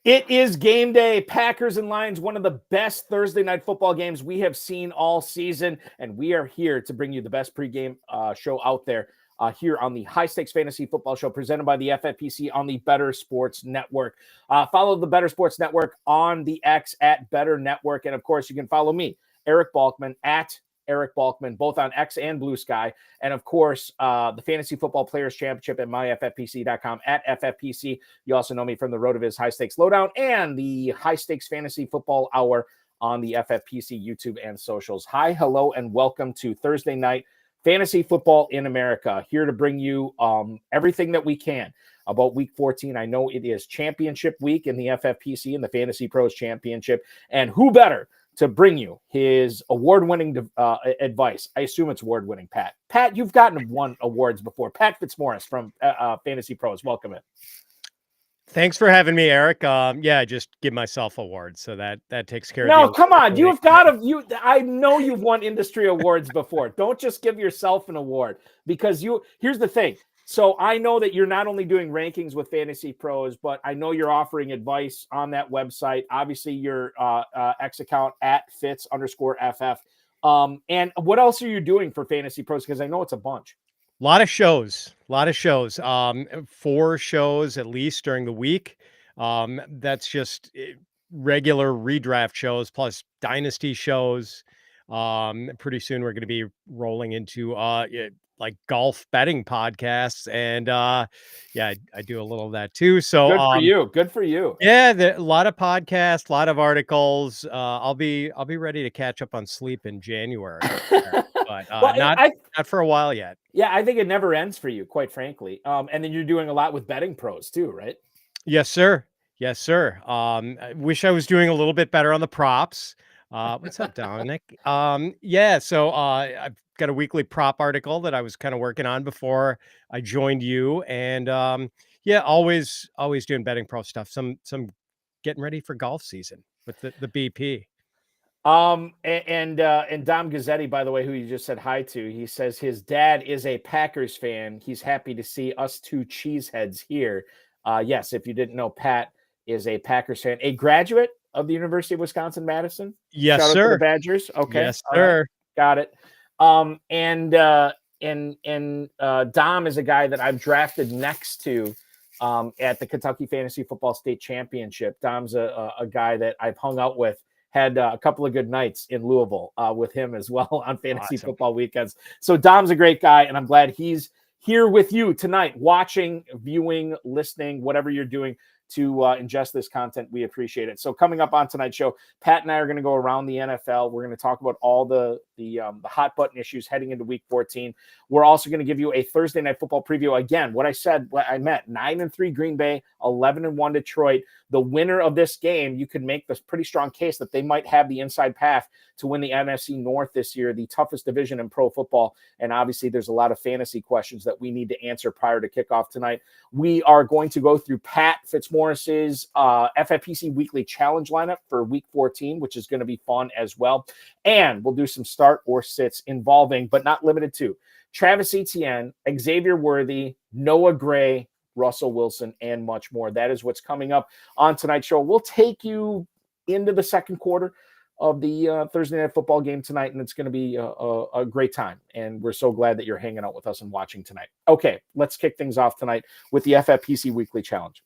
It is game day. Packers and Lions, one of the best Thursday night football games we have seen all season. And we are here to bring you the best pregame show out there here on the High Stakes Fantasy Football Show presented by the FFPC on the Better Sports Network. Follow the Better Sports Network on the X at Better Network. And of course, you can follow me, Eric Balkman, at Eric Balkman, both on X and Blue Sky. And of course, the Fantasy Football Players Championship at myffpc.com at FFPC. You also know me from the RotoViz High Stakes Lowdown and the High Stakes Fantasy Football Hour on the FFPC YouTube and socials. Hi, hello, and welcome to Thursday Night Fantasy Football in America. Here to bring you everything that we can about Week 14. I know it is championship week in the FFPC and the Fantasy Pros Championship. And who better to bring you his award-winning advice? I assume it's award-winning, Pat. Pat, you've won awards before. Pat Fitzmaurice from Fantasy Pros. Welcome in. Thanks for having me, Eric. I just give myself awards, so that takes care of No, come on. You've got to. I know you've won industry awards before. Don't just give yourself an award because here's the thing. So I know that you're not only doing rankings with Fantasy Pros, but I know you're offering advice on that website. Obviously, your X account at Fitz_FF. And what else are you doing for Fantasy Pros? Because I know it's a bunch. A lot of shows. 4 shows at least during the week. That's just regular redraft shows plus dynasty shows. Pretty soon we're going to be rolling into like golf betting podcasts, and I do a little of that too. So Good for you. Yeah, a lot of podcasts, a lot of articles. I'll be ready to catch up on sleep in January, but not for a while yet. Yeah, I think it never ends for you, quite frankly. And then you're doing a lot with betting pros too, right? Yes, sir. I wish I was doing a little bit better on the props. What's up, Dominic? So I've got a weekly prop article that I was kind of working on before I joined you, and always doing betting pro stuff. Some getting ready for golf season with the BP. And Dom Gazzetti, by the way, who you just said hi to, he says his dad is a Packers fan. He's happy to see us two cheeseheads here. Yes, if you didn't know, Pat is a Packers fan, a graduate of the University of Wisconsin-Madison. Yes, Shout sir. out to the Badgers. Okay. Yes, sir. Right. Got it. And Dom is a guy that I've drafted next to at the Kentucky Fantasy Football State Championship. Dom's a guy that I've hung out with, had a couple of good nights in Louisville with him as well on fantasy football weekends. So Dom's a great guy, and I'm glad he's here with you tonight, watching, viewing, listening, whatever you're doing to ingest this content. We appreciate it. So coming up on tonight's show, Pat and I are going to go around the NFL. We're going to talk about all the hot button issues heading into Week 14. We're also going to give you a Thursday night football preview. Again, what I meant, 9-3 Green Bay, 11-1 Detroit. The winner of this game, you could make this pretty strong case that they might have the inside path to win the NFC North this year, the toughest division in pro football. And obviously there's a lot of fantasy questions that we need to answer prior to kickoff tonight. We are going to go through Pat Fitzmaurice's FFPC Weekly Challenge lineup for Week 14, which is going to be fun as well. And we'll do some start or sits involving, but not limited to, Travis Etienne, Xavier Worthy, Noah Gray, Russell Wilson, and much more. That is what's coming up on tonight's show. We'll take you into the second quarter of the Thursday night football game tonight, and it's going to be a great time. And we're so glad that you're hanging out with us and watching tonight. Okay, let's kick things off tonight with the FFPC Weekly Challenge.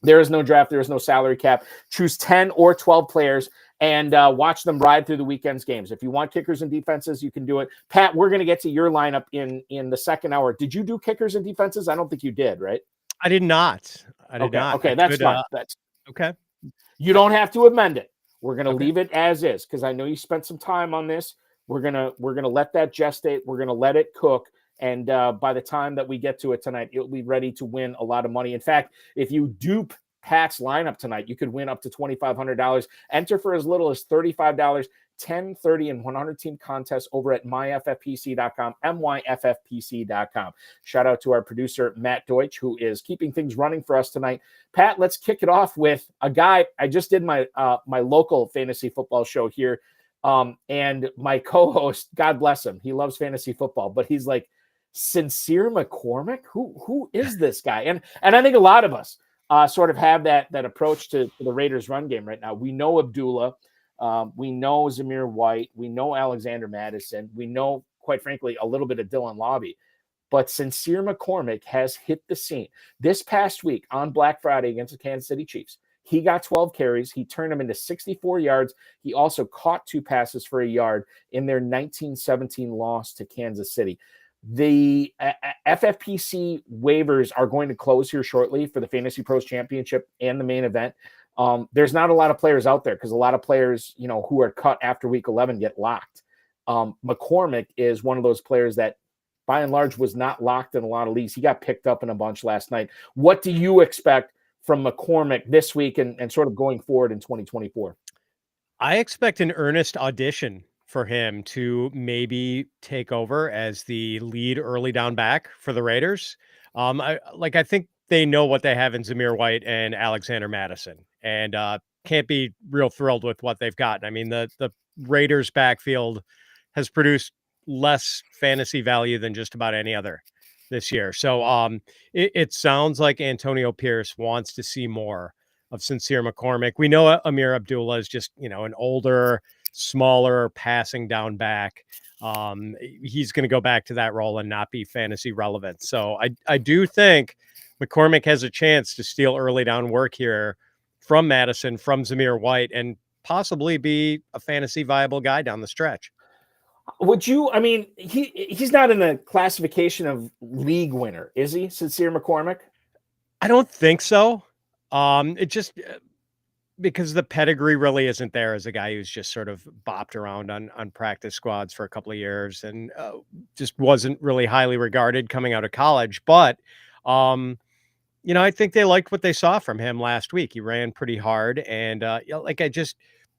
There is no draft. There is no salary cap. Choose 10 or 12 players and watch them ride through the weekend's games. If you want kickers and defenses, you can do it. Pat, we're going to get to your lineup in the second hour. Did you do kickers and defenses? I don't think you did, right? I did not. I did not. Okay, that's fine. That's okay. You don't have to amend it. We're going to leave it as is because I know you spent some time on this. We're gonna let that gestate. We're going to let it cook. And by the time that we get to it tonight, it'll be ready to win a lot of money. In fact, if you dupe Pat's lineup tonight, you could win up to $2,500. Enter for as little as $35. 10, 30, and 100 team contests over at myffpc.com, myffpc.com. Shout out to our producer, Matt Deutsch, who is keeping things running for us tonight. Pat, let's kick it off with a guy. I just did my local fantasy football show here. And my co-host, God bless him, he loves fantasy football, but he's like, Sincere McCormick? Who is this guy? And I think a lot of us sort of have that approach to the Raiders run game right now. We know Abdullah. We know Zamir White. We know Alexander Madison. We know, quite frankly, a little bit of Dylan Lobby. But Sincere McCormick has hit the scene. This past week on Black Friday against the Kansas City Chiefs, he got 12 carries. He turned them into 64 yards. He also caught 2 passes for a yard in their 19-17 loss to Kansas City. The FFPC waivers are going to close here shortly for the Fantasy Pros Championship and the main event. There's not a lot of players out there because a lot of players, who are cut after week 11 get locked. McCormick is one of those players that, by and large, was not locked in a lot of leagues. He got picked up in a bunch last night. What do you expect from McCormick this week and sort of going forward in 2024? I expect an earnest audition for him to maybe take over as the lead early down back for the Raiders. I think they know what they have in Zamir White and Alexander Madison, and can't be real thrilled with what they've gotten. I mean, the Raiders backfield has produced less fantasy value than just about any other this year. So it sounds like Antonio Pierce wants to see more of Sincere McCormick. We know Amir Abdullah is just, an older, smaller passing down back. He's going to go back to that role and not be fantasy relevant. So I do think McCormick has a chance to steal early down work here from Madison, from Zamir White, and possibly be a fantasy viable guy down the stretch. Would you, he's not in the classification of league winner, is he, Sincere McCormick? I don't think so. It just because the pedigree really isn't there as a guy who's just sort of bopped around on practice squads for a couple of years and just wasn't really highly regarded coming out of college. But, I think they liked what they saw from him last week. He ran pretty hard. And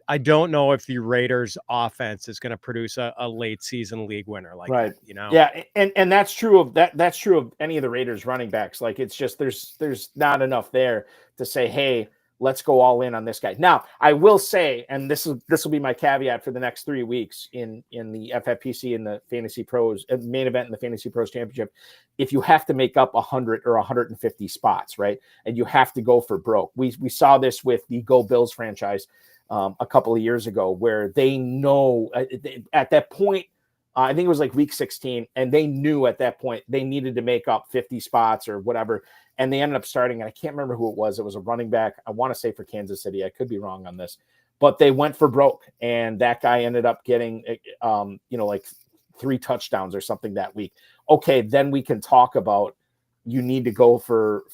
I don't know if the Raiders offense is going to produce a late season league winner like right. that, Yeah. And that's true of that. That's true of any of the Raiders running backs. Like, it's just, there's not enough there to say, hey, let's go all in on this guy. Now, I will say, and this will be my caveat for the next 3 weeks in the FFPC and the Fantasy Pros main event and the Fantasy Pros Championship. If you have to make up 100 or 150 spots, right, and you have to go for broke. We saw this with the Go Bills franchise a couple of years ago, where they know at that point, I think it was like week 16, and they knew at that point they needed to make up 50 spots or whatever. And they ended up starting, and I can't remember who it was. It was a running back. I want to say for Kansas City. I could be wrong on this, but they went for broke, and that guy ended up getting, like 3 touchdowns or something that week. Okay, then we can talk about you need to go for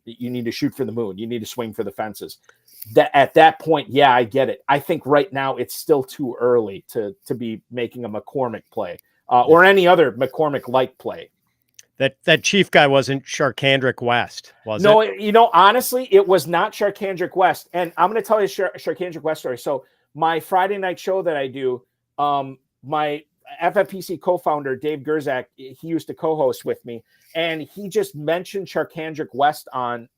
you need to shoot for the moon. You need to swing for the fences. That at that point, yeah, I get it. I think right now it's still too early to be making a McCormick play or any other McCormick-like play. That Chief guy wasn't Sharkandrick West, was it? No, honestly, it was not Sharkandrick West. And I'm going to tell you a Sharkandrick West story. So my Friday night show that I do, my FFPC co-founder, Dave Gerzak, he used to co-host with me, and he just mentioned Sharkandrick West on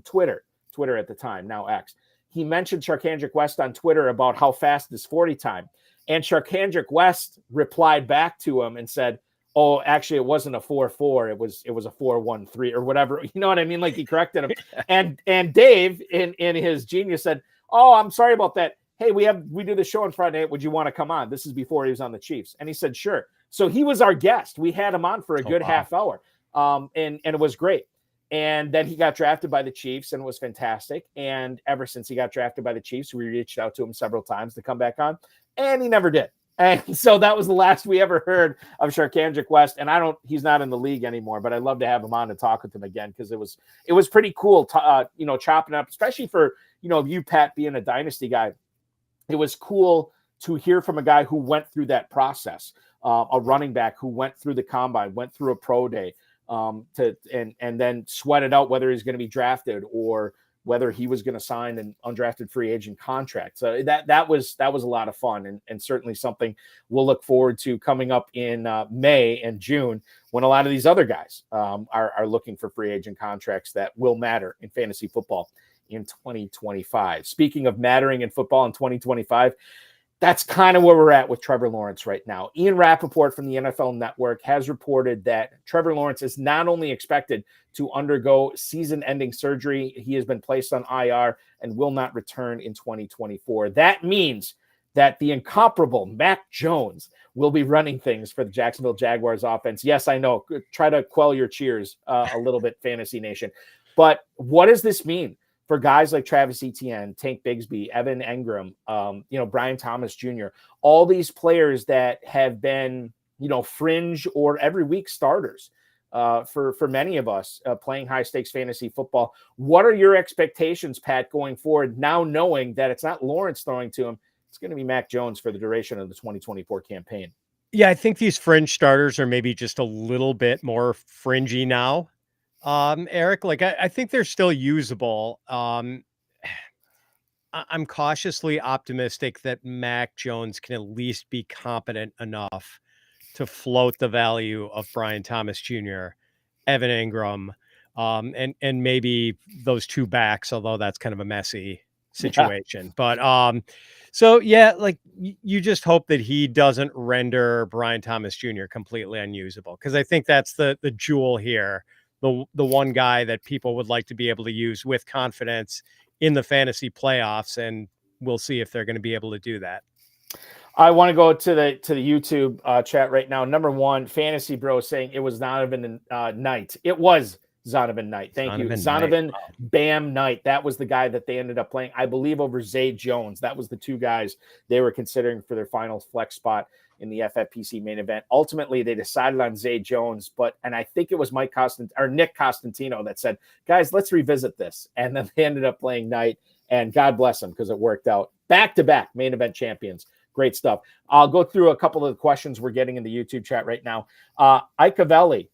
Twitter at the time, now X. He mentioned Sharkandrick West on Twitter about how fast is 40 time. And Sharkandrick West replied back to him and said, oh, actually, it wasn't a 4.4. It was a 4.13 or whatever. You know what I mean? Like, he corrected him. And Dave, in his genius, said, oh, I'm sorry about that. Hey, we do the show on Friday night. Would you want to come on? This is before he was on the Chiefs. And he said, sure. So he was our guest. We had him on for a good half hour. And it was great. And then he got drafted by the Chiefs, and it was fantastic. And ever since he got drafted by the Chiefs, we reached out to him several times to come back on, and he never did. And so that was the last we ever heard of Sharkandrick West. And he's not in the league anymore, but I'd love to have him on and talk with him again, because it was pretty cool, chopping up, especially for, you, Pat, being a dynasty guy. It was cool to hear from a guy who went through that process, a running back who went through the combine, went through a pro day, and then sweated out whether he's going to be drafted or whether he was going to sign an undrafted free agent contract. So that was a lot of fun, and certainly something we'll look forward to coming up in May and June, when a lot of these other guys are looking for free agent contracts that will matter in fantasy football in 2025. Speaking of mattering in football in 2025, That's kind of where we're at with Trevor Lawrence right now. Ian Rapoport from the NFL Network has reported that Trevor Lawrence is not only expected to undergo season-ending surgery, he has been placed on IR and will not return in 2024. That means that the incomparable Mac Jones will be running things for the Jacksonville Jaguars offense. Yes, I know. Try to quell your cheers a little bit, Fantasy Nation. But what does this mean for guys like Travis Etienne, Tank Bigsby, Evan Engram, Brian Thomas Jr., all these players that have been, fringe or every week starters for many of us playing high stakes fantasy football? What are your expectations, Pat, going forward, now knowing that it's not Lawrence throwing to him, it's going to be Mac Jones for the duration of the 2024 campaign? Yeah, I think these fringe starters are maybe just a little bit more fringy now. Eric, like I think they're still usable. I'm cautiously optimistic that Mac Jones can at least be competent enough to float the value of Brian Thomas Jr., Evan Engram, and maybe those two backs, although that's kind of a messy situation. Yeah. But so yeah, like you just hope that he doesn't render Brian Thomas Jr. completely unusable, because I think that's the jewel here. The one guy that people would like to be able to use with confidence in the fantasy playoffs, and we'll see if they're going to be able to do that. I want to go to the YouTube chat right now. Number one, Fantasy Bro saying it was Zonovan Knight. It was Zonovan Knight. Thank you. Zonovan Bam Knight. That was the guy that they ended up playing, I believe, over Zay Jones. That was the two guys they were considering for their final flex spot in the FFPC main event. Ultimately, they decided on Zay Jones, and I think it was Nick Costantino that said, guys, let's revisit this. And then they ended up playing Knight, and God bless them because it worked out. Back-to-back main event champions. Great stuff. I'll go through a couple of the questions we're getting in the YouTube chat right now. Icavelli.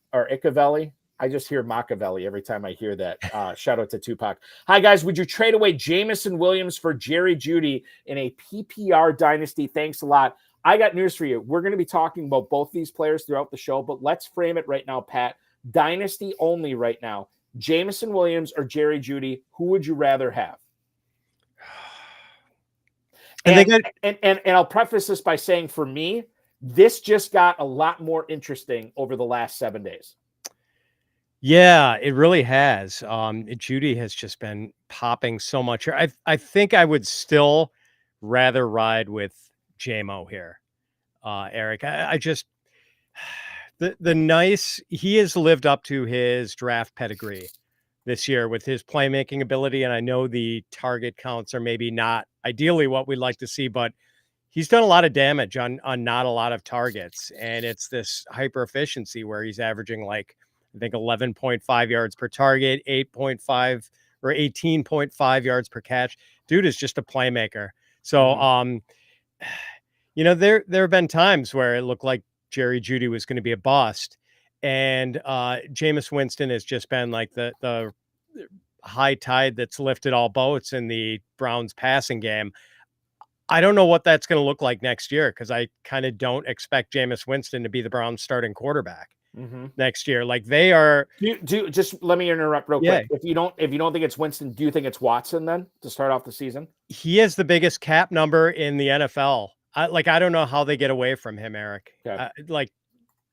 I just hear Machiavelli every time I hear that. Shout out to Tupac. Hi, guys. Would you trade away Jameson Williams for Jerry Jeudy in a PPR dynasty? Thanks a lot. I got news for you. We're going to be talking about both these players throughout the show, but let's frame it right now, Pat. Dynasty only right now. Jameson Williams or Jerry Jeudy, who would you rather have? And I'll preface this by saying, for me, this just got a lot more interesting over the last 7 days. Yeah, it really has. Jeudy has just been popping so much. I think I would still rather ride with JMO here, Eric. I just he has lived up to his draft pedigree this year with his playmaking ability, and I know the target counts are maybe not ideally what we'd like to see, but he's done a lot of damage on not a lot of targets, and it's this hyper efficiency where he's averaging like, I think, 11.5 yards per target, 8.5 or 18.5 yards per catch. Dude is just a playmaker. So, there have been times where it looked like Jerry Jeudy was going to be a bust, and Jameis Winston has just been like the high tide that's lifted all boats in the Browns passing game. I don't know what that's going to look like next year, because I kind of don't expect Jameis Winston to be the Browns starting quarterback next year. Like they are. Just let me interrupt real quick. If you don't think it's Winston, do you think it's Watson then to start off the season? He has the biggest cap number in the NFL. I don't know how they get away from him, Eric. Okay.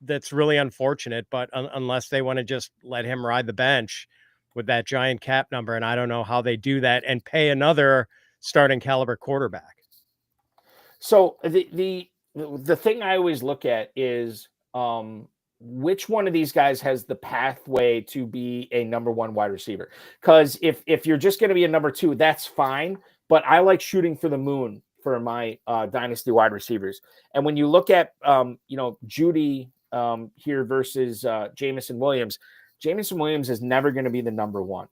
That's really unfortunate, but unless they want to just let him ride the bench with that giant cap number, and I don't know how they do that and pay another starting caliber quarterback. So the thing I always look at is which one of these guys has the pathway to be a number one wide receiver? Because if you're just going to be a number two, that's fine. But I like shooting for the moon for my dynasty wide receivers. And when you look at Jeudy here versus Jameson Williams is never going to be the number one.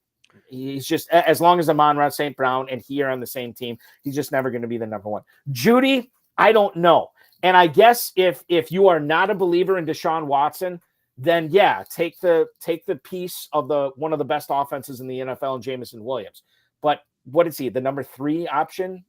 He's just, as long as Amon-Ra St. Brown and he are on the same team, he's just never going to be the number one. Jeudy, I don't know. And I guess if you are not a believer in Deshaun Watson, then yeah, take the piece of one of the best offenses in the NFL and Jameson Williams. But what is he? The number 3 option?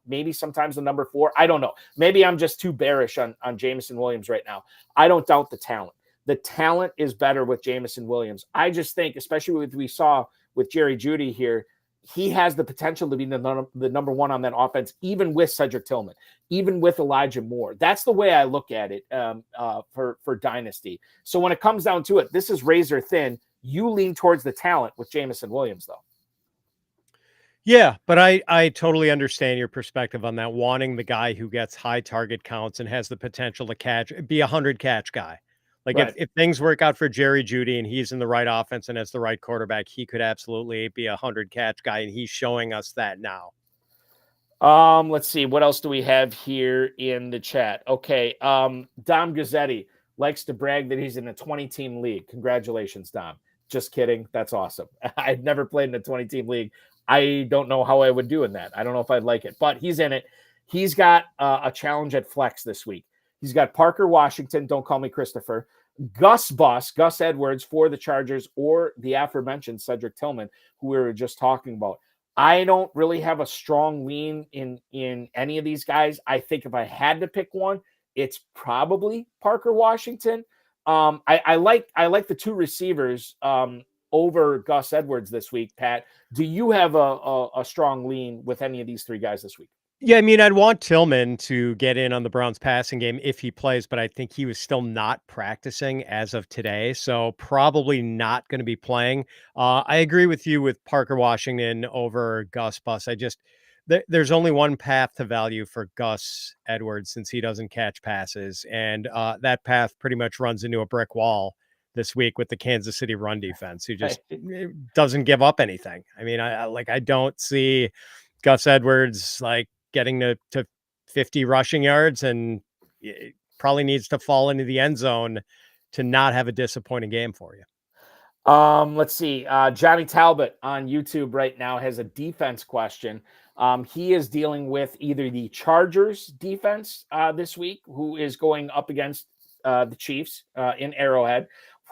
Maybe sometimes the number 4. I don't know. Maybe I'm just too bearish on Jameson Williams right now. I don't doubt the talent. The talent is better with Jameson Williams. I just think, especially what we saw with Jerry Jeudy here, he has the potential to be the number one on that offense, even with Cedric Tillman, even with Elijah Moore. That's the way I look at it for Dynasty. So when it comes down to it, this is razor thin. You lean towards the talent with Jameson Williams, though. Yeah, but I totally understand your perspective on that, wanting the guy who gets high target counts and has the potential to be a 100-catch guy. Like Right. if things work out for Jerry Jeudy and he's in the right offense and has the right quarterback, he could absolutely be a 100-catch guy, and he's showing us that now. Let's see. What else do we have here in the chat? Okay. Dom Gazzetti likes to brag that he's in a 20-team league. Congratulations, Dom. Just kidding. That's awesome. I've never played in a 20-team league. I don't know how I would do in that. I don't know if I'd like it, but he's in it. He's got a challenge at flex this week. He's got Parker Washington. Don't call me Christopher. Gus Edwards for the Chargers, or the aforementioned Cedric Tillman, who we were just talking about. I don't really have a strong lean in any of these guys. I think if I had to pick one, it's probably Parker Washington. I like the two receivers over Gus Edwards this week. Pat, do you have a strong lean with any of these three guys this week? Yeah, I mean, I'd want Tillman to get in on the Browns passing game if he plays, but I think he was still not practicing as of today, so probably not going to be playing. I agree with you with Parker Washington over Gus Bus. There's only one path to value for Gus Edwards since he doesn't catch passes, and that path pretty much runs into a brick wall this week with the Kansas City run defense, who just doesn't give up anything. I mean, I don't see Gus Edwards getting to 50 rushing yards, and it probably needs to fall into the end zone to not have a disappointing game for you. Let's see. Johnny Talbot on YouTube right now has a defense question. He is dealing with either the Chargers defense this week, who is going up against the Chiefs in Arrowhead.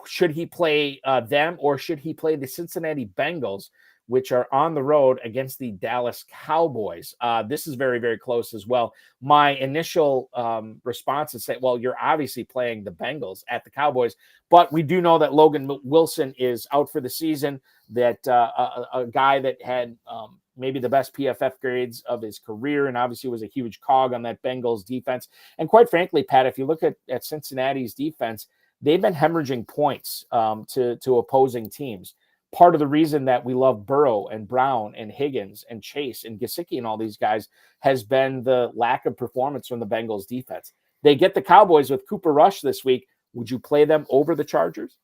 Should he play them, or should he play the Cincinnati Bengals, which are on the road against the Dallas Cowboys? This is very, very close as well. My initial response is say, well, you're obviously playing the Bengals at the Cowboys, but we do know that Logan Wilson is out for the season, that a guy that had maybe the best PFF grades of his career, and obviously was a huge cog on that Bengals defense. And quite frankly, Pat, if you look at Cincinnati's defense, they've been hemorrhaging points to opposing teams. Part of the reason that we love Burrow and Brown and Higgins and Chase and Gesicki and all these guys has been the lack of performance from the Bengals defense. They get the Cowboys with Cooper Rush this week. Would you play them over the Chargers?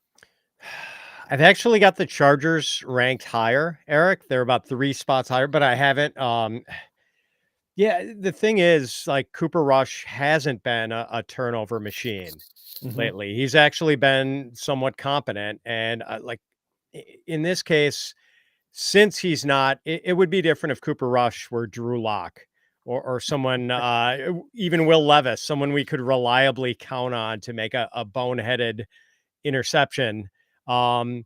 I've actually got the Chargers ranked higher, Eric. They're about 3 spots higher, but I haven't. Yeah, the thing is, Cooper Rush hasn't been a turnover machine lately. He's actually been somewhat competent, and in this case, since he's not, it would be different if Cooper Rush were Drew Lock or someone, even Will Levis, someone we could reliably count on to make a boneheaded interception. In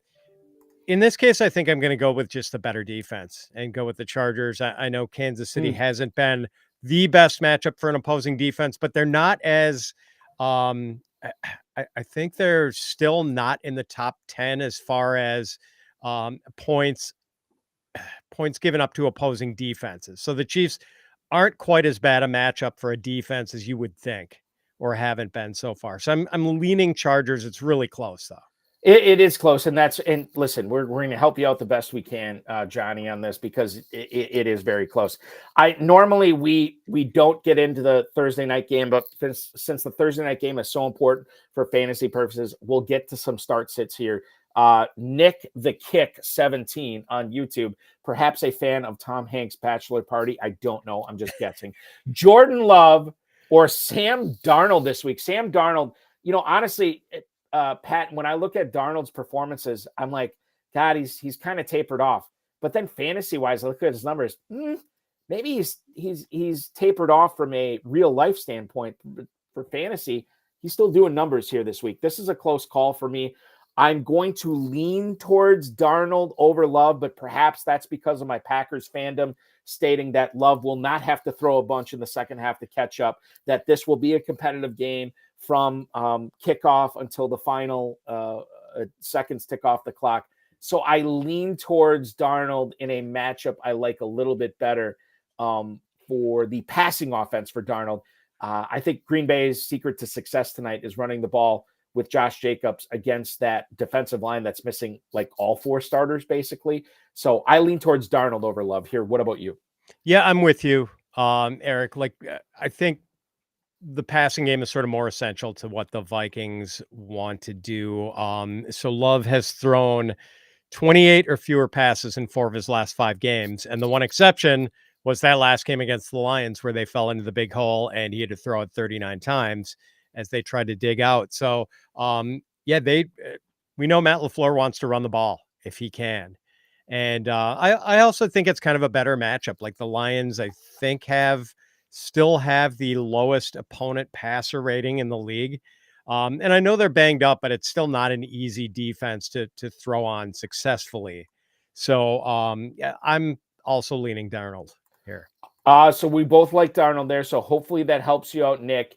this case, I think I'm going to go with just the better defense and go with the Chargers. I know Kansas City hasn't been the best matchup for an opposing defense, but they're not as, I think they're still not in the top 10 as far as points given up to opposing defenses. So the Chiefs aren't quite as bad a matchup for a defense as you would think, or haven't been so far. So I'm leaning Chargers. It's really close though. It is close, and listen, we're going to help you out the best we can, Johnny, on this, because it is very close. Normally we don't get into the Thursday night game, but since the Thursday night game is so important for fantasy purposes, we'll get to some start sits here. Nick the Kick 17 on YouTube, perhaps a fan of Tom Hanks' bachelor party. I don't know. I'm just guessing. Jordan Love or Sam Darnold this week. Sam Darnold, honestly, Pat, when I look at Darnold's performances, I'm like, God, he's kind of tapered off. But then fantasy wise, I look at his numbers. Maybe he's tapered off from a real life standpoint. For fantasy, he's still doing numbers here this week. This is a close call for me. I'm going to lean towards Darnold over Love, but perhaps that's because of my Packers fandom stating that Love will not have to throw a bunch in the second half to catch up, that this will be a competitive game from kickoff until the final seconds tick off the clock. So I lean towards Darnold in a matchup I like a little bit better for the passing offense for Darnold. I think Green Bay's secret to success tonight is running the ball with Josh Jacobs against that defensive line that's missing like all 4 starters, basically. So I lean towards Darnold over Love here. What about you? Yeah, I'm with you, Eric. I think the passing game is sort of more essential to what the Vikings want to do. So Love has thrown 28 or fewer passes in 4 of his last 5 games. And the one exception was that last game against the Lions where they fell into the big hole and he had to throw it 39 times as they tried to dig out. So, we know Matt LaFleur wants to run the ball if he can. And I also think it's kind of a better matchup. Like the Lions, I think still have the lowest opponent passer rating in the league. And I know they're banged up, but it's still not an easy defense to throw on successfully. So I'm also leaning Darnold here. So we both like Darnold there. So hopefully that helps you out, Nick.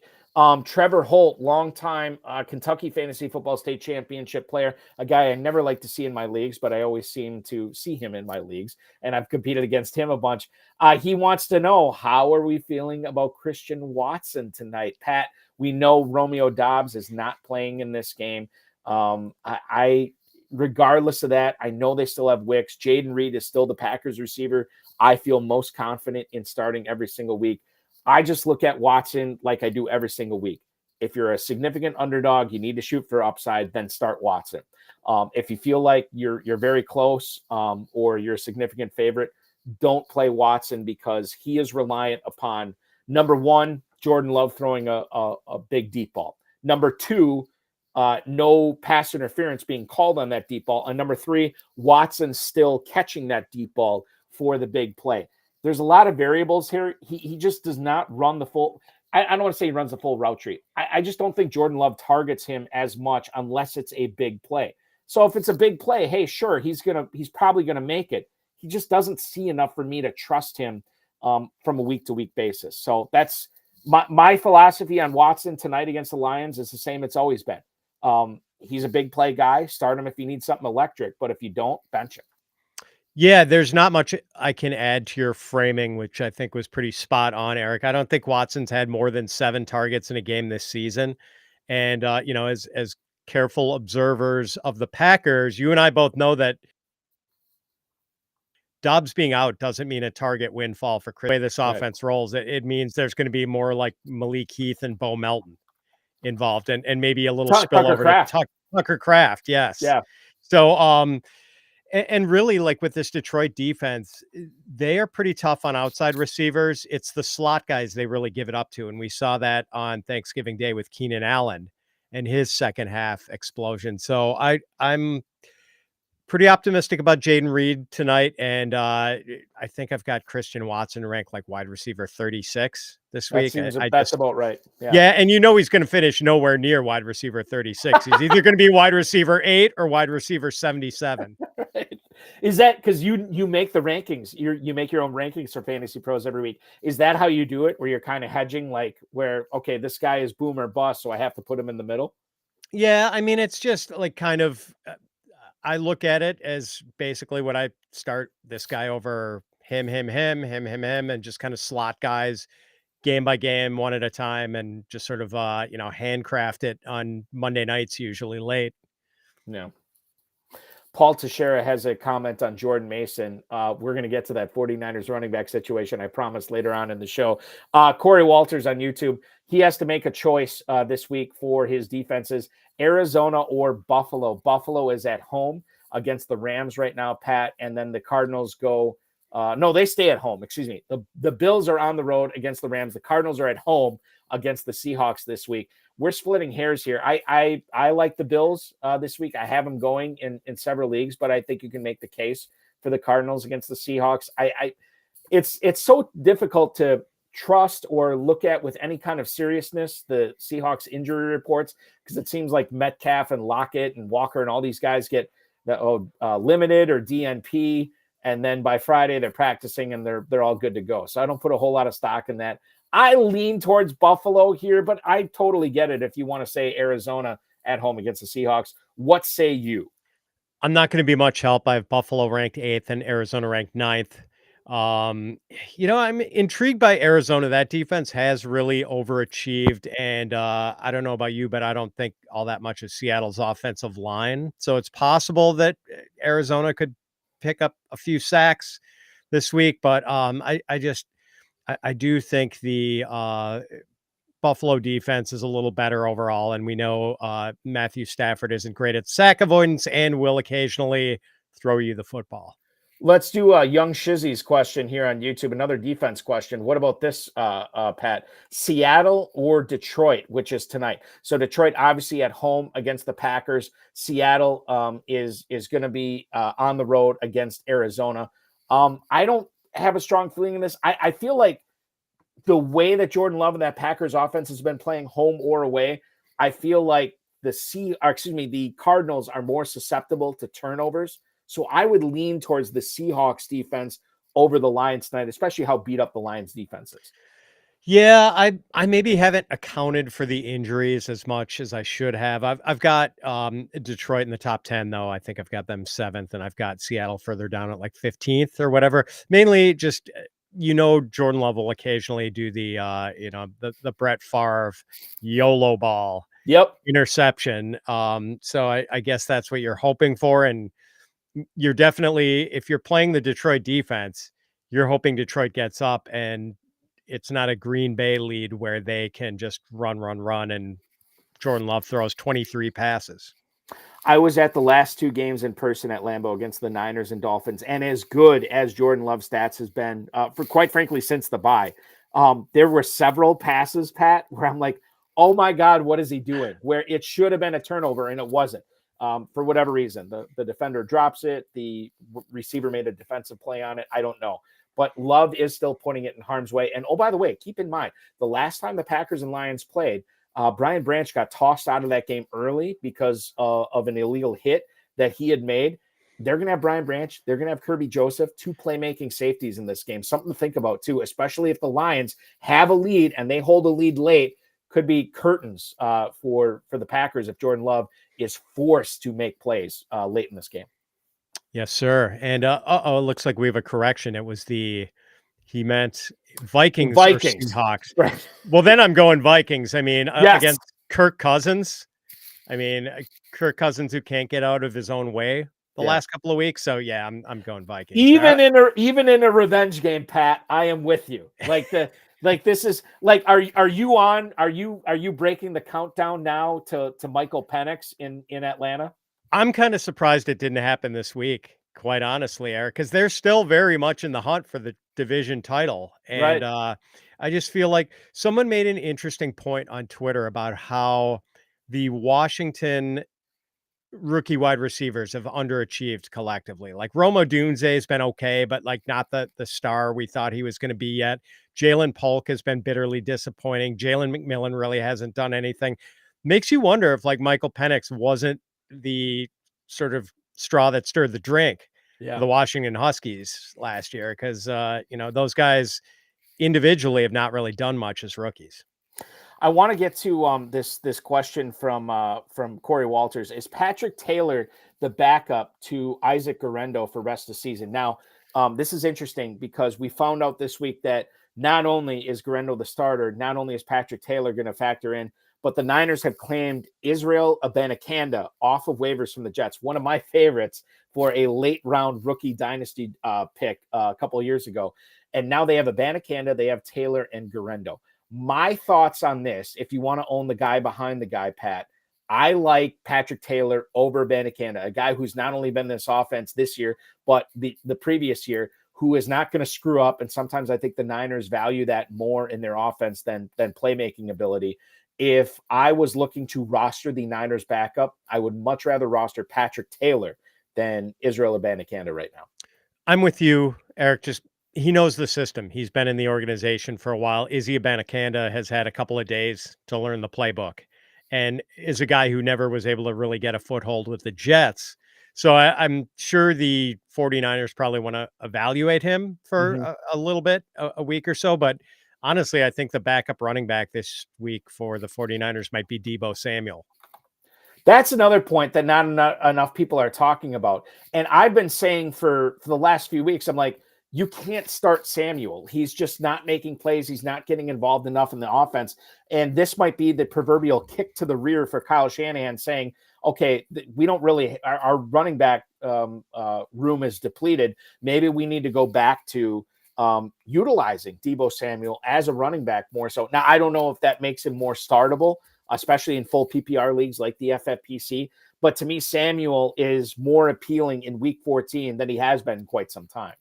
Trevor Holt, longtime Kentucky Fantasy Football State Championship player, a guy I never like to see in my leagues, but I always seem to see him in my leagues, and I've competed against him a bunch. He wants to know, how are we feeling about Christian Watson tonight? Pat, we know Romeo Doubs is not playing in this game. Regardless of that, I know they still have Wicks. Jaden Reed is still the Packers receiver I feel most confident in starting every single week. I just look at Watson like I do every single week. If you're a significant underdog, you need to shoot for upside, then start Watson. If you feel like you're very close or you're a significant favorite, don't play Watson because he is reliant upon, number one, Jordan Love throwing a big deep ball. Number two, no pass interference being called on that deep ball. And number three, Watson still catching that deep ball for the big play. There's a lot of variables here. He just does not run the full. I don't want to say he runs the full route tree. I just don't think Jordan Love targets him as much unless it's a big play. So if it's a big play, hey, sure, he's probably gonna make it. He just doesn't see enough for me to trust him from a week-to-week basis. So that's my philosophy on Watson tonight against the Lions is the same it's always been. He's a big play guy. Start him if you need something electric, but if you don't, bench him. Yeah, there's not much I can add to your framing, which I think was pretty spot on, Eric. I don't think Watson's had more than 7 targets in a game this season. And, as careful observers of the Packers, you and I both know that Dobbs being out doesn't mean a target windfall for Chris. The way this offense rolls, it means there's going to be more like Malik Heath and Bo Melton involved and maybe a little spillover to Tucker Kraft. Yes. Yeah. So, and really, like with this Detroit defense, they are pretty tough on outside receivers. It's the slot guys they really give it up to. And we saw that on Thanksgiving Day with Keenan Allen and his second half explosion. So I'm pretty optimistic about Jaden Reed tonight. And I think I've got Christian Watson ranked like wide receiver 36 this week. That's about right. Yeah. And he's going to finish nowhere near wide receiver 36. He's either going to be wide receiver 8 or wide receiver 77. Right. Is that because you make the rankings? You make your own rankings for Fantasy Pros every week. Is that how you do it? Where you're kind of hedging, like where, okay, this guy is boom or bust, so I have to put him in the middle? Yeah. I mean, it's just like kind of, I look at it as basically what I start this guy over him, and just kind of slot guys game by game, one at a time, and just sort of, handcraft it on Monday nights, usually late. No. Paul Teixeira has a comment on Jordan Mason. We're going to get to that 49ers running back situation, I promise, later on in the show. Corey Walters on YouTube, he has to make a choice this week for his defenses, Arizona or Buffalo. Buffalo is at home against the Rams right now, Pat, and then the Cardinals go they stay at home. Excuse me. The Bills are on the road against the Rams. The Cardinals are at home against the Seahawks this week. We're splitting hairs here. I like the Bills this week. I have them going in several leagues, but I think you can make the case for the Cardinals against the Seahawks. It's so difficult to trust or look at with any kind of seriousness the Seahawks injury reports because it seems like Metcalf and Lockett and Walker and all these guys get limited or DNP. And then by Friday, they're practicing and they're all good to go. So I don't put a whole lot of stock in that. I lean towards Buffalo here, but I totally get it if you want to say Arizona at home against the Seahawks. What say you? I'm not going to be much help. I have Buffalo ranked 8th and Arizona ranked 9th. I'm intrigued by Arizona. That defense has really overachieved. And I don't know about you, but I don't think all that much of Seattle's offensive line. So it's possible that Arizona could pick up a few sacks this week. But I do think the Buffalo defense is a little better overall, and we know Matthew Stafford isn't great at sack avoidance and will occasionally throw you the football. Let's do a Young Shizzy's question here on YouTube. Another defense question. What about this, Pat? Seattle or Detroit, which is tonight? So Detroit obviously at home against the Packers. Seattle is going to be on the road against Arizona. I don't have a strong feeling in this. I feel like the way that Jordan Love and that Packers offense has been playing home or away, I feel like the Cardinals are more susceptible to turnovers. So I would lean towards the Seahawks defense over the Lions tonight, especially how beat up the Lions defense is. Yeah, I maybe haven't accounted for the injuries as much as I should have. I've got Detroit in the top 10 though. I think I've got them 7th, and I've got Seattle further down at like 15th or whatever. Mainly just Jordan Love will occasionally do the the Brett Favre YOLO ball. Yep. Interception. So I guess that's what you're hoping for, and you're definitely, if you're playing the Detroit defense, you're hoping Detroit gets up and it's not a Green Bay lead where they can just run, and Jordan Love throws 23 passes. I was at the last 2 games in person at Lambeau against the Niners and Dolphins, and as good as Jordan Love's stats has been for quite frankly since the bye, there were several passes, Pat, where I'm like, oh my God, what is he doing? Where it should have been a turnover and it wasn't. For whatever reason, the defender drops it. The receiver made a defensive play on it. I don't know. But Love is still putting it in harm's way. And oh, by the way, keep in mind, the last time the Packers and Lions played, Brian Branch got tossed out of that game early because of an illegal hit that he had made. They're going to have Brian Branch. They're going to have Kirby Joseph, 2 playmaking safeties in this game. Something to think about, too, especially if the Lions have a lead and they hold a lead late. Could be curtains for the Packers if Jordan Love is forced to make plays late in this game. Yes, sir. And it looks like we have a correction. It was he meant Vikings. Or Seahawks. Right. Well, then I'm going Vikings. I mean, yes. Against Kirk Cousins. I mean, Kirk Cousins, who can't get out of his own way the last couple of weeks. So yeah, I'm going Vikings. Even in a revenge game, Pat, I am with you. This is like, are you breaking the countdown now to Michael Penix in Atlanta? I'm kind of surprised it didn't happen this week, quite honestly, Eric, because they're still very much in the hunt for the division title. And I just feel like someone made an interesting point on Twitter about how the Washington rookie wide receivers have underachieved collectively. Like Roma Dunze has been okay, but like not the star we thought he was going to be yet. Jalen Polk has been bitterly disappointing. Jalen McMillan really hasn't done anything. Makes you wonder if like Michael Penix wasn't the sort of straw that stirred the drink for the Washington Huskies last year, because those guys individually have not really done much as rookies. I want to get to this question from Corey Walters. Is Patrick Taylor the backup to Isaac Guerendo for rest of the season? Now, this is interesting because we found out this week that not only is Guerendo the starter, not only is Patrick Taylor going to factor in, but the Niners have claimed Israel Abanikanda off of waivers from the Jets, one of my favorites for a late round rookie dynasty pick a couple of years ago. And now they have Abanikanda, they have Taylor and Guerendo. My thoughts on this, if you want to own the guy behind the guy, Pat, I like Patrick Taylor over Abanikanda, a guy who's not only been in this offense this year, but the previous year, who is not going to screw up. And sometimes I think the Niners value that more in their offense than playmaking ability. If I was looking to roster the Niners backup, I would much rather roster Patrick Taylor than Israel Abanikanda right now. I'm with you, Eric. Just he knows the system. He's been in the organization for a while. Izzy Abanikanda has had a couple of days to learn the playbook and is a guy who never was able to really get a foothold with the Jets. So I'm sure the 49ers probably want to evaluate him for a little bit, a week or so. But honestly, I think the backup running back this week for the 49ers might be Deebo Samuel. That's another point that not enough people are talking about. And I've been saying for the last few weeks, I'm like, you can't start Samuel. He's just not making plays. He's not getting involved enough in the offense. And this might be the proverbial kick to the rear for Kyle Shanahan saying, okay, we don't really, our running back room is depleted. Maybe we need to go back to utilizing Deebo Samuel as a running back more so. Now, I don't know if that makes him more startable, especially in full PPR leagues like the FFPC. But to me, Samuel is more appealing in week 14 than he has been in quite some time.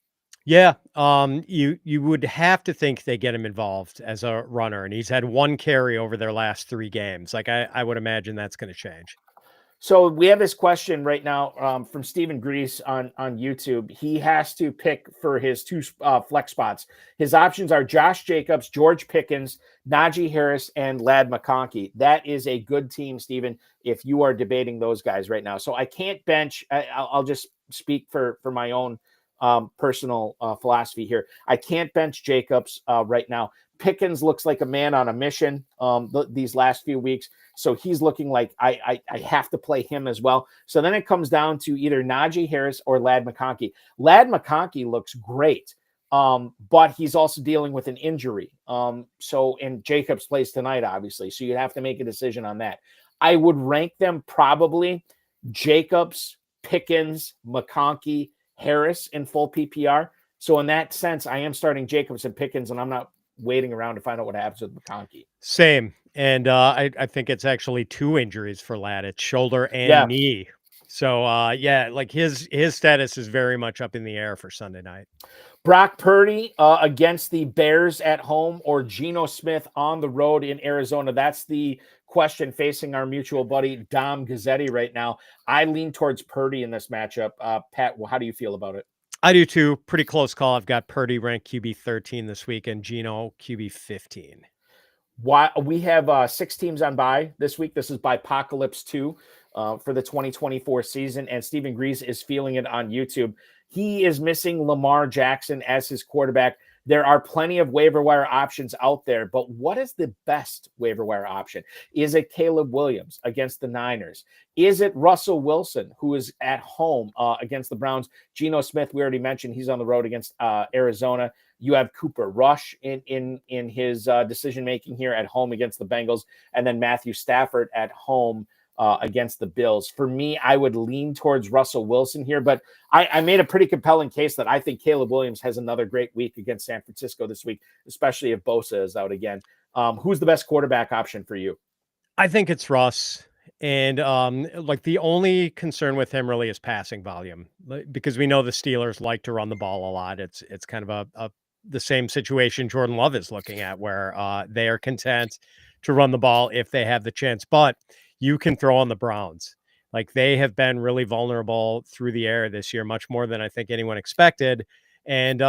Yeah, you would have to think they get him involved as a runner, and he's had one carry over their last 3 games. Like I would imagine that's going to change. So we have this question right now from Stephen Grease on YouTube. He has to pick for his 2 flex spots. His options are Josh Jacobs, George Pickens, Najee Harris, and Ladd McConkey. That is a good team, Stephen, if you are debating those guys right now. So I can't bench. I'll just speak for my own personal philosophy here. I can't bench Jacobs right now. Pickens looks like a man on a mission these last few weeks. So he's looking like I have to play him as well. So then it comes down to either Najee Harris or Ladd McConkey. Ladd McConkey looks great, but he's also dealing with an injury. And Jacobs plays tonight, obviously. So you'd have to make a decision on that. I would rank them probably Jacobs, Pickens, McConkey, Harris in full PPR. So in that sense, I am starting Jacobs and Pickens, and I'm not waiting around to find out what happens with McConkey. Same. And I think it's actually 2 injuries for Ladd. It's shoulder and knee. So like his status is very much up in the air for Sunday night. Brock Purdy against the Bears at home or Geno Smith on the road in Arizona. That's the question facing our mutual buddy Dom Gazzetti right now. I lean towards Purdy in this matchup. Pat, how do you feel about it? I do too. Pretty close call. I've got Purdy ranked QB 13 this week and Geno QB 15. Why we have 6 teams on bye this week. This is Bipocalypse 2 for the 2024 season, and Stephen Grease is feeling it on YouTube. He is missing Lamar Jackson as his quarterback. There are plenty of waiver wire options out there, but what is the best waiver wire option? Is it Caleb Williams against the Niners? Is it Russell Wilson, who is at home against the Browns? Geno Smith, we already mentioned, he's on the road against Arizona. You have Cooper Rush in his decision-making here at home against the Bengals, and then Matthew Stafford at home against the Bills. For me, I would lean towards Russell Wilson here, but I made a pretty compelling case that I think Caleb Williams has another great week against San Francisco this week, especially if Bosa is out again. Who's the best quarterback option for you? I think it's Russ. And like the only concern with him really is passing volume, because we know the Steelers like to run the ball a lot. It's kind of the same situation Jordan Love is looking at, where they are content to run the ball if they have the chance. But you can throw on the Browns. Like they have been really vulnerable through the air this year, much more than I think anyone expected. And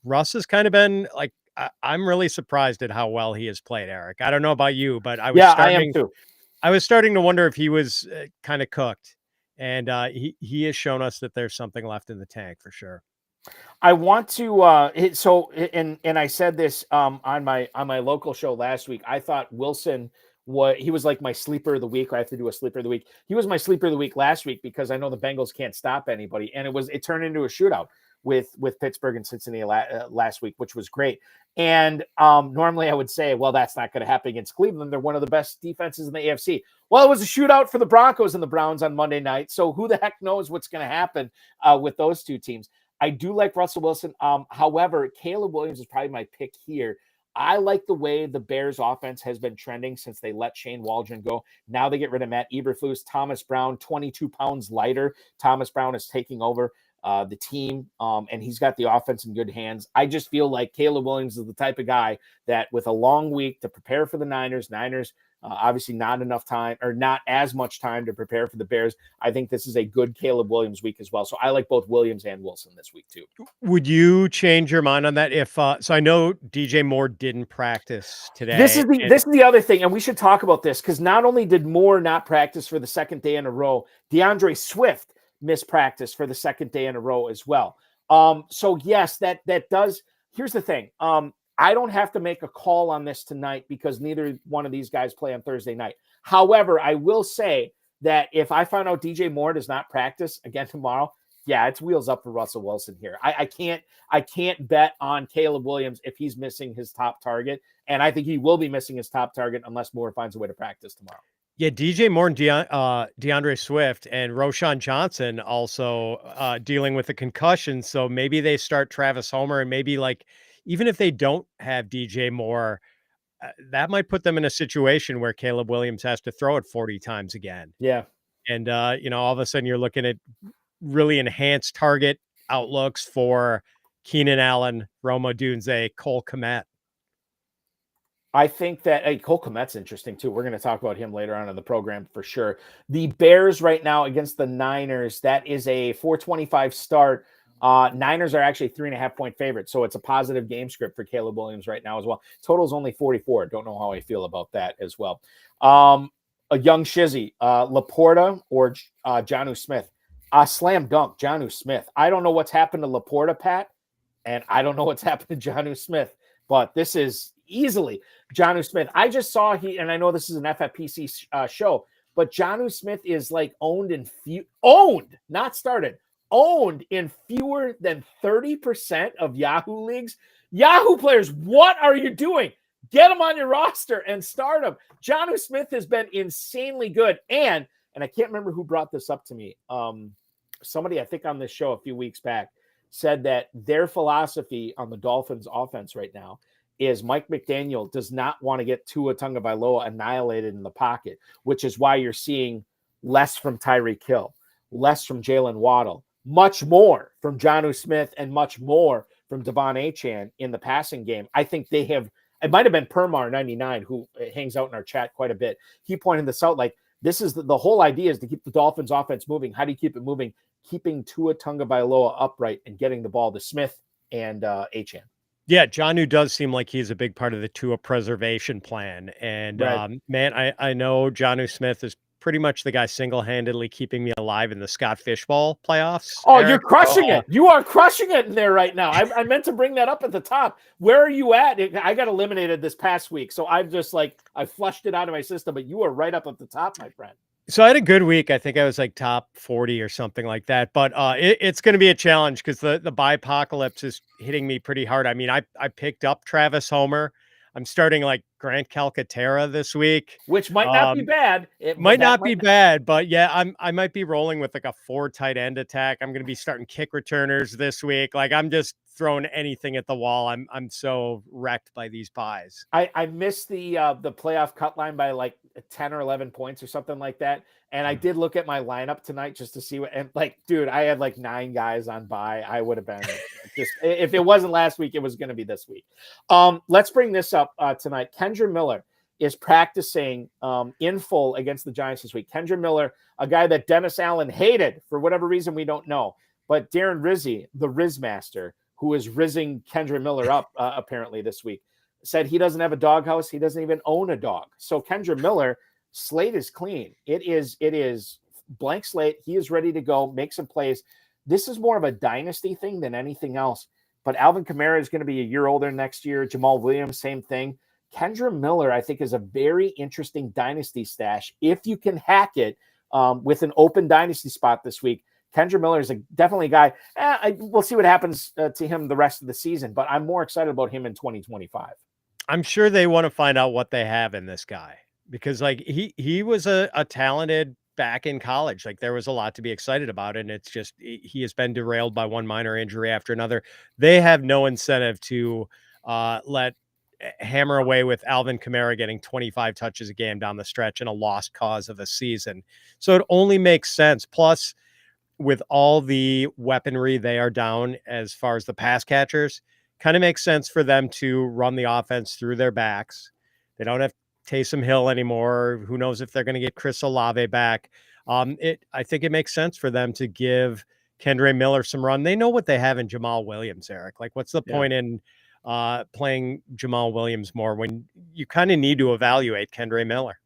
Russ has kind of been like, I'm really surprised at how well he has played, Eric. I don't know about you, but I am too. I was starting to wonder if he was kind of cooked. And he has shown us that there's something left in the tank for sure. I want to and I said this on my local show last week. I thought Wilson he was like my sleeper of the week. I have to do a sleeper of the week. He was my sleeper of the week last week because I know the Bengals can't stop anybody, and it turned into a shootout with Pittsburgh and Cincinnati last week, which was great. And normally I would say, well, that's not going to happen against Cleveland. They're one of the best defenses in the AFC. Well, it was a shootout for the Broncos and the Browns on Monday night. So who the heck knows what's going to happen with those two teams. I do like Russell Wilson. However, Caleb Williams is probably my pick here. I like the way the Bears offense has been trending since they let Shane Waldron go. Now they get rid of Matt Eberflus. Thomas Brown, 22 pounds lighter. Thomas Brown is taking over the team, and he's got the offense in good hands. I just feel like Caleb Williams is the type of guy that with a long week to prepare for the Niners, obviously not enough time or not as much time to prepare for the Bears. I think this is a good Caleb Williams week as well. So I like both Williams and Wilson this week too. Would you change your mind on that? If so I know DJ Moore didn't practice today. This is the other thing, and we should talk about this because not only did Moore not practice for the second day in a row, DeAndre Swift missed practice for the second day in a row as well. So yes, that does. Here's the thing. I don't have to make a call on this tonight because neither one of these guys play on Thursday night. However, I will say that if I find out DJ Moore does not practice again tomorrow, yeah, it's wheels up for Russell Wilson here. I can't bet on Caleb Williams if he's missing his top target. And I think he will be missing his top target unless Moore finds a way to practice tomorrow. Yeah, DJ Moore and DeAndre Swift and Roschon Johnson also dealing with a concussion. So maybe they start Travis Homer, and maybe like even if they don't have DJ Moore, that might put them in a situation where Caleb Williams has to throw it 40 times again. Yeah. And, all of a sudden you're looking at really enhanced target outlooks for Keenan Allen, Rome Odunze, Cole Kmet. I think that Cole Kmet's interesting too. We're going to talk about him later on in the program for sure. The Bears right now against the Niners, that is a 425 start. Niners are actually 3.5-point favorites, so it's a positive game script for Caleb Williams right now as well. Total's only 44. Don't know how I feel about that as well. A young Shizzy, Laporta or Jonnu Smith. Slam dunk, Jonnu Smith. I don't know what's happened to Laporta, Pat, and I don't know what's happened to Jonnu Smith, but this is easily Jonnu Smith. I just saw and I know this is an FFPC show, but Jonnu Smith is like owned, not started, owned in fewer than 30% of Yahoo leagues. Yahoo players, what are you doing? Get him on your roster and start him. Jonnu Smith has been insanely good. And I can't remember who brought this up to me. Somebody, I think on this show a few weeks back, said that their philosophy on the Dolphins offense right now is Mike McDaniel does not want to get Tua Tagovailoa annihilated in the pocket, which is why you're seeing less from Tyreek Hill, less from Jalen Waddle, much more from Jonnu Smith, and much more from Devon Achane in the passing game. I think they have, it might have been Permar99, who hangs out in our chat quite a bit. He pointed this out, like, this is the whole idea is to keep the Dolphins offense moving. How do you keep it moving? Keeping Tua Tagovailoa upright and getting the ball to Smith and Achane. Yeah, Jonnu does seem like he's a big part of the Tua preservation plan. And Right. man, I know Jonnu Smith is pretty much the guy single-handedly keeping me alive in the Scott Fishbowl playoffs. Oh, Eric. you're crushing it. You are crushing it in there right now. I meant to bring that up at the top. Where are you at? I got eliminated this past week, so I've just I flushed it out of my system, but you are right up at the top, my friend. So I had a good week. I think I was like top 40 or something like that. But it's going to be a challenge because the bipocalypse is hitting me pretty hard. I mean, I picked up Travis Homer. I'm starting like Grant Calcaterra this week, which might not be bad. It might not be bad, but yeah, I might be rolling with like a 4 tight end attack. I'm going to be starting kick returners this week. Like I'm just throwing anything at the wall. I'm so wrecked by these buys. I missed the playoff cut line by like 10 or 11 points or something like that. And I did look at my lineup tonight just to see what, and like, dude, I had like 9 guys on bye. I would have been just, if it wasn't last week, it was going to be this week. Let's bring this up tonight. Kendre Miller is practicing in full against the Giants this week. Kendre Miller, a guy that Dennis Allen hated for whatever reason, we don't know. But Darren Rizzi, the Riz Master, who is rizzing Kendre Miller up apparently this week, said he doesn't have a doghouse. He doesn't even own a dog. So Kendre Miller, slate is clean. It is blank slate. He is ready to go, make some plays. This is more of a dynasty thing than anything else. But Alvin Kamara is going to be a year older next year. Jamal Williams, same thing. Kendre Miller, I think, is a very interesting dynasty stash. If you can hack it with an open dynasty spot this week, Kendre Miller is definitely a guy. We'll see what happens to him the rest of the season, but I'm more excited about him in 2025. I'm sure they want to find out what they have in this guy because like he was a talented back in college. Like there was a lot to be excited about. And it's just, he has been derailed by one minor injury after another. They have no incentive to let hammer away with Alvin Kamara getting 25 touches a game down the stretch and a lost cause of a season. So it only makes sense. Plus with all the weaponry they are down as far as the pass catchers, kind of makes sense for them to run the offense through their backs. They don't have Taysom Hill anymore. Who knows if they're going to get Chris Olave back. I think it makes sense for them to give Kendre Miller some run. They know what they have in Jamal Williams, Eric. Like, what's the point in playing Jamal Williams more when you kind of need to evaluate Kendre Miller?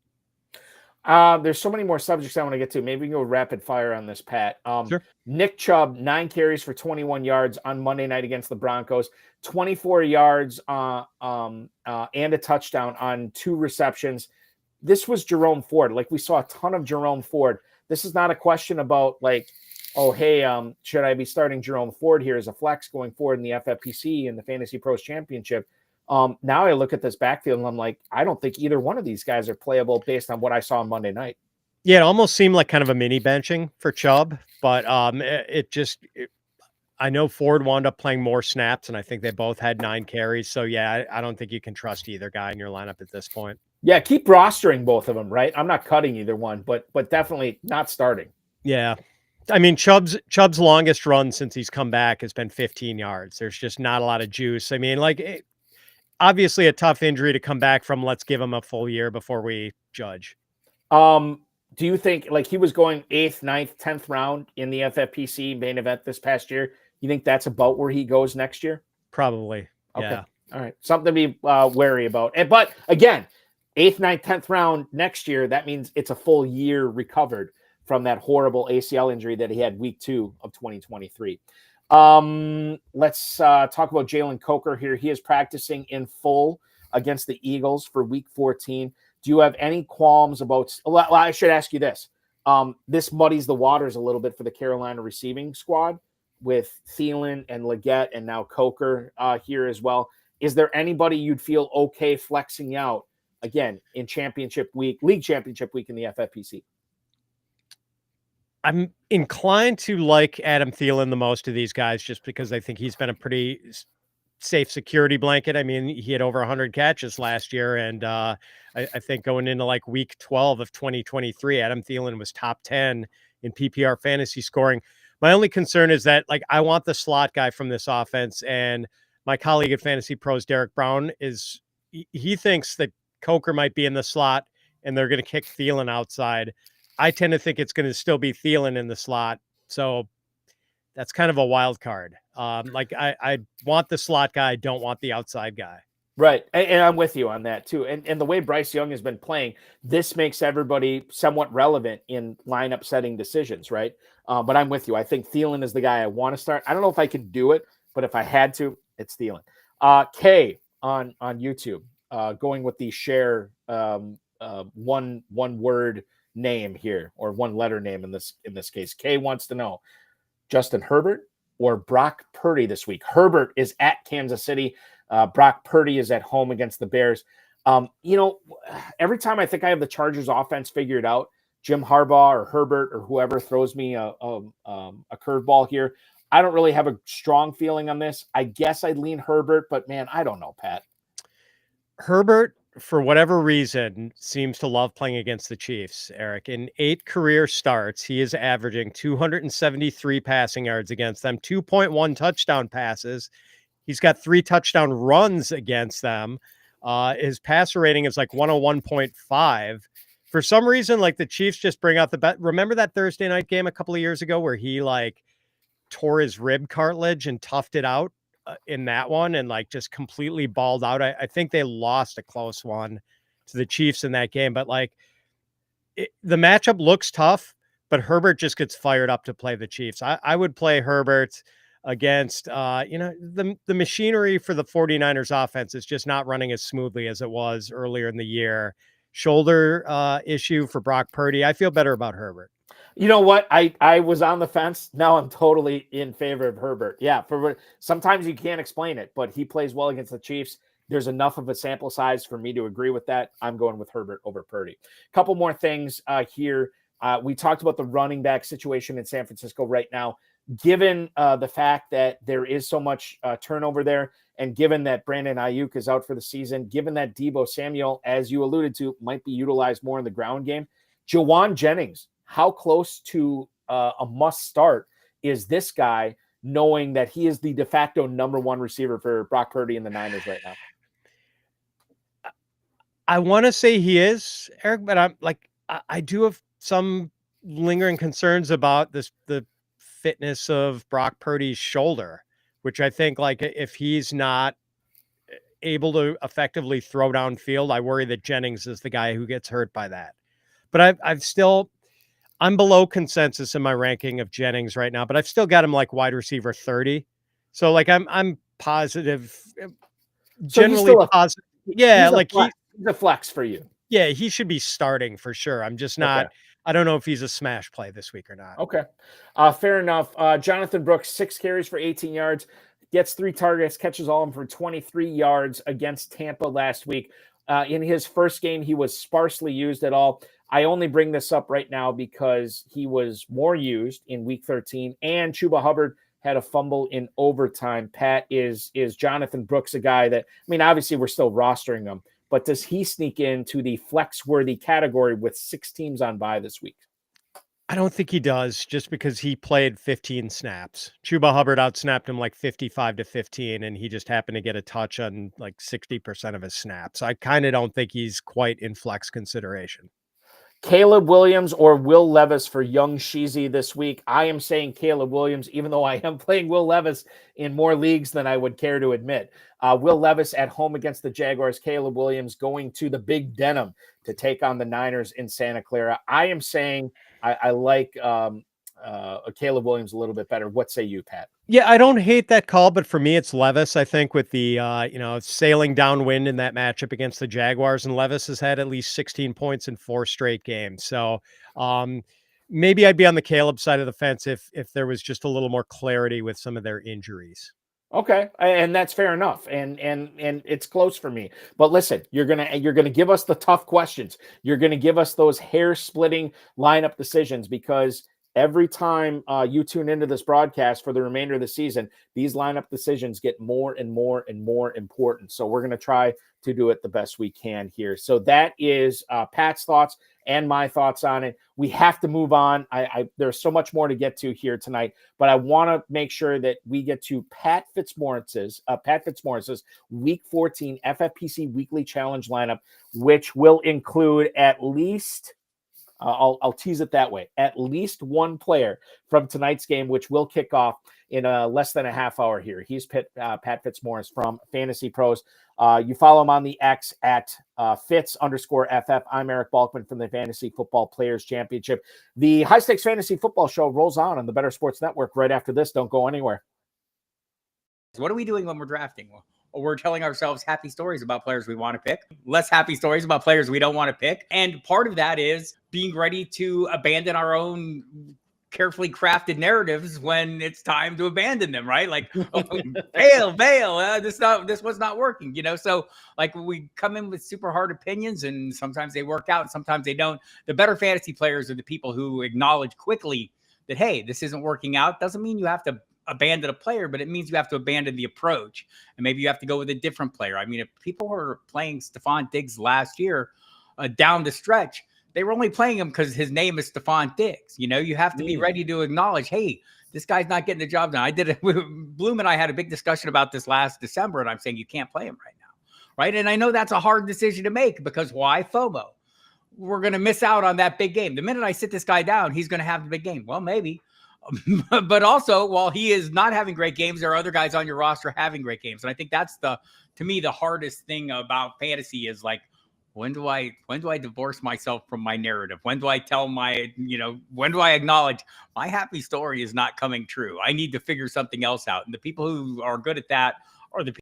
There's so many more subjects I want to get to. Maybe we can go rapid fire on this, Pat. Sure. Nick Chubb, 9 carries for 21 yards on Monday night against the Broncos, 24 yards and a touchdown on 2 receptions. this was Jerome Ford. Like, we saw a ton of Jerome Ford. This is not a question about like, oh, hey, should I be starting Jerome Ford here as a flex going forward in the FFPC and the Fantasy Pros Championship? Now I look at this backfield and I'm like, I don't think either one of these guys are playable based on what I saw on Monday night. Yeah, it almost seemed like kind of a mini benching for Chubb, but I know Ford wound up playing more snaps, and I think they both had 9 carries. So yeah, I don't think you can trust either guy in your lineup at this point. Yeah, keep rostering both of them, right? I'm not cutting either one, but definitely not starting. Yeah. I mean, Chubb's longest run since he's come back has been 15 yards. There's just not a lot of juice. I mean, like, obviously a tough injury to come back from. Let's give him a full year before we judge. Do you think, like, he was going 8th, 9th, 10th round in the FFPC main event this past year? You think that's about where he goes next year? Probably. Okay. Yeah. All right. Something to be wary about. But again, 8th, 9th, 10th round next year, that means it's a full year recovered from that horrible ACL injury that he had week 2 of 2023. Let's talk about Jalen Coker here. He is practicing in full against the Eagles for week 14. Do you have any qualms about, well, I should ask you this. This muddies the waters a little bit for the Carolina receiving squad with Thielen and Leggett and now Coker here as well. Is there anybody you'd feel okay flexing out again in championship week, league championship week in the FFPC? I'm inclined to like Adam Thielen the most of these guys just because I think he's been a pretty safe security blanket. I mean, he had over 100 catches last year, and I think going into like week 12 of 2023, Adam Thielen was top 10 in PPR fantasy scoring. My only concern is that, like, I want the slot guy from this offense, and my colleague at Fantasy Pros, Derek Brown, he thinks that Coker might be in the slot and they're going to kick Thielen outside. I tend to think it's going to still be Thielen in the slot. So that's kind of a wild card. Like, I want the slot guy. I don't want the outside guy. Right. And I'm with you on that too. And the way Bryce Young has been playing, this makes everybody somewhat relevant in lineup setting decisions, right? But I'm with you. I think Thielen is the guy I want to start. I don't know if I can do it, but if I had to, it's Thielen. Kay on YouTube, going with the share one word name here, or one letter name in this case. Kay wants to know Justin Herbert or Brock Purdy this week. Herbert is at Kansas City. Brock Purdy is at home against the Bears. Every time I think I have the Chargers offense figured out, Jim Harbaugh or Herbert or whoever throws me a curveball here, I don't really have a strong feeling on this. I guess I'd lean Herbert, but man, I don't know, Pat. Herbert, for whatever reason, seems to love playing against the Chiefs, Eric. In 8 career starts, he is averaging 273 passing yards against them, 2.1 touchdown passes. He's got 3 touchdown runs against them. His passer rating is like 101.5. For some reason, like, the Chiefs just bring out the bet. Remember that Thursday night game a couple of years ago where he like tore his rib cartilage and toughed it out in that one and like just completely balled out. I think they lost a close one to the Chiefs in that game, but like the matchup looks tough, but Herbert just gets fired up to play the Chiefs. I would play Herbert against, the machinery for the 49ers offense is just not running as smoothly as it was earlier in the year. Shoulder issue for Brock Purdy. I feel better about Herbert. You know what? I was on the fence. Now I'm totally in favor of Herbert. Yeah, sometimes you can't explain it, but he plays well against the Chiefs. There's enough of a sample size for me to agree with that. I'm going with Herbert over Purdy. Couple more things here. We talked about the running back situation in San Francisco right now. Given the fact that there is so much turnover there, and given that Brandon Ayuk is out for the season, given that Deebo Samuel, as you alluded to, might be utilized more in the ground game, Jauan Jennings, how close to a must start is this guy, knowing that he is the de facto number 1 receiver for Brock Purdy and the Niners right now? I want to say he is, Eric, but I'm like, I do have some lingering concerns about the fitness of Brock Purdy's shoulder, which I think, like, if he's not able to effectively throw downfield, I worry that Jennings is the guy who gets hurt by that. But I'm below consensus in my ranking of Jennings right now, but I've still got him like wide receiver 30. So like I'm positive, So generally positive. Yeah, he's a flex for you. Yeah, he should be starting for sure. I'm just Okay. not. I don't know if he's a smash play this week or not. Okay. Fair enough. Jonathon Brooks, 6 carries for 18 yards, gets 3 targets, catches all of them for 23 yards against Tampa last week. In his first game, he was sparsely used at all. I only bring this up right now because he was more used in week 13, and Chuba Hubbard had a fumble in overtime. Pat, is Jonathon Brooks a guy that, I mean, obviously we're still rostering him, but does he sneak into the flex-worthy category with 6 teams on bye this week? I don't think he does, just because he played 15 snaps. Chuba Hubbard outsnapped him like 55-15, and he just happened to get a touch on like 60% of his snaps. I kind of don't think he's quite in flex consideration. Caleb Williams or Will Levis for young Sheezy this week. I am saying Caleb Williams, even though I am playing Will Levis in more leagues than I would care to admit. Will Levis at home against the Jaguars. Caleb Williams going to the Big Denim to take on the Niners in Santa Clara. I am saying I like Caleb Williams a little bit better. What say you, Pat? Yeah, I don't hate that call, but for me, it's Levis. I think with the sailing downwind in that matchup against the Jaguars, and Levis has had at least 16 points in 4 straight games. So maybe I'd be on the Caleb side of the fence if there was just a little more clarity with some of their injuries. Okay, and that's fair enough, and it's close for me. But listen, you're gonna give us the tough questions. You're gonna give us those hair-splitting lineup decisions, because every time you tune into this broadcast for the remainder of the season, these lineup decisions get more and more and more important. So we're gonna try to do it the best we can here. So that is Pat's thoughts and my thoughts on it. We have to move on. There's so much more to get to here tonight, but I want to make sure that we get to Pat Fitzmaurice's Week 14 FFPC Weekly Challenge lineup, which will include at least, I'll tease it that way, at least one player from tonight's game, which will kick off in less than a half hour here. He's Pat Fitzmaurice from Fantasy Pros. You follow him on the X at Fitz_FF. I'm Eric Balkman from the Fantasy Football Players Championship. The High Stakes Fantasy Football Show rolls on the Better Sports Network right after this. Don't go anywhere. What are we doing when we're drafting? Well, we're telling ourselves happy stories about players we want to pick, less happy stories about players we don't want to pick. And part of that is being ready to abandon our own carefully crafted narratives when it's time to abandon them, right? Like, bail, this was not working, So like we come in with super hard opinions, and sometimes they work out and sometimes they don't. The better fantasy players are the people who acknowledge quickly that, hey, this isn't working out. Doesn't mean you have to abandon a player, but it means you have to abandon the approach, and maybe you have to go with a different player. I mean, if people were playing Stephon Diggs last year down the stretch, they were only playing him because his name is Stephon Diggs. You have to be ready to acknowledge, hey, this guy's not getting the job done. I did it. Bloom and I had a big discussion about this last December, and I'm saying you can't play him right now, right? And I know that's a hard decision to make, because why? FOMO. We're going to miss out on that big game. The minute I sit this guy down, he's going to have the big game. Well, maybe. But also, while he is not having great games, there are other guys on your roster having great games. And I think that's to me, the hardest thing about fantasy is like, when do I divorce myself from my narrative? When do I tell when do I acknowledge my happy story is not coming true? I need to figure something else out. And the people who are good at that are the people.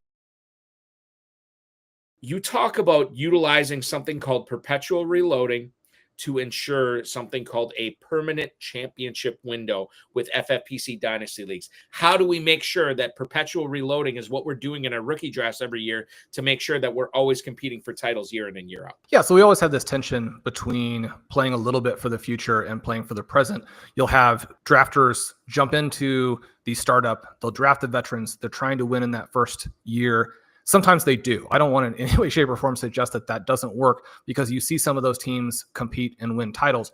You talk about utilizing something called perpetual reloading to ensure something called a permanent championship window with FFPC Dynasty Leagues. How do we make sure that perpetual reloading is what we're doing in our rookie drafts every year to make sure that we're always competing for titles year in and year out? Yeah, so we always have this tension between playing a little bit for the future and playing for the present. You'll have drafters jump into the startup. They'll draft the veterans. They're trying to win in that first year. Sometimes they do. I don't want to in any way, shape, or form suggest that doesn't work, because you see some of those teams compete and win titles.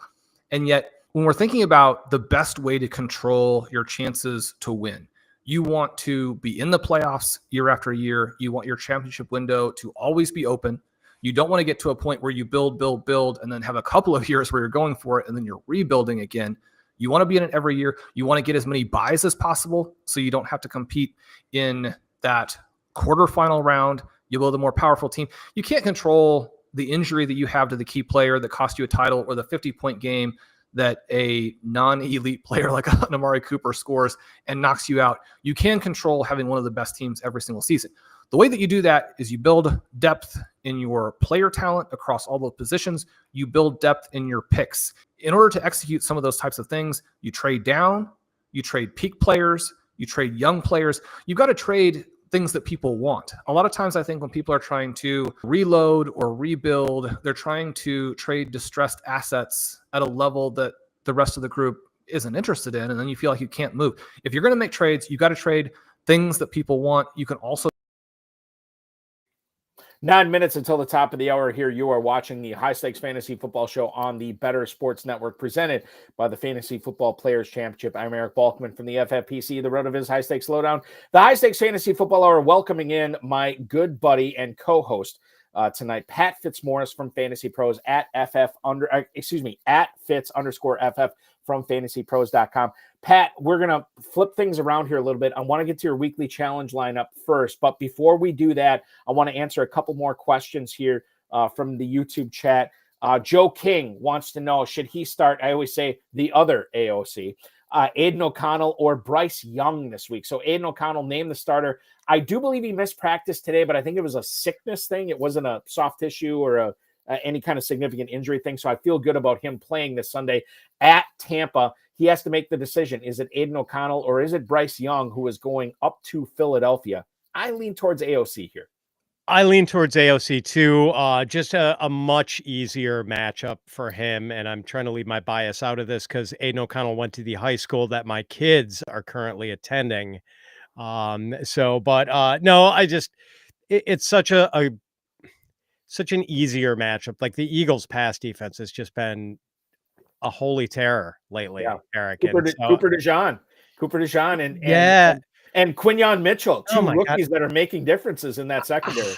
And yet, when we're thinking about the best way to control your chances to win, you want to be in the playoffs year after year. You want your championship window to always be open. You don't want to get to a point where you build, and then have a couple of years where you're going for it and then you're rebuilding again. You want to be in it every year. You want to get as many buys as possible so you don't have to compete in that quarterfinal round. You build a more powerful team. You can't control the injury that you have to the key player that cost you a title, or the 50-point game that a non-elite player like an Amari Cooper scores and knocks you out. You can control having one of the best teams every single season. The way that you do that is you build depth in your player talent across all those positions. You build depth in your picks. In order to execute some of those types of things, you trade down, you trade peak players, you trade young players. You've got to trade things that people want. A lot of times I think when people are trying to reload or rebuild, they're trying to trade distressed assets at a level that the rest of the group isn't interested in, and then you feel like you can't move. If you're going to make trades, you got to trade things that people want. You can also 9 minutes until the top of the hour here. You are watching the High Stakes Fantasy Football Show on the Better Sports Network, presented by the Fantasy Football Players Championship. I'm Eric Balkman from the FFPC, the Road of His High Stakes Lowdown. The High Stakes Fantasy Football Hour, welcoming in my good buddy and co-host tonight, Pat Fitzmaurice from FantasyPros at Fitz_FF from FantasyPros.com. Pat, we're going to flip things around here a little bit. I want to get to your weekly challenge lineup first, but before we do that, I want to answer a couple more questions here from the YouTube chat. Joe King wants to know, should he start, I always say, the other AOC, Aiden O'Connell or Bryce Young this week? So Aiden O'Connell named the starter. I do believe he missed practice today, but I think it was a sickness thing. It wasn't a soft tissue or any kind of significant injury thing. So I feel good about him playing this Sunday at Tampa. He has to make the decision. Is it Aiden O'Connell or is it Bryce Young, who is going up to Philadelphia? I lean towards AOC here. I lean towards AOC too. Just a much easier matchup for him. And I'm trying to leave my bias out of this because Aiden O'Connell went to the high school that my kids are currently attending. No, it's such such an easier matchup. Like the Eagles' pass defense has just been a holy terror lately, Yeah. Eric. Cooper DeJean and Quinyon Mitchell, two rookies that are making differences in that secondary.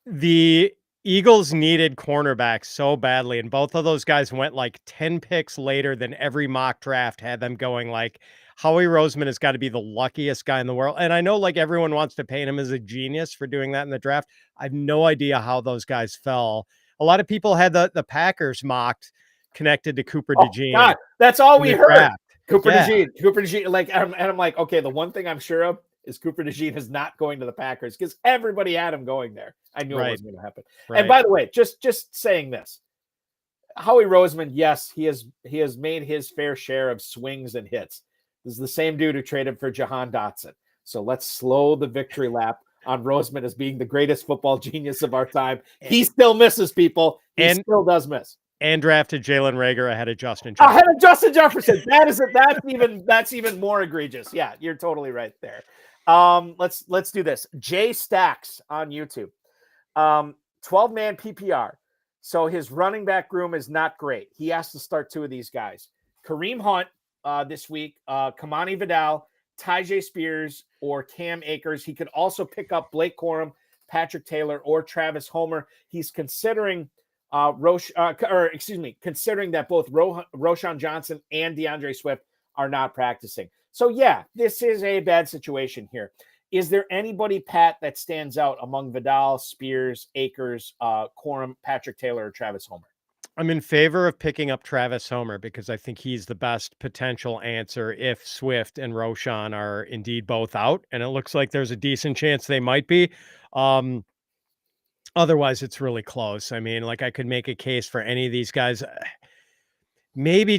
The Eagles needed cornerbacks so badly, and both of those guys went like 10 picks later than every mock draft had them going. Like, Howie Roseman has got to be the luckiest guy in the world. And I know like everyone wants to paint him as a genius for doing that in the draft. I have no idea how those guys fell. A lot of people had the Packers mocked connected to Cooper DeJean. God, that's all we heard. Draft. Cooper DeJean. Like, and I'm like, okay, the one thing I'm sure of is Cooper DeJean is not going to the Packers because everybody had him going there. I knew it wasn't going to happen. Right. And by the way, just saying this, Howie Roseman, yes, he has made his fair share of swings and hits. This is the same dude who traded for Jahan Dotson. So let's slow the victory lap on Roseman as being the greatest football genius of our time. He still misses people. He still does miss. And drafted Jalen Reagor ahead of Justin Jefferson. Ahead of Justin Jefferson. That's even more egregious. Yeah, you're totally right there. Let's do this. Jay Stacks on YouTube. 12-man PPR. So his running back room is not great. He has to start two of these guys. Kareem Hunt this week, Kamani Vidal, Tyjae Spears, or Cam Akers. He could also pick up Blake Corum, Patrick Taylor, or Travis Homer. He's considering considering that both Roschon Johnson and DeAndre Swift are not practicing. So yeah, this is a bad situation here. Is there anybody, Pat, that stands out among Vidal, Spears, Akers, Corum, Patrick Taylor, or Travis Homer? I'm in favor of picking up Travis Homer because I think he's the best potential answer if Swift and Roschon are indeed both out. And it looks like there's a decent chance they might be. Otherwise, it's really close. I mean, like I could make a case for any of these guys. Maybe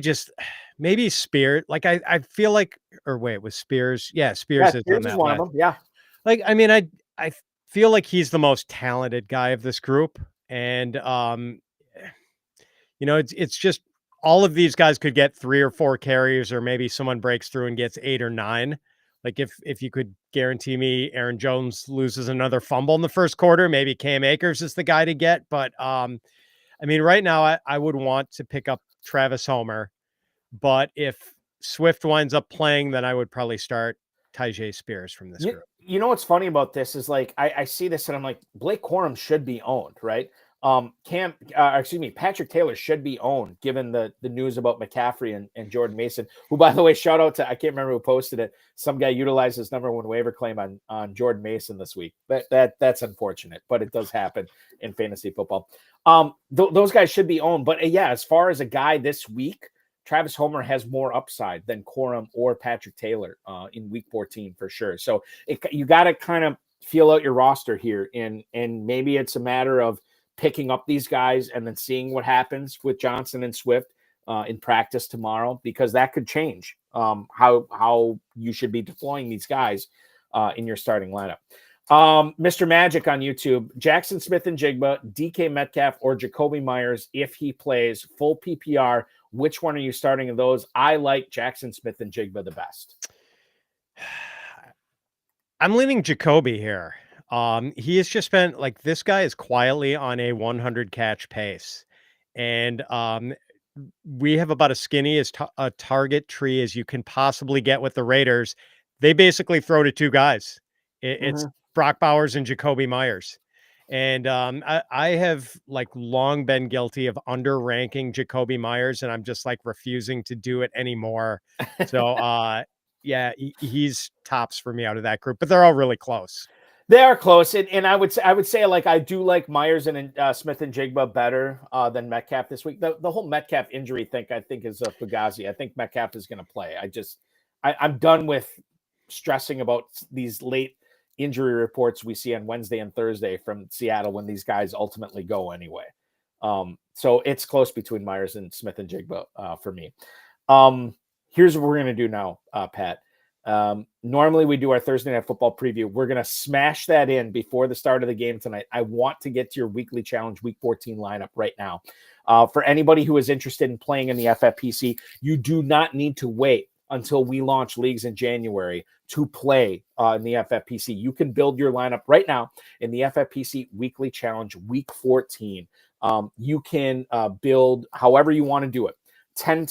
Spears. Like I feel like, or wait, was Spears? Yeah, Spears is on that one of them. Yeah. Like, I mean, I feel like he's the most talented guy of this group. And, it's just all of these guys could get 3 or 4 carries, or maybe someone breaks through and gets 8 or 9. Like if you could guarantee me Aaron Jones loses another fumble in the first quarter, maybe Cam Akers is the guy to get. But I mean, right now I would want to pick up Travis Homer, but if Swift winds up playing, then I would probably start Tyjae Spears from this group. You know what's funny about this is like I see this and I'm like, Blake Corum should be owned, right? Patrick Taylor should be owned given the news about McCaffrey and Jordan Mason, who, by the way, shout out to, I can't remember who posted it. Some guy utilized his number 1 waiver claim on Jordan Mason this week. That's unfortunate, but it does happen in fantasy football. Those guys should be owned. But yeah, as far as a guy this week, Travis Homer has more upside than Corum or Patrick Taylor in week 14 for sure. So you got to kind of feel out your roster here. And maybe it's a matter of picking up these guys and then seeing what happens with Johnson and Swift in practice tomorrow, because that could change how you should be deploying these guys in your starting lineup. Mr. Magic on YouTube, Jackson Smith and Jigba, DK Metcalf, or Jacoby Myers if he plays full PPR. Which one are you starting of those? I like Jackson Smith and Jigba the best. I'm leaning Jacoby here. He has just been like, this guy is quietly on a 100 catch pace. And we have about as skinny as a target tree as you can possibly get with the Raiders. They basically throw to two guys. It's Brock Bowers and Jacoby Myers. And I have like long been guilty of underranking Jacoby Myers, and I'm just like refusing to do it anymore. So yeah, he's tops for me out of that group, but they're all really close. They are close, and I would say like I do like Myers and Smith and Jigba better than Metcalf this week. The whole Metcalf injury thing I think is a fugazi. I think Metcalf is going to play. I'm done with stressing about these late injury reports we see on Wednesday and Thursday from Seattle when these guys ultimately go anyway. So it's close between Myers and Smith and Jigba for me. Here's what we're going to do now, Pat. Normally we do our Thursday Night Football preview. We're going to smash that in before the start of the game tonight. I want to get to your weekly challenge week 14 lineup right now. For anybody who is interested in playing in the FFPC, you do not need to wait until we launch leagues in January to play in the FFPC. You can build your lineup right now in the FFPC Weekly Challenge Week 14. You can build however you want to do it. 10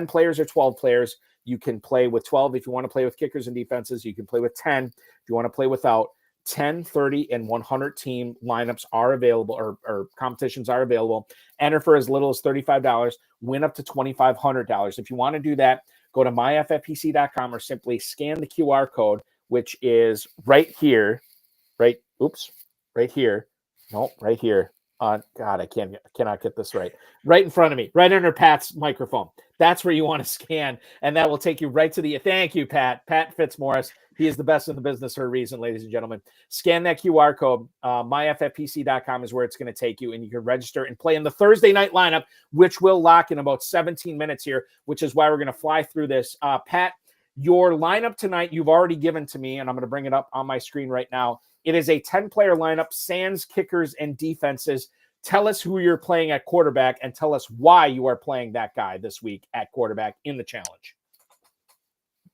players or 12 players. You can play with 12 if you want to play with kickers and defenses. You can play with 10 if you want to play without. 10, 30, and 100 team lineups are available, or competitions are available. Enter for as little as $35. Win up to $2,500. If you want to do that, go to myffpc.com or simply scan the QR code, which is right here. Right here. No, right here. God, I cannot get this right. Right in front of me, right under Pat's microphone. That's where you want to scan, and that will take you right to the. Thank you, Pat. Pat Fitzmaurice. He is the best in the business for a reason, ladies and gentlemen. Scan that QR code. myffpc.com is where it's going to take you, and you can register and play in the Thursday night lineup, which will lock in about 17 minutes here, which is why we're going to fly through this. Pat, your lineup tonight you've already given to me, and I'm going to bring it up on my screen right now. It is a 10-player lineup, sans kickers and defenses. Tell us who you're playing at quarterback and tell us why you are playing that guy this week at quarterback in the challenge.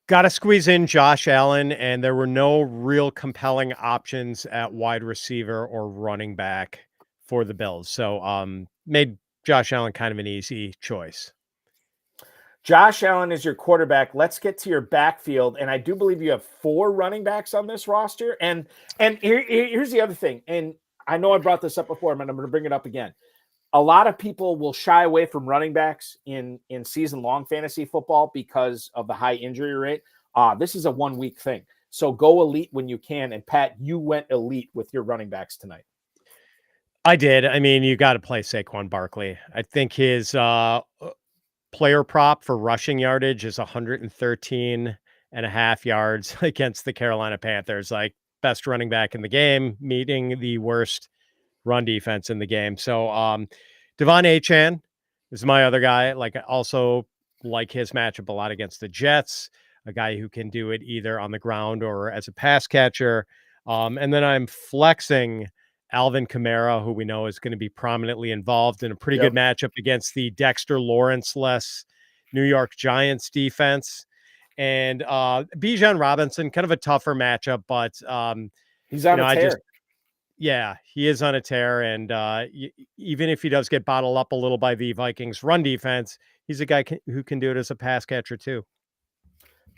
Got to squeeze in Josh Allen, and there were no real compelling options at wide receiver or running back for the Bills. So made Josh Allen kind of an easy choice. Josh Allen is your quarterback. Let's get to your backfield. And I do believe you have 4 running backs on this roster. And here's the other thing. And I know I brought this up before, but I'm going to bring it up again. A lot of people will shy away from running backs in season-long fantasy football because of the high injury rate. This is a 1-week thing. So go elite when you can. And Pat, you went elite with your running backs tonight. I did. I mean, you got to play Saquon Barkley. I think his player prop for rushing yardage is 113.5 yards against the Carolina Panthers. Like, best running back in the game, meeting the worst run defense in the game. So Devon Achane is my other guy. Like, I also like his matchup a lot against the Jets, a guy who can do it either on the ground or as a pass catcher. And then I'm flexing Alvin Kamara, who we know is going to be prominently involved in a pretty good matchup against the Dexter Lawrence-less New York Giants defense. And Bijan Robinson, kind of a tougher matchup, but he's on a tear. He is on a tear. And even if he does get bottled up a little by the Vikings run defense, he's a guy who can do it as a pass catcher too.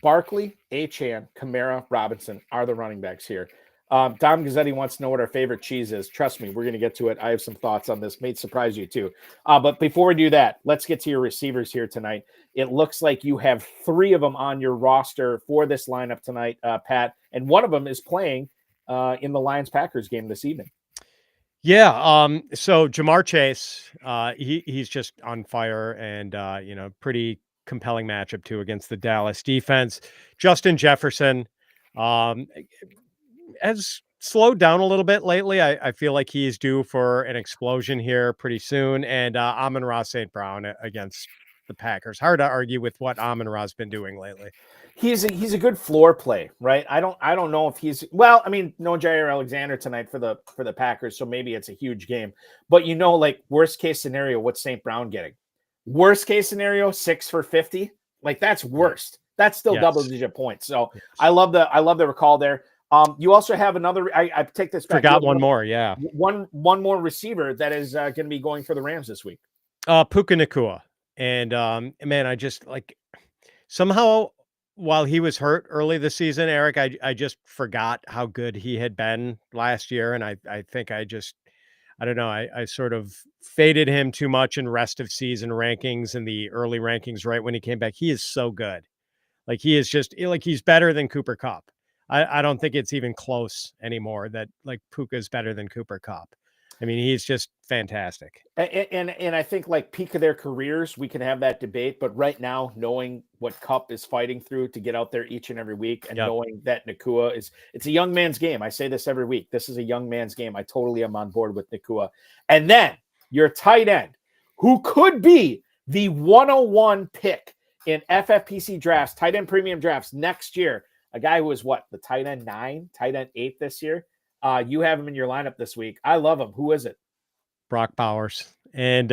Barkley, Achane, Kamara, Robinson are the running backs here. Dom Gazzetti wants to know what our favorite cheese is. Trust me, we're going to get to it. I have some thoughts on this. May surprise you too. But before we do that, let's get to your receivers here tonight. It looks like you have 3 of them on your roster for this lineup tonight, Pat. And one of them is playing in the Lions-Packers game this evening. Yeah. So Jamar Chase, he's just on fire and, pretty compelling matchup too against the Dallas defense. Justin Jefferson has slowed down a little bit lately. I feel like he's due for an explosion here pretty soon. And Amon-Ra St. Brown against the Packers. Hard to argue with what Amon-Ra's been doing lately. He's a good floor play, right? I don't know if he's well. I mean, no Jair Alexander tonight for the Packers, so maybe it's a huge game. But like worst case scenario, what's St. Brown getting? Worst case scenario, 6 for 50. Like that's worst. That's still double digit points. So I love the recall there. You also have another. I take this back. Forgot one more. Yeah, one more receiver that is going to be going for the Rams this week. Puka Nacua, and man, I just like somehow while he was hurt early this season, Eric, I just forgot how good he had been last year, and I think I don't know. I sort of faded him too much in rest of season rankings and the early rankings right when he came back. He is so good. Like he is just like he's better than Cooper Kupp. I don't think it's even close anymore that like Puka is better than Cooper Kupp. I mean, he's just fantastic. And I think like peak of their careers, we can have that debate. But right now, knowing what Kupp is fighting through to get out there each and every week and knowing that Nacua it's a young man's game. I say this every week. This is a young man's game. I totally am on board with Nacua. And then your tight end, who could be the 101 pick in FFPC drafts, tight end premium drafts next year. A guy who was the tight end 9, tight end 8 this year. You have him in your lineup this week. I love him. Who is it? Brock Bowers. And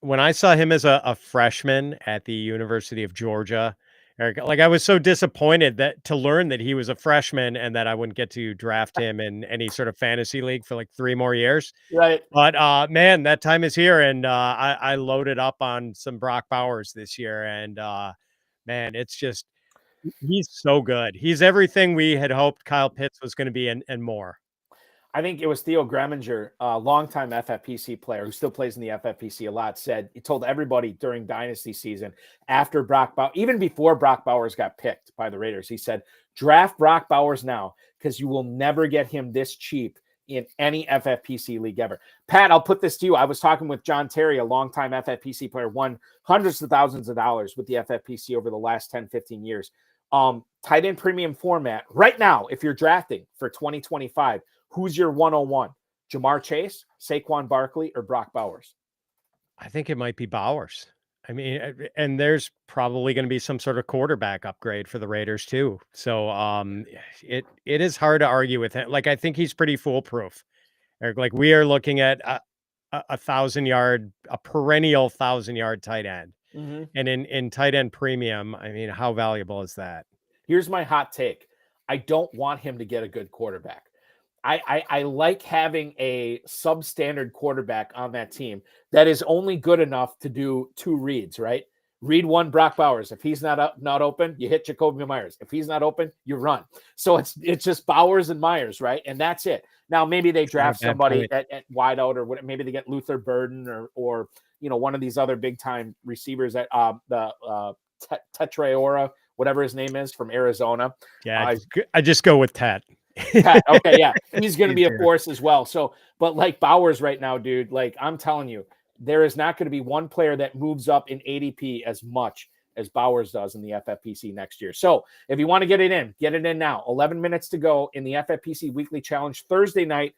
when I saw him as a freshman at the University of Georgia, Eric, like I was so disappointed to learn that he was a freshman and that I wouldn't get to draft him in any sort of fantasy league for like 3 more years. Right. But man, that time is here, and I loaded up on some Brock Bowers this year, and man, it's just he's so good. He's everything we had hoped Kyle Pitts was going to be and more. I think it was Theo Greminger, a longtime FFPC player who still plays in the FFPC a lot, he told everybody during Dynasty season after Brock Bowers, even before Brock Bowers got picked by the Raiders, he said, draft Brock Bowers now because you will never get him this cheap in any FFPC league ever. Pat, I'll put this to you. I was talking with John Terry, a longtime FFPC player, won hundreds of thousands of dollars with the FFPC over the last 10, 15 years. Tight end premium format right now, if you're drafting for 2025, who's your 101? Jamar Chase, Saquon Barkley, or Brock Bowers? I think it might be Bowers. I mean, and there's probably going to be some sort of quarterback upgrade for the Raiders too. So it is hard to argue with him. Like I think he's pretty foolproof. Like we are looking at a 1,000-yard, a perennial 1,000-yard tight end. Mm-hmm. And in tight end premium, I mean, how valuable is that? Here's my hot take. I don't want him to get a good quarterback. I like having a substandard quarterback on that team that is only good enough to do 2 reads, right? Read 1, Brock Bowers. If he's not open, you hit Jacoby Myers. If he's not open, you run. So it's just Bowers and Myers, right? And that's it. Now maybe they draft somebody at wide out, or maybe they get Luther Burden or one of these other big time receivers at Tetraora, whatever his name is, from Arizona. Yeah, I just go with Tet. Pat, okay, yeah, he's going to be a force as well. So, but like Bowers right now, dude, like I'm telling you, there is not going to be one player that moves up in ADP as much as Bowers does in the FFPC next year. So if you want to get it in now. 11 minutes to go in the FFPC Weekly Challenge Thursday night,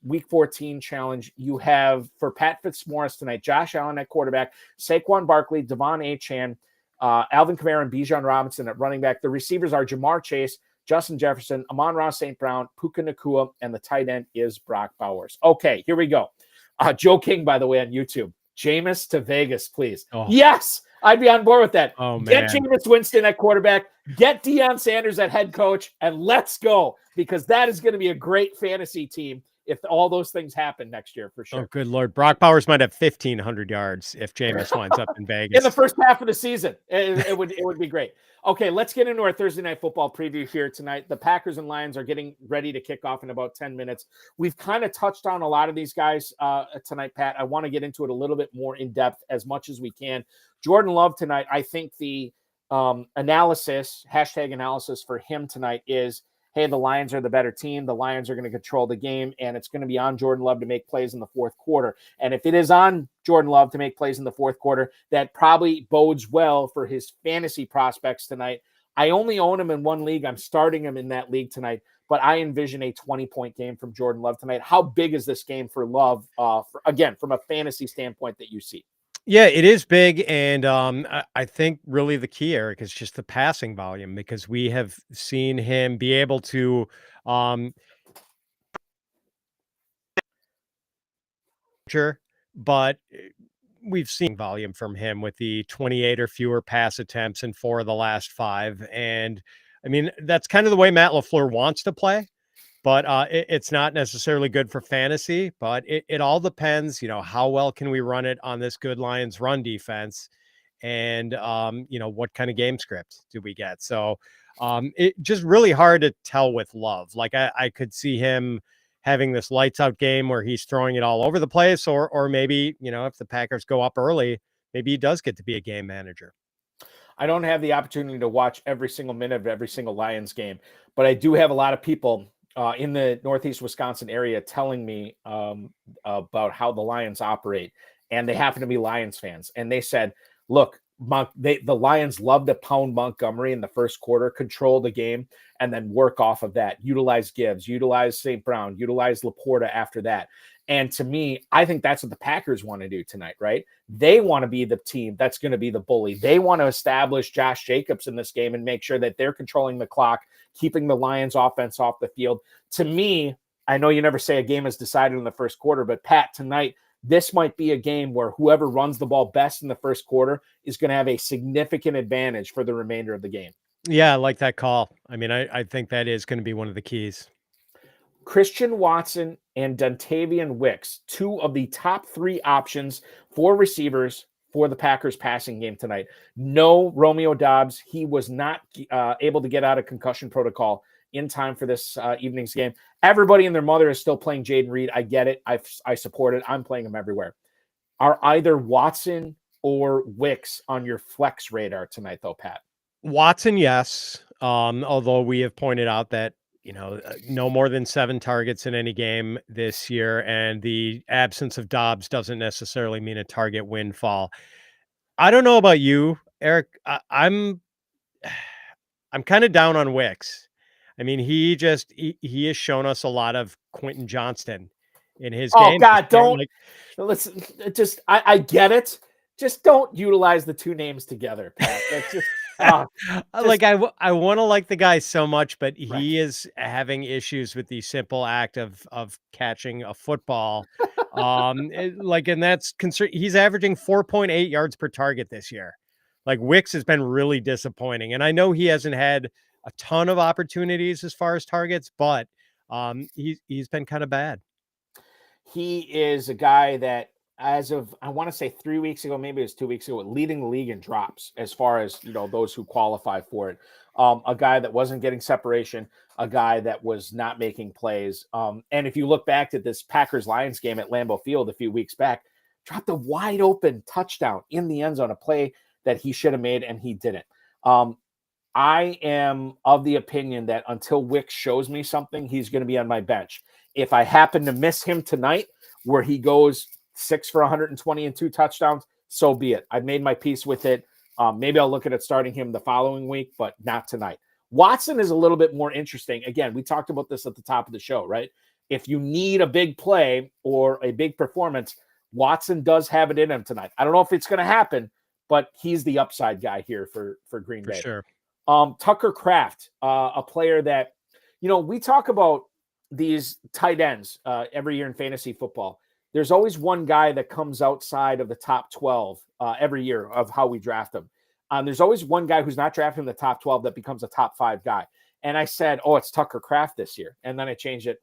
Week 14 challenge. You have for Pat Fitzmaurice tonight, Josh Allen at quarterback, Saquon Barkley, Devon Achane, Alvin Kamara, and Bijan Robinson at running back. The receivers are Jamar Chase, Justin Jefferson, Amon-Ra St. Brown, Puka Nacua, and the tight end is Brock Bowers. Okay, here we go. Joe King, by the way, on YouTube. Jameis to Vegas, please. Oh. Yes, I'd be on board with that. Oh, man. Get Jameis Winston at quarterback. Get Deion Sanders at head coach, and let's go, because that is going to be a great fantasy team if all those things happen next year for sure. Oh, good Lord. Brock Bowers might have 1,500 yards if Jameis winds up in Vegas. In the first half of the season. It would be great. Okay, let's get into our Thursday Night Football preview here tonight. The Packers and Lions are getting ready to kick off in about 10 minutes. We've kind of touched on a lot of these guys tonight, Pat. I want to get into it a little bit more in depth as much as we can. Jordan Love tonight, I think the hashtag analysis for him tonight is, hey, the Lions are the better team. The Lions are going to control the game, and it's going to be on Jordan Love to make plays in the fourth quarter. And if it is on Jordan Love to make plays in the fourth quarter, that probably bodes well for his fantasy prospects tonight. I only own him in one league. I'm starting him in that league tonight, but I envision a 20-point game from Jordan Love tonight. How big is this game for Love, again, from a fantasy standpoint that you see? Yeah, it is big. And I think really the key, Eric, is just the passing volume, because we have seen him be able to but we've seen volume from him with the 28 or fewer pass attempts in 4 of the last 5. And I mean, that's kind of the way Matt LaFleur wants to play. But it's not necessarily good for fantasy, but it all depends, how well can we run it on this good Lions run defense, and, what kind of game script do we get? So it just really hard to tell with Love. Like I could see him having this lights out game where he's throwing it all over the place, or maybe, if the Packers go up early, maybe he does get to be a game manager. I don't have the opportunity to watch every single minute of every single Lions game, but I do have a lot of people in the Northeast Wisconsin area telling me about how the Lions operate, and they happen to be Lions fans. And they said, look, the Lions love to pound Montgomery in the first quarter, control the game, and then work off of that. Utilize Gibbs, utilize St. Brown, utilize Laporta after that. And to me, I think that's what the Packers want to do tonight, right? They want to be the team that's going to be the bully. They want to establish Josh Jacobs in this game and make sure that they're controlling the clock, keeping the Lions offense off the field. To me, I know you never say a game is decided in the first quarter, but Pat, tonight, this might be a game where whoever runs the ball best in the first quarter is going to have a significant advantage for the remainder of the game. Yeah, I like that call. I mean, I think that is going to be one of the keys. Christian Watson and Dontavian Wicks, 2 of the top 3 options for receivers for the Packers passing game tonight. No Romeo Doubs. He was not able to get out of concussion protocol in time for this evening's game. Everybody and their mother is still playing Jaden Reed. I get it. I support it. I'm playing him everywhere. Are either Watson or Wicks on your flex radar tonight, though, Pat? Watson, yes. Although we have pointed out that, no more than 7 targets in any game this year, and the absence of Dobbs doesn't necessarily mean a target windfall. I don't know about you, Eric. I'm kind of down on Wicks. I mean, he has shown us a lot of Quentin Johnston in his game. Oh God, don't listen. Just I get it. Just don't utilize the 2 names together, Pat. That's just. I want to like the guy so much, but he is having issues with the simple act of catching a football. And that's concern. He's averaging 4.8 yards per target this year. Like, Wicks has been really disappointing, and I know he hasn't had a ton of opportunities as far as targets, but he's been kind of bad. He is a guy that, as of, I want to say 3 weeks ago, maybe it was 2 weeks ago, leading the league in drops as far as, those who qualify for it. A guy that wasn't getting separation, a guy that was not making plays. And if you look back at this Packers-Lions game at Lambeau Field a few weeks back, dropped a wide open touchdown in the end zone, a play that he should have made, and he didn't. I am of the opinion that until Wicks shows me something, he's going to be on my bench. If I happen to miss him tonight, where he goes 6 for 120 and 2 touchdowns, so be it. I've made my peace with it. Maybe I'll look at starting him the following week, but not tonight. Watson is a little bit more interesting. Again, we talked about this at the top of the show, right? If you need a big play or a big performance, Watson does have it in him tonight. I don't know if it's going to happen, but he's the upside guy here for Green Bay. For sure. Tucker Kraft, a player that, we talk about these tight ends every year in fantasy football. There's always one guy that comes outside of the top 12 every year of how we draft them. There's always one guy who's not drafted in the top 12 that becomes a top 5 guy. And I said, it's Tucker Kraft this year. And then I changed it.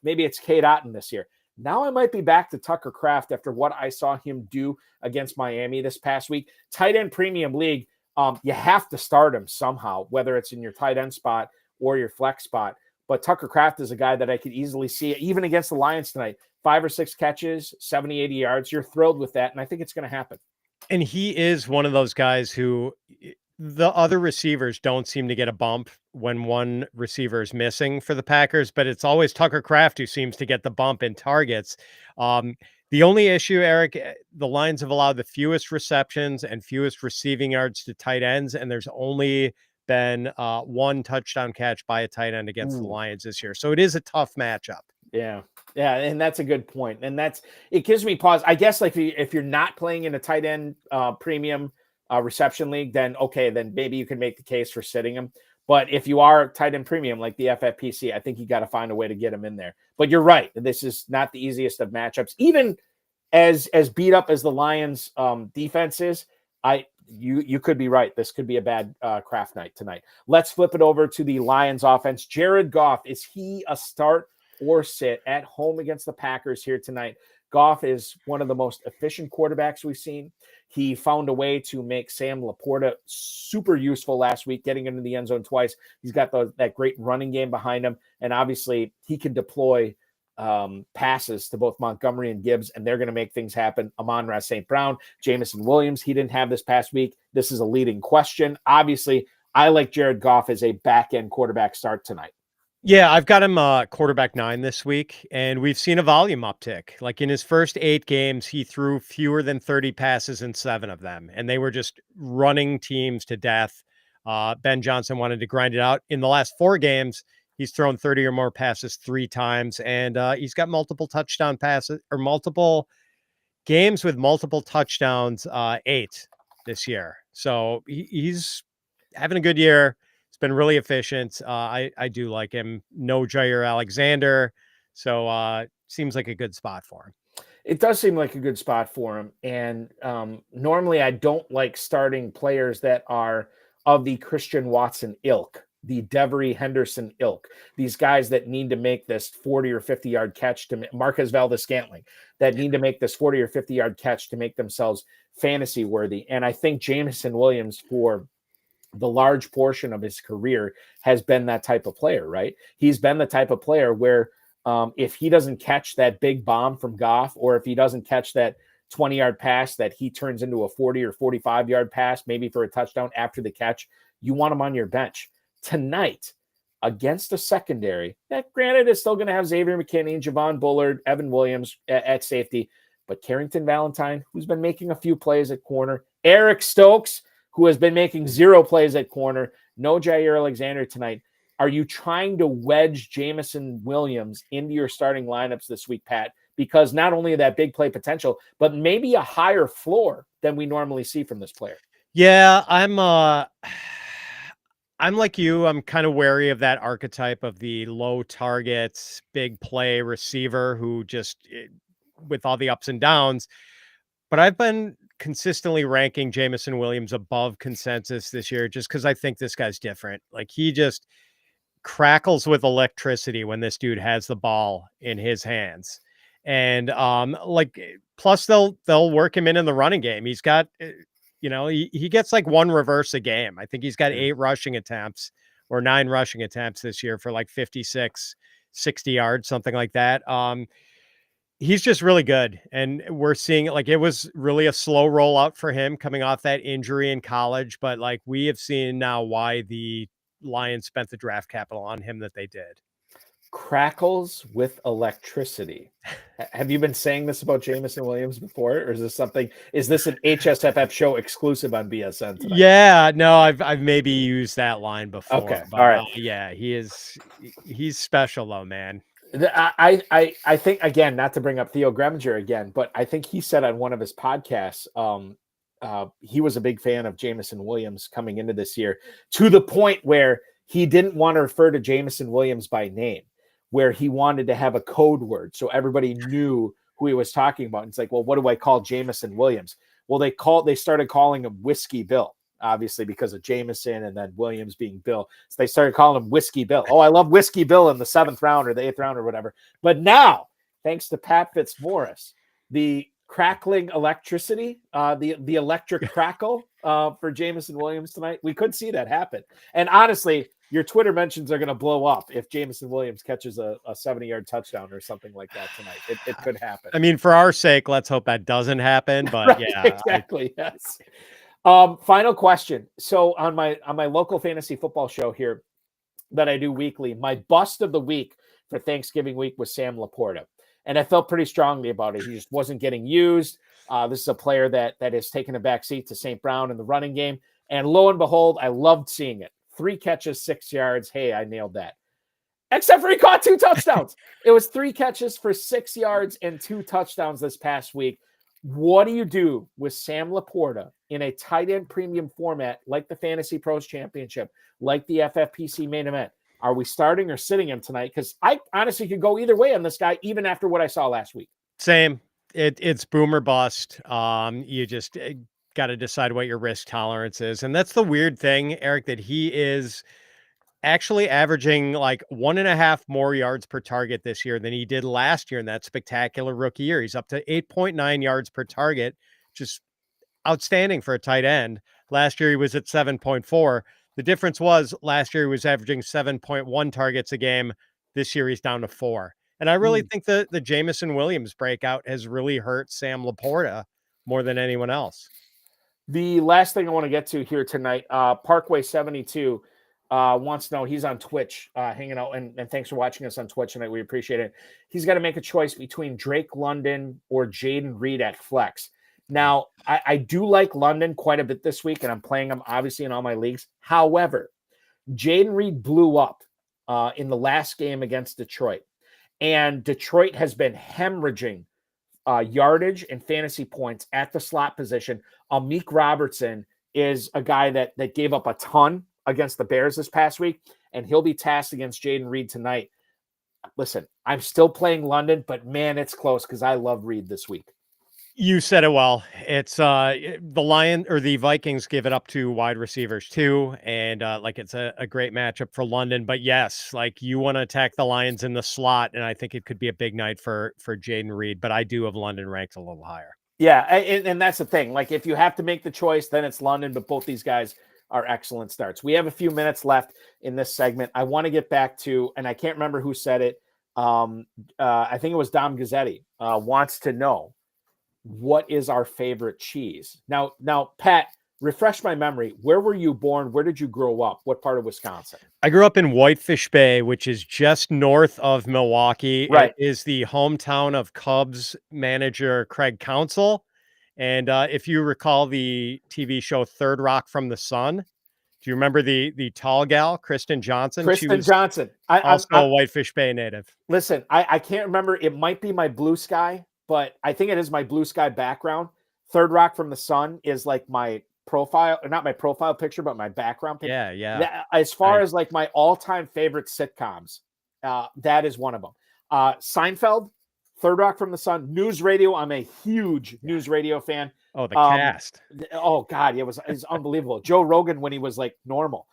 Maybe it's Cade Otton this year. Now I might be back to Tucker Kraft after what I saw him do against Miami this past week. Tight end premium league, you have to start him somehow, whether it's in your tight end spot or your flex spot. But Tucker Kraft is a guy that I could easily see, even against the Lions tonight. 5 or 6 catches, 70, 80 yards. You're thrilled with that, and I think it's going to happen. And he is one of those guys who the other receivers don't seem to get a bump when one receiver is missing for the Packers, but it's always Tucker Kraft who seems to get the bump in targets. The only issue, Eric, the Lions have allowed the fewest receptions and fewest receiving yards to tight ends, and there's only been one touchdown catch by a tight end against the Lions this year. So it is a tough matchup. Yeah. Yeah. And that's a good point. And it gives me pause. I guess like if you're not playing in a tight end premium reception league, then okay, then maybe you can make the case for sitting him. But if you are tight end premium like the FFPC, I think you got to find a way to get him in there. But you're right. This is not the easiest of matchups. Even as beat up as the Lions defense is, you could be right. This could be a bad Kraft night tonight. Let's flip it over to the Lions offense. Jared Goff, is he a start or sit at home against the Packers here tonight? Goff is one of the most efficient quarterbacks we've seen. He found a way to make Sam Laporta super useful last week, getting into the end zone twice. He's got that great running game behind him. And obviously he can deploy passes to both Montgomery and Gibbs, and they're going to make things happen. Amon-Ra St. Brown, Jameson Williams, he didn't have this past week. This is a leading question. Obviously, I like Jared Goff as a back-end quarterback start tonight. Yeah, I've got him quarterback 9 this week, and we've seen a volume uptick. Like in his first 8 games, he threw fewer than 30 passes in 7 of them, and they were just running teams to death. Ben Johnson wanted to grind it out. In the last 4 games, he's thrown 30 or more passes 3 times, and he's got multiple touchdown passes or multiple games with multiple touchdowns, 8 this year. So he's having a good year. Been really efficient. I do like him. No Jair Alexander. So seems like a good spot for him. It does seem like a good spot for him. And normally I don't like starting players that are of the Christian Watson ilk, the Devery Henderson ilk, these guys that need to make this 40 or 50 yard catch to Marquez Valdes-Scantling, that need to make this 40 or 50 yard catch to make themselves fantasy worthy. And I think Jameson Williams, for the large portion of his career, has been that type of player, right? He's been the type of player where if he doesn't catch that big bomb from Goff, or if he doesn't catch that 20-yard pass that he turns into a 40 or 45-yard pass, maybe for a touchdown after the catch, you want him on your bench. Tonight, against a secondary that, granted, is still going to have Xavier McKinney, Javon Bullard, Evan Williams at safety, but Carrington Valentine, who's been making a few plays at corner, Eric Stokes, who has been making 0 plays at corner, no Jair Alexander tonight. Are you trying to wedge Jameson Williams into your starting lineups this week, Pat? Because not only that big play potential, but maybe a higher floor than we normally see from this player. Yeah, I'm like you. I'm kind of wary of that archetype of the low targets, big play receiver who just, with all the ups and downs. But I've been consistently ranking Jameson Williams above consensus this year just because I think this guy's different. Like, he just crackles with electricity when this dude has the ball in his hands. And plus they'll work him in the running game. He's got, he gets like 1 reverse a game. I think he's got 8 rushing attempts or 9 rushing attempts this year for like 56, 60 yards, something like that. He's just really good. And we're seeing it, like, it was really a slow rollout for him coming off that injury in college. But like, we have seen now why the Lions spent the draft capital on him that they did. Crackles with electricity. Have you been saying this about Jameson Williams before? Or is this an HSFF show exclusive on BSN tonight? Yeah, no, I've maybe used that line before. Okay. But, all right. Yeah, he's special though, man. I think, again, not to bring up Theo Greminger again, but I think he said on one of his podcasts, he was a big fan of Jameson Williams coming into this year, to the point where he didn't want to refer to Jameson Williams by name, where he wanted to have a code word so everybody knew who he was talking about. And it's like, well, what do I call Jameson Williams? Well, they started calling him Whiskey Bill, obviously because of Jameson and then Williams being Bill. So they started calling him Whiskey Bill. Oh, I love Whiskey Bill in the 7th round or the 8th round or whatever. But now, thanks to Pat Fitzmaurice, the crackling electricity, the electric crackle for Jameson Williams tonight, we could see that happen. And honestly, your Twitter mentions are going to blow up if Jameson Williams catches a 70-yard touchdown or something like that tonight. It could happen. I mean, for our sake, let's hope that doesn't happen. But right, yeah, exactly. Yes. Final question. So on my local fantasy football show here that I do weekly, my bust of the week for Thanksgiving week was Sam Laporta. And I felt pretty strongly about it. He just wasn't getting used. This is a player that has taken a back seat to St. Brown in the running game. And lo and behold, I loved seeing it. 3 catches, 6 yards. Hey, I nailed that. Except for he caught 2 touchdowns. It was 3 catches for 6 yards and 2 touchdowns this past week. What do you do with Sam Laporta in a tight end premium format like the Fantasy Pros Championship, like the FFPC main event? Are we starting or sitting him tonight? Because I honestly could go either way on this guy, even after what I saw last week. Same. It's boom or bust. You just got to decide what your risk tolerance is. And that's the weird thing, Eric, that he is actually averaging like 1.5 more yards per target this year than he did last year in that spectacular rookie year. He's up to 8.9 yards per target, just outstanding for a tight end. Last year he was at 7.4. The difference was last year he was averaging 7.1 targets a game. This year he's down to 4. And I really think that the Jameson Williams breakout has really hurt Sam Laporta more than anyone else. The last thing I want to get to here tonight, Parkway 72 wants to know, he's on Twitch hanging out, and thanks for watching us on Twitch tonight. We appreciate it. He's got to make a choice between Drake London or Jaden Reed at flex. Now, I do like London quite a bit this week, and I'm playing him obviously in all my leagues. However, Jaden Reed blew up in the last game against Detroit, and Detroit has been hemorrhaging yardage and fantasy points at the slot position. Amik Robertson is a guy that gave up a ton against the Bears this past week, and he'll be tasked against Jaden Reed tonight. Listen, I'm still playing London, but man, it's close because I love Reed this week. You said it well. It's the Lion or the Vikings give it up to wide receivers too. And like it's a great matchup for London. But yes, like you want to attack the Lions in the slot. And I think it could be a big night for Jaden Reed. But I do have London ranked a little higher. Yeah. And that's the thing. Like if you have to make the choice, then it's London. But both these guys are excellent starts. We have a few minutes left in this segment. I want to get back to, and I can't remember who said it. I think it was Dom Gazzetti wants to know, what is our favorite cheese? Now, Pat, refresh my memory. Where were you born? Where did you grow up? What part of Wisconsin? I grew up in Whitefish Bay, which is just north of Milwaukee. Right. It is the hometown of Cubs manager Craig Counsell. And if you recall the TV show Third Rock from the Sun, do you remember the tall gal, Kristen Johnson? Johnson. I'm a Whitefish Bay native. Listen, I can't remember. It might be my blue sky, but I think it is my blue sky background. Third Rock from the Sun is like my profile, or not my profile picture, but my background picture. Yeah. As far as like my all-time favorite sitcoms, that is one of them. Seinfeld, Third Rock from the Sun, News Radio. I'm a huge News Radio fan. Oh, the cast. Oh God, it was unbelievable. Joe Rogan when he was like normal.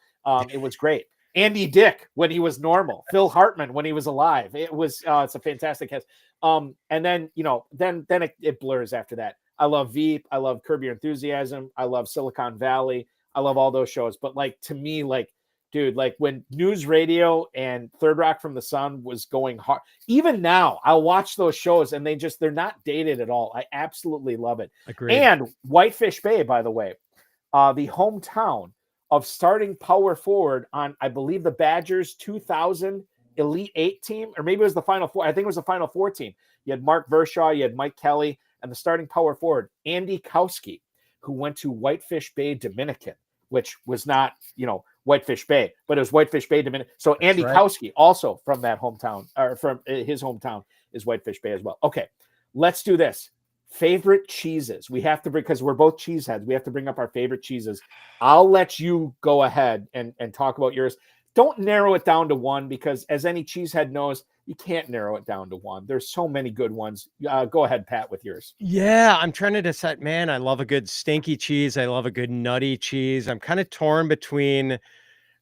It was great. Andy Dick when he was normal. Phil Hartman when he was alive. It was it's a fantastic cast. And then then it blurs after that. I love Veep. I love Curb Your Enthusiasm. I love Silicon Valley. I love all those shows. But like to me, like, dude, like when News Radio and Third Rock from the Sun was going hard, even now I'll watch those shows and they're not dated at all. I absolutely love it. Agreed. And Whitefish Bay, by the way, the hometown of starting power forward on, I believe, the Badgers 2000 Elite 8 team, or maybe it was the Final Four. I think it was the Final Four team. You had Mark Vershaw, you had Mike Kelly, and the starting power forward, Andy Kowski, who went to Whitefish Bay Dominican, which was not, Whitefish Bay, but it was Whitefish Bay Dominican. So Andy Kowski, also from that hometown, or from his hometown, is Whitefish Bay as well. Okay, let's do this. Favorite cheeses. We have to bring, because we're both cheeseheads, we have to bring up our favorite cheeses. I'll let you go ahead and talk about yours. Don't narrow it down to one, because as any cheesehead knows, you can't narrow it down to one. There's so many good ones. Go ahead, Pat, with yours. Yeah, I'm trying to decide. Man, I love a good stinky cheese. I love a good nutty cheese. I'm kind of torn between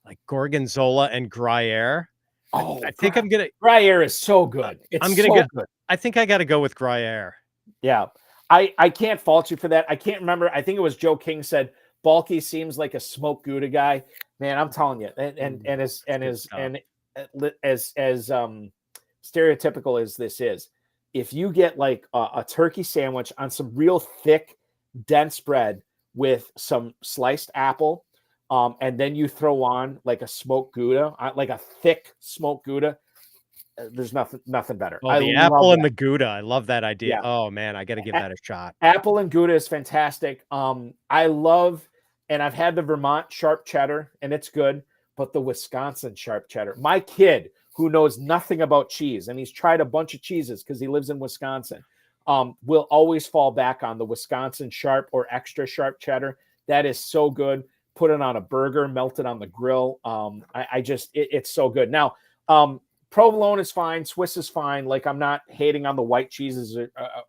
like Gorgonzola and Gruyere. Oh, I think I'm gonna. Gruyere is so good. Good. I think I got to go with Gruyere. Yeah, I can't fault you for that. I can't remember. I think it was Joe King said Balky seems like a smoke Gouda guy. Man, I'm telling you, and as stereotypical as this is, if you get like a turkey sandwich on some real thick, dense bread with some sliced apple. And then you throw on like a smoked Gouda, like a thick smoked Gouda. There's nothing better. Oh, the apple and the Gouda. I love that idea. Yeah. Oh man, I got to give that a shot. Apple and Gouda is fantastic. I love, and I've had the Vermont sharp cheddar, and it's good, but the Wisconsin sharp cheddar. My kid, who knows nothing about cheese, and he's tried a bunch of cheeses because he lives in Wisconsin, will always fall back on the Wisconsin sharp or extra sharp cheddar. That is so good. Put it on a burger, melt it on the grill. It's so good. Now, provolone is fine. Swiss is fine. Like, I'm not hating on the white cheeses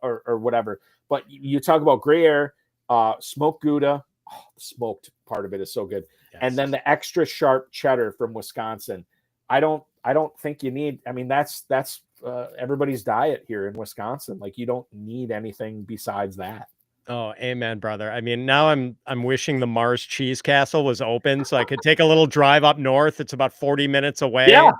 or whatever, but you talk about Gruyere, smoked Gouda. Oh, the smoked part of it is so good. Yes. And then the extra sharp cheddar from Wisconsin. I don't think you need, I mean, that's everybody's diet here in Wisconsin. Like, you don't need anything besides that. Oh, amen, brother. I mean, now I'm wishing the Mars Cheese Castle was open so I could take a little drive up north. It's about 40 minutes away. Yeah.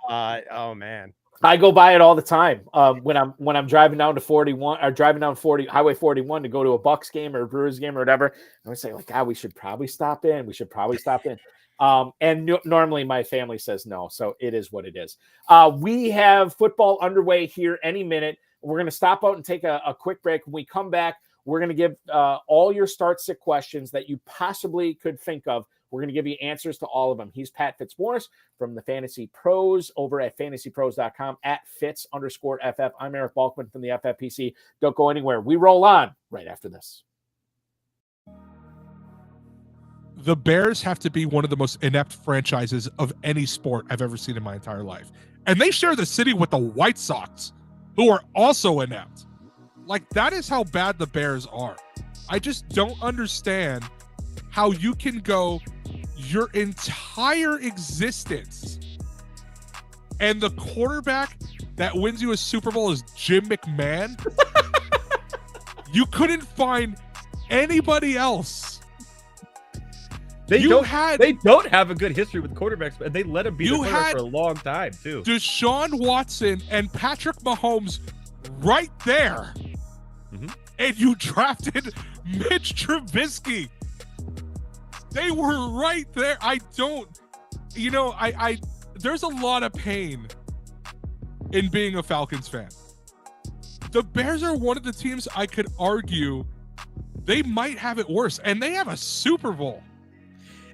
Oh man. I go by it all the time. When I'm driving down to 41 or driving down Highway 41 to go to a Bucks game or a Brewers game or whatever, I would say, like, God, we should probably stop in. And normally my family says no, so it is what it is. We have football underway here any minute. We're going to stop out and take a quick break. When we come back, we're going to give all your start-sit questions that you possibly could think of. We're going to give you answers to all of them. He's Pat Fitzmaurice from the Fantasy Pros over at fantasypros.com at @Fitz_FF. I'm Eric Balkman from the FFPC. Don't go anywhere. We roll on right after this. The Bears have to be one of the most inept franchises of any sport I've ever seen in my entire life. And they share the city with the White Sox, who are also inept. Like, that is how bad the Bears are. I just don't understand how you can go your entire existence and the quarterback that wins you a Super Bowl is Jim McMahon. You couldn't find anybody else. They don't have a good history with quarterbacks, and they let him be the quarterback for a long time too. Deshaun Watson and Patrick Mahomes right there. Mm-hmm. And you drafted Mitch Trubisky. They were right there. I there's a lot of pain in being a Falcons fan. The Bears are one of the teams I could argue they might have it worse, and they have a Super Bowl.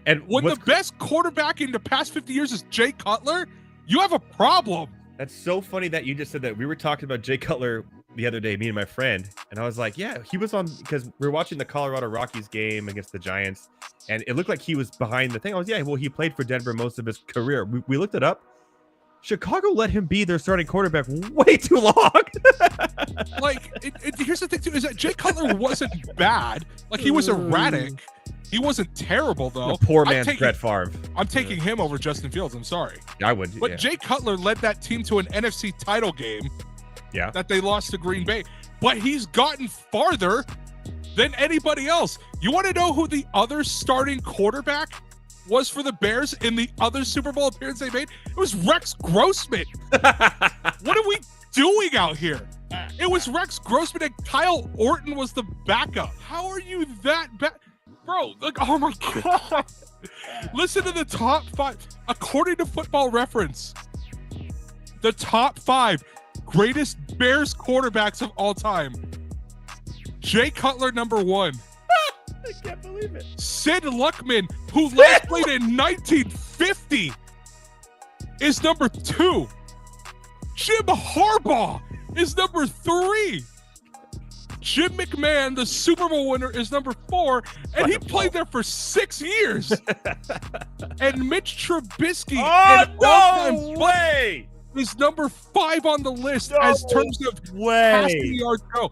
And when the best quarterback in the past 50 years is Jay Cutler, you have a problem. That's so funny that you just said that. We were talking about Jay Cutler the other day, me and my friend, and I was like, yeah, he was on, because we were watching the Colorado Rockies game against the Giants, and it looked like he was behind the thing. I was, yeah, well, he played for Denver most of his career. We looked it up. Chicago let him be their starting quarterback way too long. Here's the thing, too, is that Jay Cutler wasn't bad. Like, he was erratic. He wasn't terrible, though. The poor man's Brett Favre. I'm taking him over Justin Fields. I'm sorry. I would. But yeah. Jay Cutler led that team to an NFC title game. Yeah. That they lost to Green Bay. But he's gotten farther than anybody else. You want to know who the other starting quarterback was for the Bears in the other Super Bowl appearance they made? It was Rex Grossman. What are we doing out here? It was Rex Grossman, and Kyle Orton was the backup. How are you that bad? Bro, like, oh my God. Listen to the top 5. According to Football Reference, the top 5 greatest Bears quarterbacks of all time. Jay Cutler, number 1. I can't believe it. Sid Luckman, who last played in 1950, is number 2. Jim Harbaugh is number 3. Jim McMahon, the Super Bowl winner, is number 4, and he played there for 6 years. And Mitch Trubisky, is number 5 on the list as terms of passing yards go.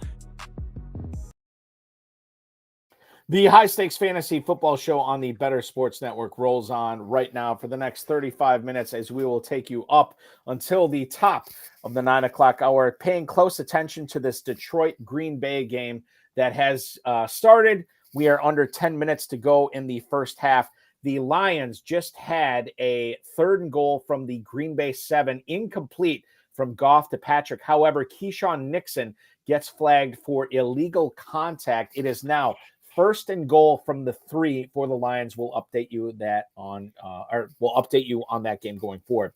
The High Stakes Fantasy Football Show on the Better Sports Network rolls on right now for the next 35 minutes as we will take you up until the top of the 9 o'clock hour, paying close attention to this Detroit-Green Bay game that has started. We are under 10 minutes to go in the first half. The Lions just had a 3rd and goal from the Green Bay 7, incomplete from Goff to Patrick. However, Keyshawn Nixon gets flagged for illegal contact. It is now first and goal from the 3 for the Lions. We'll update you on that game going forward.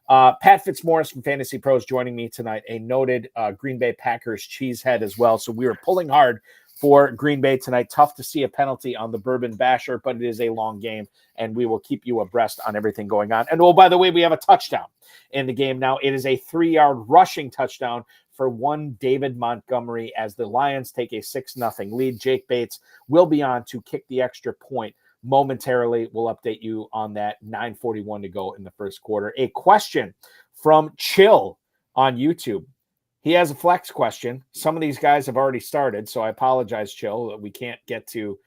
Pat Fitzmaurice from Fantasy Pros joining me tonight, a noted Green Bay Packers cheesehead as well. So we were pulling hard for Green Bay tonight. Tough to see a penalty on the Bourbon Basher, but it is a long game, and we will keep you abreast on everything going on. And, by the way, we have a touchdown in the game now. It is a 3-yard rushing touchdown for one David Montgomery as the Lions take a 6-0 lead. Jake Bates will be on to kick the extra point momentarily. We'll update you on that. 9:41 to go in the first quarter. A question from Chill on YouTube. He has a flex question. Some of these guys have already started, so I apologize, Chill, that we can't get to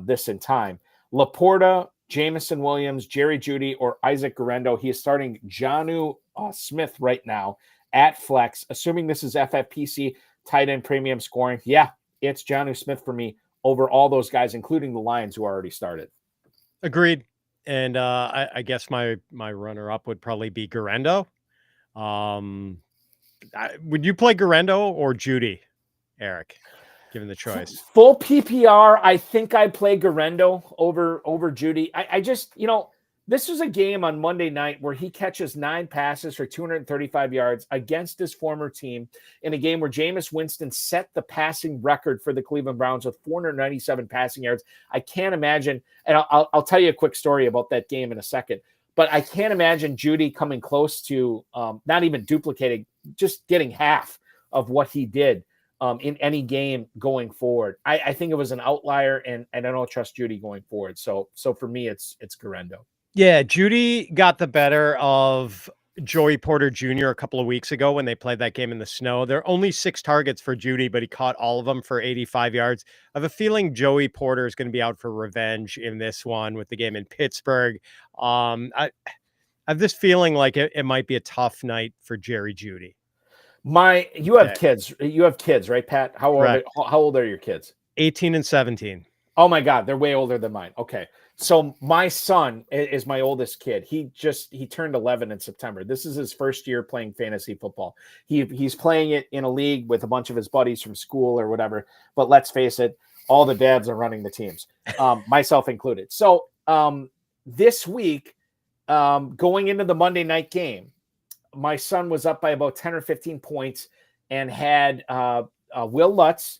this in time. Laporta, Jamison Williams, Jerry Jeudy, or Isaac Guerrero. He is starting Jonnu Smith right now at flex. Assuming this is FFPC tight end premium scoring, yeah, it's Jonnu Smith for me over all those guys, including the Lions who already started. Agreed. And I guess my runner-up would probably be Guerrero. Would you play Guerrero or Jeudy, Eric, given the choice? Full PPR, I think I'd play Guerrero over Jeudy. I just, this was a game on Monday night where he catches 9 passes for 235 yards against his former team in a game where Jameis Winston set the passing record for the Cleveland Browns with 497 passing yards. I can't imagine, and I'll tell you a quick story about that game in a second, but I can't imagine Jeudy coming close to not even duplicating, just getting half of what he did in any game going forward. I think it was an outlier, and I don't trust Jeudy going forward. So for me, it's Guerrero. Yeah, Jeudy got the better of Joey Porter Jr. a couple of weeks ago when they played that game in the snow. There are only 6 targets for Jeudy, but he caught all of them for 85 yards. I have a feeling Joey Porter is going to be out for revenge in this one with the game in Pittsburgh. I have this feeling like it might be a tough night for Jerry Jeudy. You have kids, right, Pat? How old are your kids? 18 and 17. Oh my God, they're way older than mine. Okay. So my son is my oldest kid. He turned 11 in September. This is his first year playing fantasy football. He's playing it in a league with a bunch of his buddies from school or whatever. But let's face it, all the dads are running the teams, myself included. So this week, going into the Monday night game, my son was up by about 10 or 15 points and had Will Lutz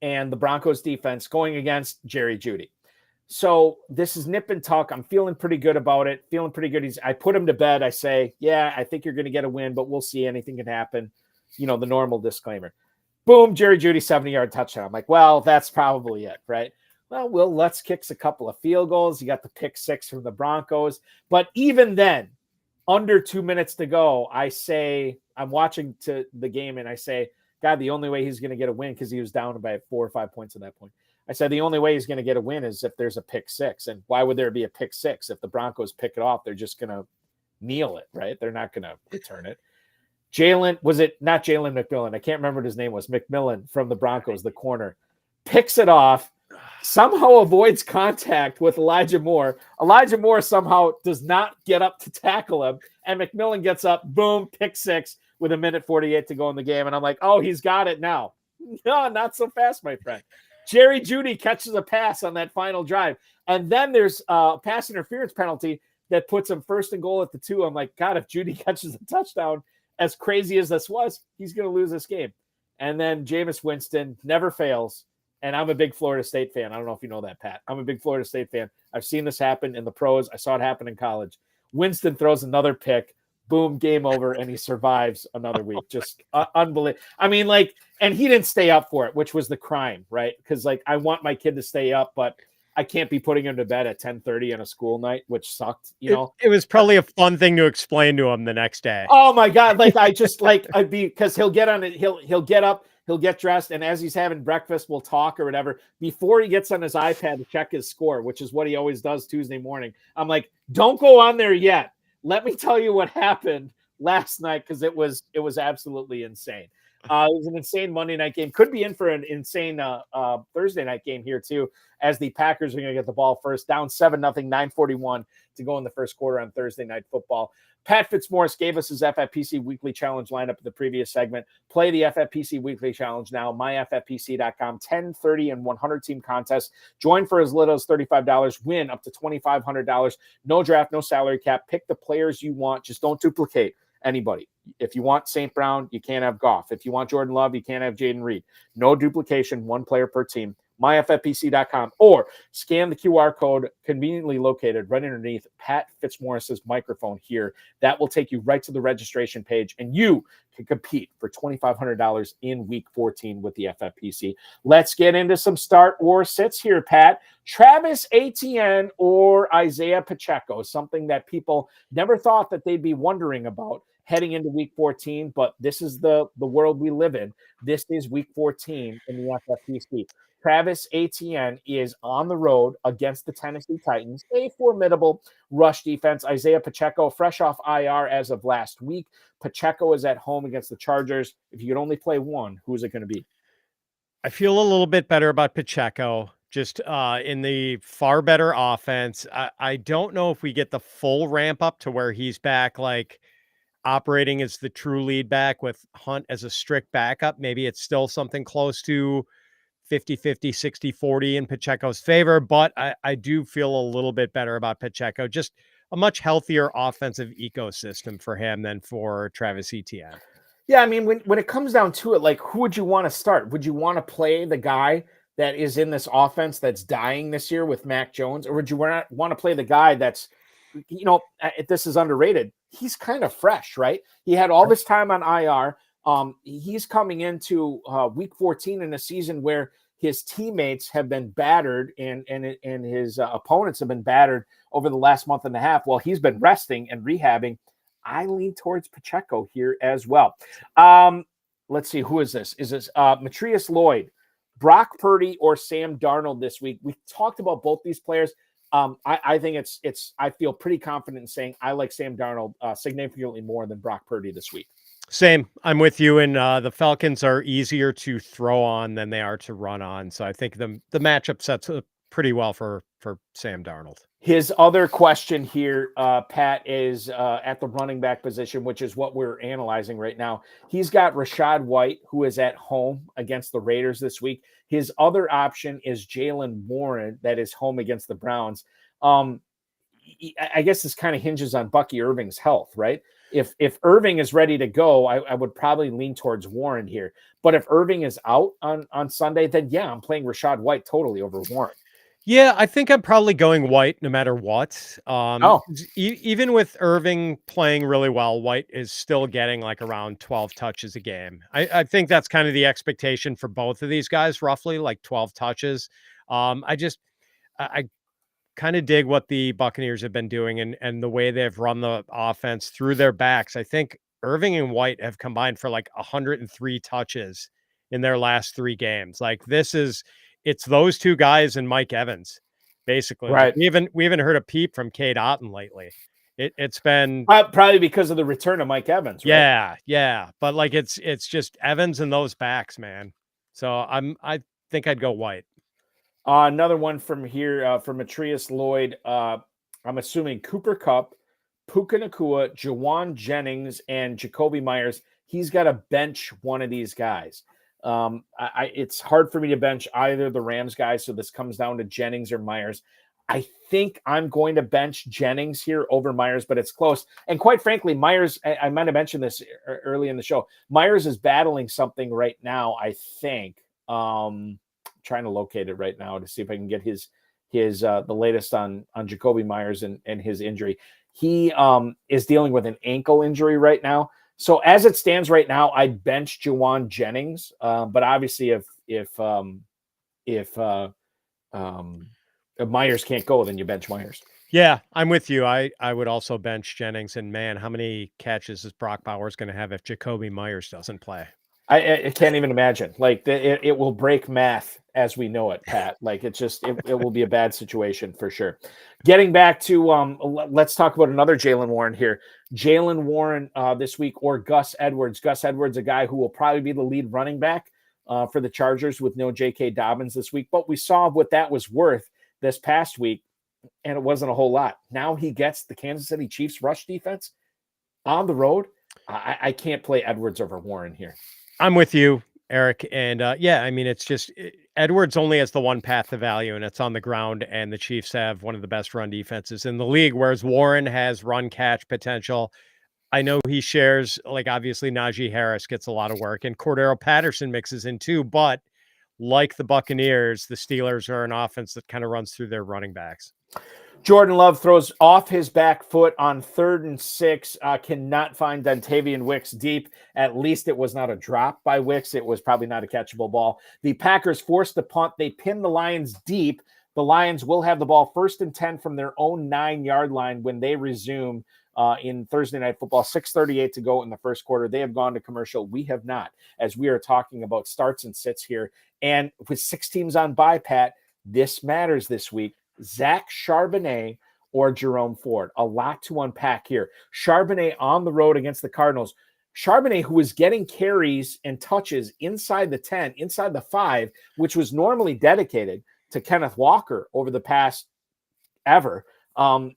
and the Broncos defense going against Jerry Jeudy. So this is nip and tuck. I'm feeling pretty good about it. Feeling pretty good. I put him to bed. I say, yeah, I think you're going to get a win, but we'll see. Anything can happen. The normal disclaimer. Boom, Jerry Jeudy, 70-yard touchdown. I'm like, well, that's probably it, right? Well, Will Lutz kicks a couple of field goals. You got the pick 6 from the Broncos. But even then, under 2 minutes to go, I say, I'm watching to the game, and I say, God, the only way he's going to get a win, because he was down by 4 or 5 points at that point. I said the only way he's going to get a win is if there's a pick 6. And why would there be a pick 6? If the Broncos pick it off, they're just going to kneel it, right? They're not going to return it. Not Jalen McMillan? I can't remember what his name was. McMillan from the Broncos, the corner, picks it off, somehow avoids contact with Elijah Moore. Elijah Moore somehow does not get up to tackle him. And McMillan gets up, boom, pick 6 with 1:48 to go in the game. And I'm like, oh, he's got it now. No, not so fast, my friend. Jerry Jeudy catches a pass on that final drive. And then there's a pass interference penalty that puts him first and goal at the 2. I'm like, God, if Jeudy catches a touchdown, as crazy as this was, he's going to lose this game. And then Jameis Winston never fails. And I'm a big Florida State fan. I don't know if you know that, Pat. I'm a big Florida State fan. I've seen this happen in the pros. I saw it happen in college. Winston throws another pick. Boom, game over, and he survives another week. Just unbelievable. I mean, and he didn't stay up for it, which was the crime, right? Because, I want my kid to stay up, but I can't be putting him to bed at 10:30 on a school night, which sucked, It was probably a fun thing to explain to him the next day. Oh, my God. Because he'll get on it. He'll get up, he'll get dressed, and as he's having breakfast, we'll talk or whatever. Before he gets on his iPad to check his score, which is what he always does Tuesday morning, I'm like, don't go on there yet. Let me tell you what happened last night, because it was absolutely insane. It was an insane Monday night game. Could be in for an insane Thursday night game here too, as the Packers are going to get the ball first, down 7-0, 9:41 to go in the first quarter on Thursday Night Football. Pat Fitzmaurice gave us his FFPC Weekly Challenge lineup in the previous segment. Play the FFPC Weekly Challenge now, myffpc.com, 10, 30, and 100 team contest. Join for as little as $35, win up to $2,500. No draft, no salary cap. Pick the players you want. Just don't duplicate anybody. If you want St. Brown, you can't have Goff. If you want Jordan Love, you can't have Jaden Reed. No duplication, one player per team. myffpc.com, or scan the QR code conveniently located right underneath Pat Fitzmaurice's microphone here. That will take you right to the registration page, and you can compete for $2,500 in Week 14 with the FFPC. Let's get into some start or sits here, Pat. Travis Etienne or Isaiah Pacheco, something that people never thought that they'd be wondering about heading into Week 14, but this is the world we live in. This is Week 14 in the FFPC. Travis Etienne is on the road against the Tennessee Titans, a formidable rush defense. Isaiah Pacheco, fresh off IR as of last week. Pacheco is at home against the Chargers. If you could only play one, who's it going to be? I feel a little bit better about Pacheco, just in the far better offense. I don't know if we get the full ramp up to where he's back, like operating as the true lead back with Hunt as a strict backup. Maybe it's still something close to 50-50, 60-40 in Pacheco's favor, but I do feel a little bit better about Pacheco. Just a much healthier offensive ecosystem for him than for Travis Etienne. Yeah, I mean, when it comes down to it, like, who would you want to start? Would you want to play the guy that is in this offense that's dying this year with Mac Jones, or would you want to play the guy that's, this is underrated. He's kind of fresh, right? He had all this time on IR. He's coming into Week 14 in a season where his teammates have been battered and his opponents have been battered over the last month and a half while he's been resting and rehabbing. I lean towards Pacheco here as well. Let's see, who is this? Is this Matrius Lloyd, Brock Purdy, or Sam Darnold this week? We talked about both these players. I think I feel pretty confident in saying I like Sam Darnold significantly more than Brock Purdy this week. Same. I'm with you. And the Falcons are easier to throw on than they are to run on. So I think the matchup sets up pretty well for Sam Darnold. His other question here, Pat, is at the running back position, which is what we're analyzing right now. He's got Rachaad White, who is at home against the Raiders this week. His other option is Jalen Warren, that is home against the Browns. I guess this kind of hinges on Bucky Irving's health, right? If Irving is ready to go, I would probably lean towards Warren here. But if Irving is out on Sunday, then yeah, I'm playing Rachaad White totally over Warren. Yeah, I think I'm probably going White no matter what. Even with Irving playing really well, White is still getting like around 12 touches a game. I think that's kind of the expectation for both of these guys, roughly like 12 touches. I kind of dig what the Buccaneers have been doing and the way they've run the offense through their backs. I think Irving and White have combined for like 103 touches in their last 3 games. Like it's those two guys and Mike Evans, basically. Right. We haven't heard a peep from Cade Otton lately. It's been probably because of the return of Mike Evans. Right? Yeah. But like it's just Evans and those backs, man. So I think I'd go White. Another one from here from Matrius Lloyd. I'm assuming Cooper Kupp, Puka Nacua, Jauan Jennings, and Jacoby Myers. He's got to bench one of these guys. It's hard for me to bench either of the Rams guys, so this comes down to Jennings or Myers. I think I'm going to bench Jennings here over Myers, but it's close. And quite frankly, Myers, I might have mentioned this early in the show, Myers is battling something right now, I think. Trying to locate it right now to see if I can get his the latest on Jacoby Myers and his injury. He is dealing with an ankle injury right now. So as it stands right now, I'd bench Jauan Jennings. But obviously if Myers can't go, then you bench Myers. Yeah, I'm with you. I would also bench Jennings. And man, how many catches is Brock Bowers going to have if Jacoby Myers doesn't play? I can't even imagine. Like it will break math as we know it, Pat. Like it will be a bad situation for sure. Getting back to let's talk about another Jalen Warren here. Jalen Warren this week or Gus Edwards. Gus Edwards, a guy who will probably be the lead running back for the Chargers with no J.K. Dobbins this week. But we saw what that was worth this past week, and it wasn't a whole lot. Now he gets the Kansas City Chiefs rush defense on the road. I can't play Edwards over Warren here. I'm with you, Eric. And yeah, I mean, it's just Edwards only has the one path to value, and it's on the ground. And the Chiefs have one of the best run defenses in the league, whereas Warren has run catch potential. I know he shares, like, obviously Najee Harris gets a lot of work, and Cordero Patterson mixes in too. But like the Buccaneers, the Steelers are an offense that kind of runs through their running backs. Jordan Love throws off his back foot on 3rd and 6. Cannot find Dontavian Wicks deep. At least it was not a drop by Wicks. It was probably not a catchable ball. The Packers forced the punt. They pinned the Lions deep. The Lions will have the ball 1st and 10 from their own 9-yard line when they resume in Thursday Night Football. 6:38 to go in the first quarter. They have gone to commercial. We have not, as we are talking about starts and sits here. And with 6 teams on bye, Pat, this matters this week. Zach Charbonnet or Jerome Ford. A lot to unpack here. Charbonnet on the road against the Cardinals. Charbonnet, who was getting carries and touches inside the 10, inside the 5, which was normally dedicated to Kenneth Walker over the past ever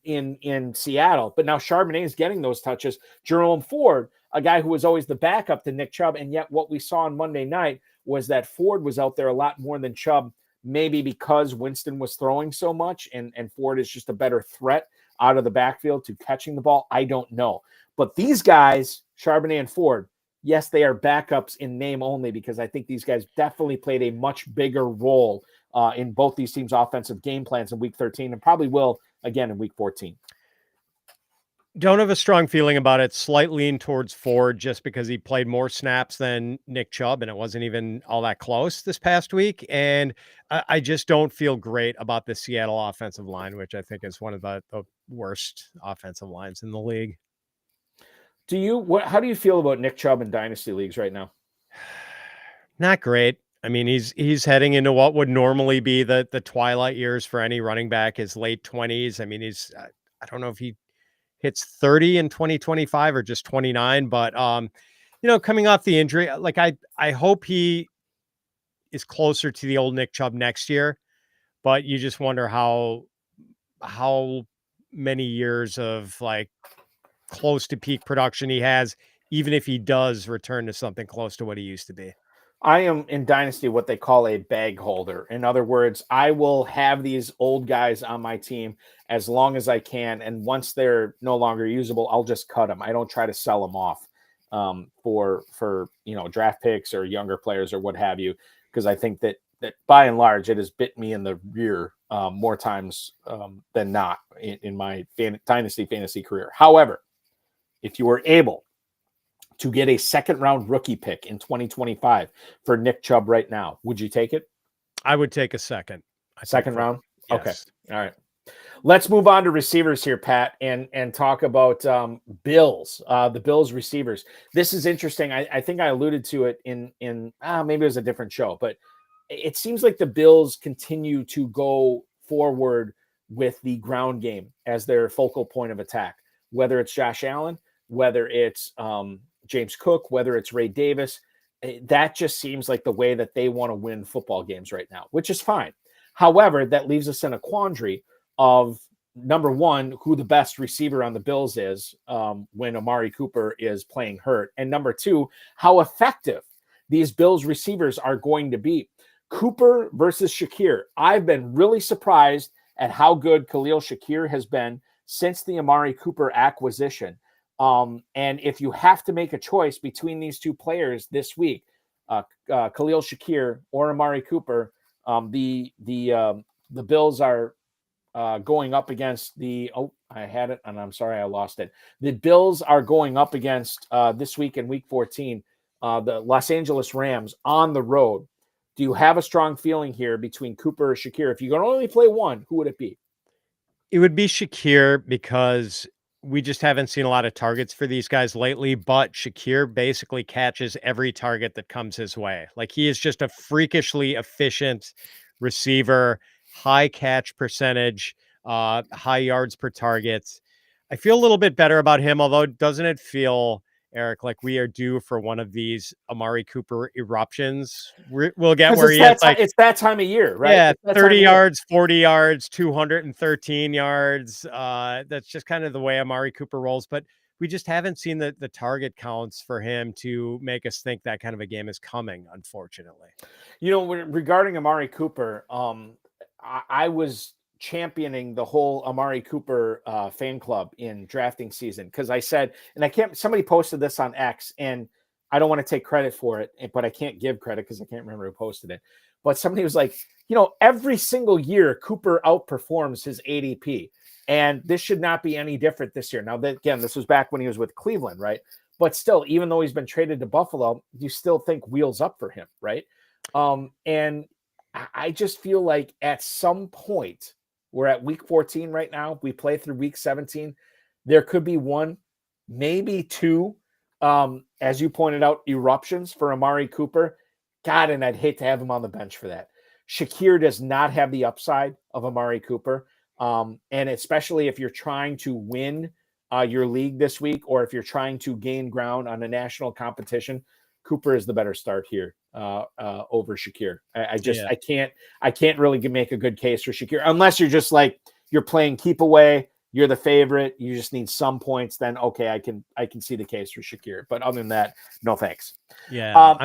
in Seattle. But now Charbonnet is getting those touches. Jerome Ford, a guy who was always the backup to Nick Chubb, and yet what we saw on Monday night was that Ford was out there a lot more than Chubb, maybe because Winston was throwing so much and Ford is just a better threat out of the backfield to catching the ball. I don't know. But these guys, Charbonnet and Ford, yes, they are backups in name only, because I think these guys definitely played a much bigger role in both these teams' offensive game plans in Week 13 and probably will again in Week 14. Don't have a strong feeling about it. Slight lean towards Ford just because he played more snaps than Nick Chubb, and it wasn't even all that close this past week. And I just don't feel great about the Seattle offensive line, which I think is one of the worst offensive lines in the league. How do you feel about Nick Chubb in dynasty leagues right now? Not great. I mean, he's heading into what would normally be the twilight years for any running back, his late 20s. I mean, I don't know if he hits 30 in 2025 or just 29, but coming off the injury, like I hope he is closer to the old Nick Chubb next year, but you just wonder how many years of like close to peak production he has, even if he does return to something close to what he used to be. I am in dynasty what they call a bag holder. In other words, I will have these old guys on my team as long as I can, and once they're no longer usable, I'll just cut them. I don't try to sell them off for draft picks or younger players or what have you, because I think that by and large it has bit me in the rear more times than not in my dynasty fantasy career. However, if you were able to get a 2nd-round rookie pick in 2025 for Nick Chubb right now, would you take it? I would take a second. Second round? Yes. Okay. All right. Let's move on to receivers here, Pat, and talk about Bills, the Bills receivers. This is interesting. I think I alluded to it in maybe it was a different show, but it seems like the Bills continue to go forward with the ground game as their focal point of attack, whether it's Josh Allen, whether it's James Cook, whether it's Ray Davis. That just seems like the way that they want to win football games right now, which is fine. However, that leaves us in a quandary of, number one, who the best receiver on the Bills is when Amari Cooper is playing hurt. And number two, how effective these Bills receivers are going to be. Cooper versus Shakir. I've been really surprised at how good Khalil Shakir has been since the Amari Cooper acquisition. And if you have to make a choice between these two players this week, Khalil Shakir or Amari Cooper, the Bills are going up against I had it and I'm sorry I lost it. The Bills are going up against this week in Week 14, the Los Angeles Rams on the road. Do you have a strong feeling here between Cooper or Shakir? If you can only play one, who would it be? It would be Shakir, because we just haven't seen a lot of targets for these guys lately, but Shakir basically catches every target that comes his way. Like, he is just a freakishly efficient receiver, high catch percentage, high yards per target. I feel a little bit better about him, although doesn't it feel, Eric, like we are due for one of these Amari Cooper eruptions? We'll get where he is like, it's that time of year, right? yeah, It's that 30 time of year. yards, 40 yards, 213 yards. That's just kind of the way Amari Cooper rolls. But we just haven't seen the target counts for him to make us think that kind of a game is coming, unfortunately. You know, regarding Amari Cooper, I was championing the whole Amari Cooper fan club in drafting season, because I said, and somebody posted this on X, and I don't want to take credit for it, but I can't give credit because I can't remember who posted it. But somebody was like, you know, every single year Cooper outperforms his ADP, and this should not be any different this year. Now, again, this was back when he was with Cleveland, right? But still, even though he's been traded to Buffalo, you still think wheels up for him, right? And I just feel like at some point, we're at week 14 right now. We play through week 17. There could be one, maybe two, as you pointed out, eruptions for Amari Cooper. God, and I'd hate to have him on the bench for that. Shakir does not have the upside of Amari Cooper. And especially if you're trying to win your league this week, or if you're trying to gain ground on a national competition, Cooper is the better start here over Shakir. I can't really make a good case for Shakir unless you're just like, you're playing keep away, you're the favorite, you just need some points. Then okay, I can see the case for Shakir. But other than that, no thanks. Yeah,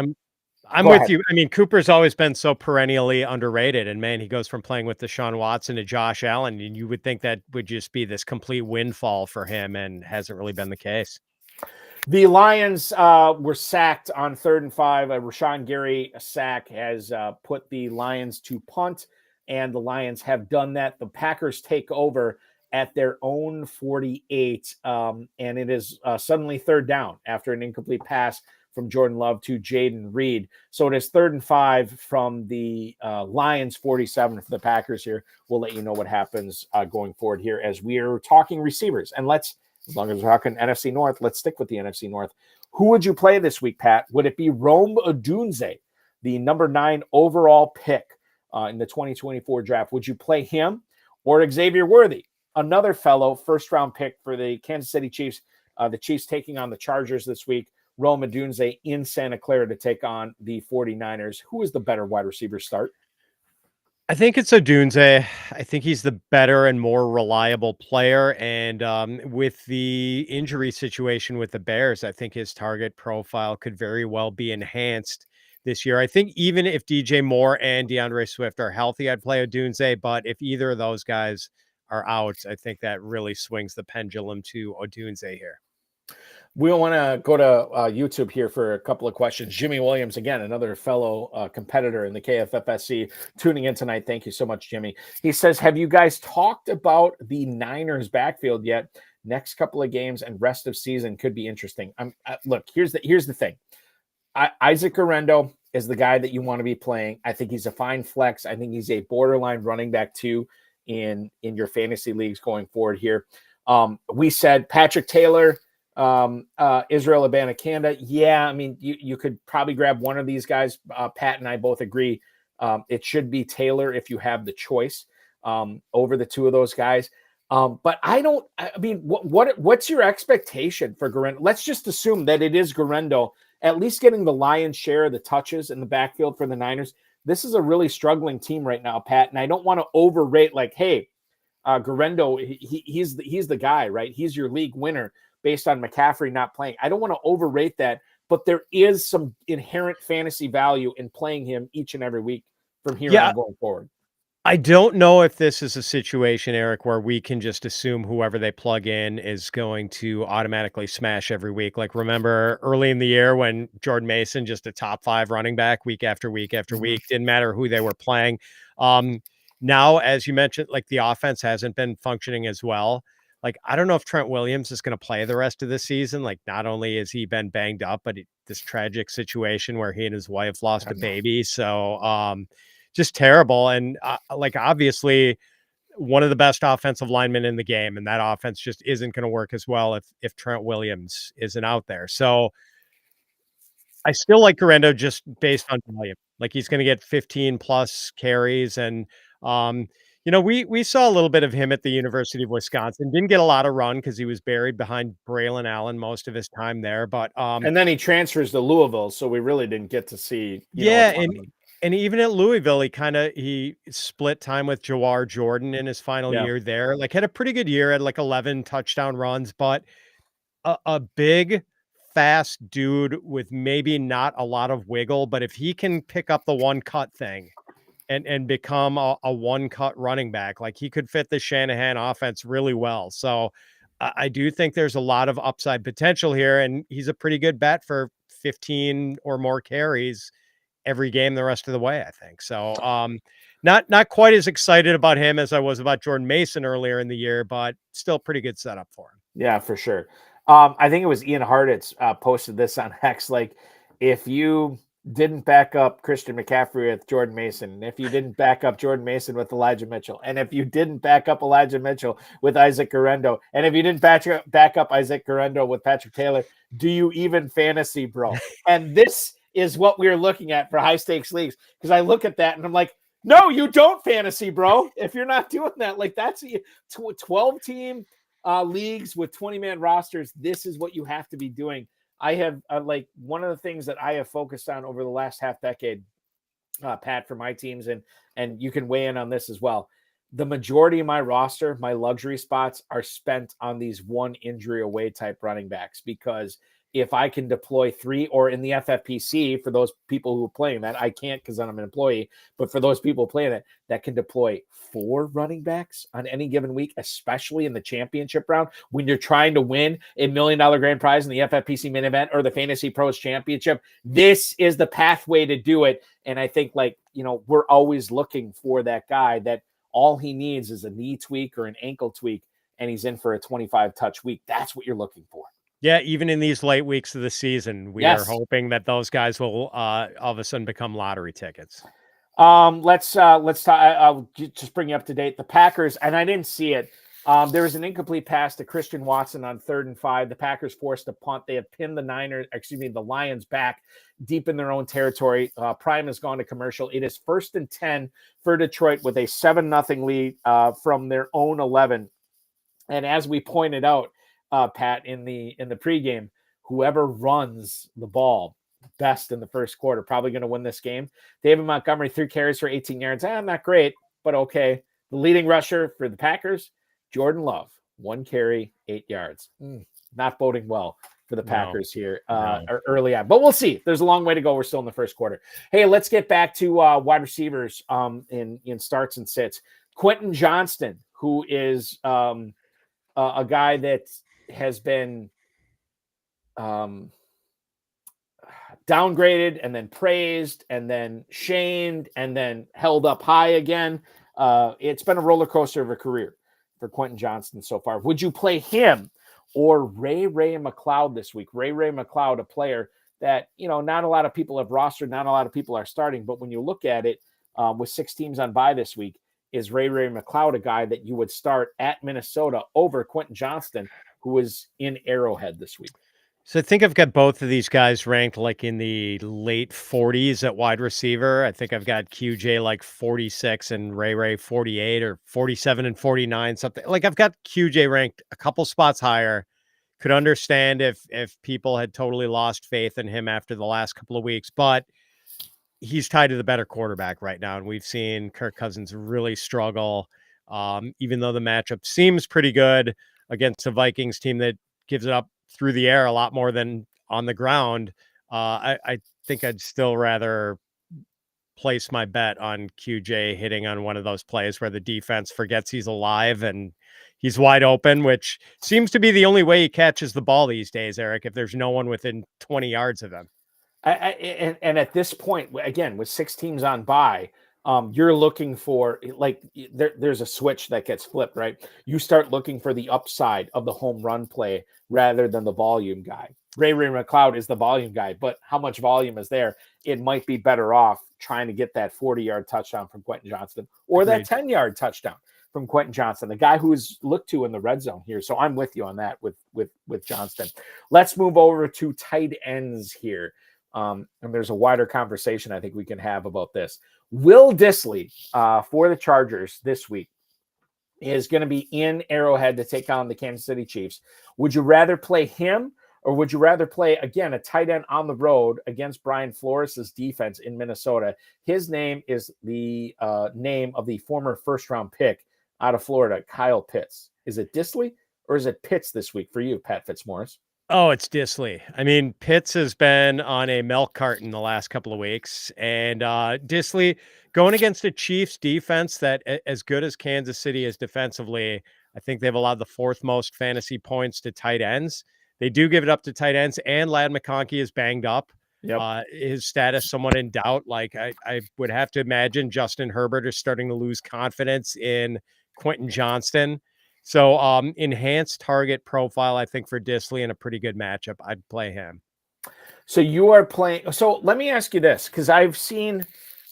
I'm with ahead. you. I mean, Cooper's always been so perennially underrated, and man, he goes from playing with Deshaun Watson to Josh Allen, and you would think that would just be this complete windfall for him, and hasn't really been the case. The Lions were sacked on 3rd and 5. A Rashawn Gary sack has put the Lions to punt, and the Lions have done that. The Packers take over at their own 48, and it is suddenly 3rd down after an incomplete pass from Jordan Love to Jaden Reed. So it is 3rd and 5 from the Lions 47 for the Packers here. We'll let you know what happens going forward here as we are talking receivers. And as long as we're talking NFC North, let's stick with the NFC North. Who would you play this week, Pat? Would it be Rome Odunze, the number 9 overall pick in the 2024 draft? Would you play him, or Xavier Worthy, another fellow first-round pick for the Kansas City Chiefs? The Chiefs taking on the Chargers this week. Rome Odunze in Santa Clara to take on the 49ers. Who is the better wide receiver start? I think it's Odunze. I think he's the better and more reliable player. And with the injury situation with the Bears, I think his target profile could very well be enhanced this year. I think even if DJ Moore and DeAndre Swift are healthy, I'd play Odunze. But if either of those guys are out, I think that really swings the pendulum to Odunze here. We want to go to YouTube here for a couple of questions. Jimmy Williams, again, another fellow competitor in the KFFSC, tuning in tonight. Thank you so much, Jimmy. He says, have you guys talked about the Niners backfield yet? Next couple of games and rest of season could be interesting. Look, here's the thing. Isaac Guerrero is the guy that you want to be playing. I think he's a fine flex. I think he's a borderline running back too in your fantasy leagues going forward here. We said Patrick Taylor, Israel Abanikanda. Yeah, I mean, you could probably grab one of these guys. Pat and I both agree. It should be Taylor if you have the choice over the two of those guys. But what's your expectation for Guerrero? Let's just assume that it is Guerrero at least getting the lion's share of the touches in the backfield for the Niners. This is a really struggling team right now, Pat, and I don't want to overrate like, hey, Guerrero, he's the guy, right? He's your league winner based on McCaffrey not playing. I don't want to overrate that, but there is some inherent fantasy value in playing him each and every week from here on going forward. I don't know if this is a situation, Eric, where we can just assume whoever they plug in is going to automatically smash every week. Like, remember early in the year when Jordan Mason, just a top 5 running back week after week after week, didn't matter who they were playing. Now, as you mentioned, like the offense hasn't been functioning as well. Like, I don't know if Trent Williams is going to play the rest of the season. Like, not only has he been banged up, but this tragic situation where he and his wife lost a baby. So, just terrible. And like, obviously one of the best offensive linemen in the game, and that offense just isn't going to work as well if Trent Williams isn't out there. So I still like Guerrero just based on volume. Like he's going to get 15 plus carries. And, we saw a little bit of him at the University of Wisconsin. Didn't get a lot of run because he was buried behind Braylon Allen most of his time there. But and then he transfers to Louisville, so we really didn't get to see. And even at Louisville, he split time with Jawar Jordan in his final year there. Like had a pretty good year, had like 11 touchdown runs, but a big, fast dude with maybe not a lot of wiggle, but if he can pick up the one cut thing and become a one cut running back, like he could fit the Shanahan offense really well. So I do think there's a lot of upside potential here, and he's a pretty good bet for 15 or more carries every game the rest of the way, I think. So not quite as excited about him as I was about Jordan Mason earlier in the year, but still pretty good setup for him. Yeah, for sure. I think it was Ian Hartitz posted this on X. Like, if you didn't back up Christian McCaffrey with Jordan Mason, and if you didn't back up Jordan Mason with Elijah Mitchell, and if you didn't back up Elijah Mitchell with Isaac Guerrendo, and if you didn't back up Isaac Guerendo with Patrick Taylor, do you even fantasy, bro? And this is what we're looking at for high stakes leagues. Because I look at that and I'm like, no, you don't fantasy, bro. If you're not doing that, like that's a 12 team leagues with 20-man rosters. This is what you have to be doing. I have like one of the things that I have focused on over the last half decade, Pat, for my teams, and you can weigh in on this as well. The majority of my roster, my luxury spots, are spent on these one injury away type running backs, because if I can deploy 3, or in the FFPC, for those people who are playing that, I can't because I'm an employee, but for those people playing it, that can deploy 4 running backs on any given week, especially in the championship round, when you're trying to win a $1 million grand prize in the FFPC main event or the Fantasy Pros Championship. This is the pathway to do it. And I think, we're always looking for that guy that all he needs is a knee tweak or an ankle tweak, and he's in for a 25 touch week. That's what you're looking for. Yeah, even in these late weeks of the season, we are hoping that those guys will all of a sudden become lottery tickets. Let's talk. I'll just bring you up to date. The Packers, and I didn't see it. There was an incomplete pass to Christian Watson on 3rd and 5. The Packers forced a punt. They have pinned the Lions back deep in their own territory. Prime has gone to commercial. It is 1st and 10 for Detroit with a 7-0 lead from their own 11. And as we pointed out, Pat, in the pregame, whoever runs the ball best in the first quarter probably going to win this game. David Montgomery, 3 carries for 18 yards. Not great, but okay. The leading rusher for the Packers, Jordan Love, 1 carry, 8 yards. Not boding well for the Packers here early on, but we'll see. There's a long way to go. We're still in the first quarter. Hey, let's get back to wide receivers in starts and sits. Quentin Johnston, who is a guy that has been downgraded and then praised and then shamed and then held up high again. It's been a roller coaster of a career for Quentin Johnston so far. Would you play him or Ray McCloud this week? Ray McCloud, a player that, not a lot of people have rostered, not a lot of people are starting, but when you look at it, with 6 teams on bye this week, is Ray McCloud a guy that you would start at Minnesota over Quentin Johnston, who is in Arrowhead this week? So I think I've got both of these guys ranked like in the late 40s at wide receiver. I think I've got QJ like 46 and Ray 48, or 47 and 49, something. Like I've got QJ ranked a couple spots higher. Could understand if people had totally lost faith in him after the last couple of weeks, but he's tied to the better quarterback right now. And we've seen Kirk Cousins really struggle, even though the matchup seems pretty good against a Vikings team that gives it up through the air a lot more than on the ground. I think I'd still rather place my bet on QJ hitting on one of those plays where the defense forgets he's alive and he's wide open, which seems to be the only way he catches the ball these days, Eric, if there's no one within 20 yards of him. And at this point, again, with 6 teams on bye, you're looking for, like, there's a switch that gets flipped, right? You start looking for the upside of the home run play rather than the volume guy. Ray McCloud is the volume guy, but how much volume is there? It might be better off trying to get that 40-yard touchdown from Quentin Johnston or that 10-yard touchdown from Quentin Johnston, the guy who is looked to in the red zone here. So I'm with you on that with Johnston. Let's move over to tight ends here. And there's a wider conversation I think we can have about this. Will Dissly for the Chargers this week is going to be in Arrowhead to take on the Kansas City Chiefs. Would you rather play him, or would you rather play, again, a tight end on the road against Brian Flores' defense in Minnesota? His name is the name of the former first-round pick out of Florida, Kyle Pitts. Is it Dissly or is it Pitts this week for you, Pat Fitzmaurice? Oh, it's Dissly. I mean, Pitts has been on a milk carton the last couple of weeks, and Dissly going against a Chiefs defense that, as good as Kansas City is defensively, I think they've allowed the fourth most fantasy points to tight ends. They do give it up to tight ends, and Ladd McConkey is banged up. Yep. His status somewhat in doubt. Like I would have to imagine Justin Herbert is starting to lose confidence in Quentin Johnston. So enhanced target profile, I think, for Dissly in a pretty good matchup. I'd play him. So you are playing. So let me ask you this, because I've seen,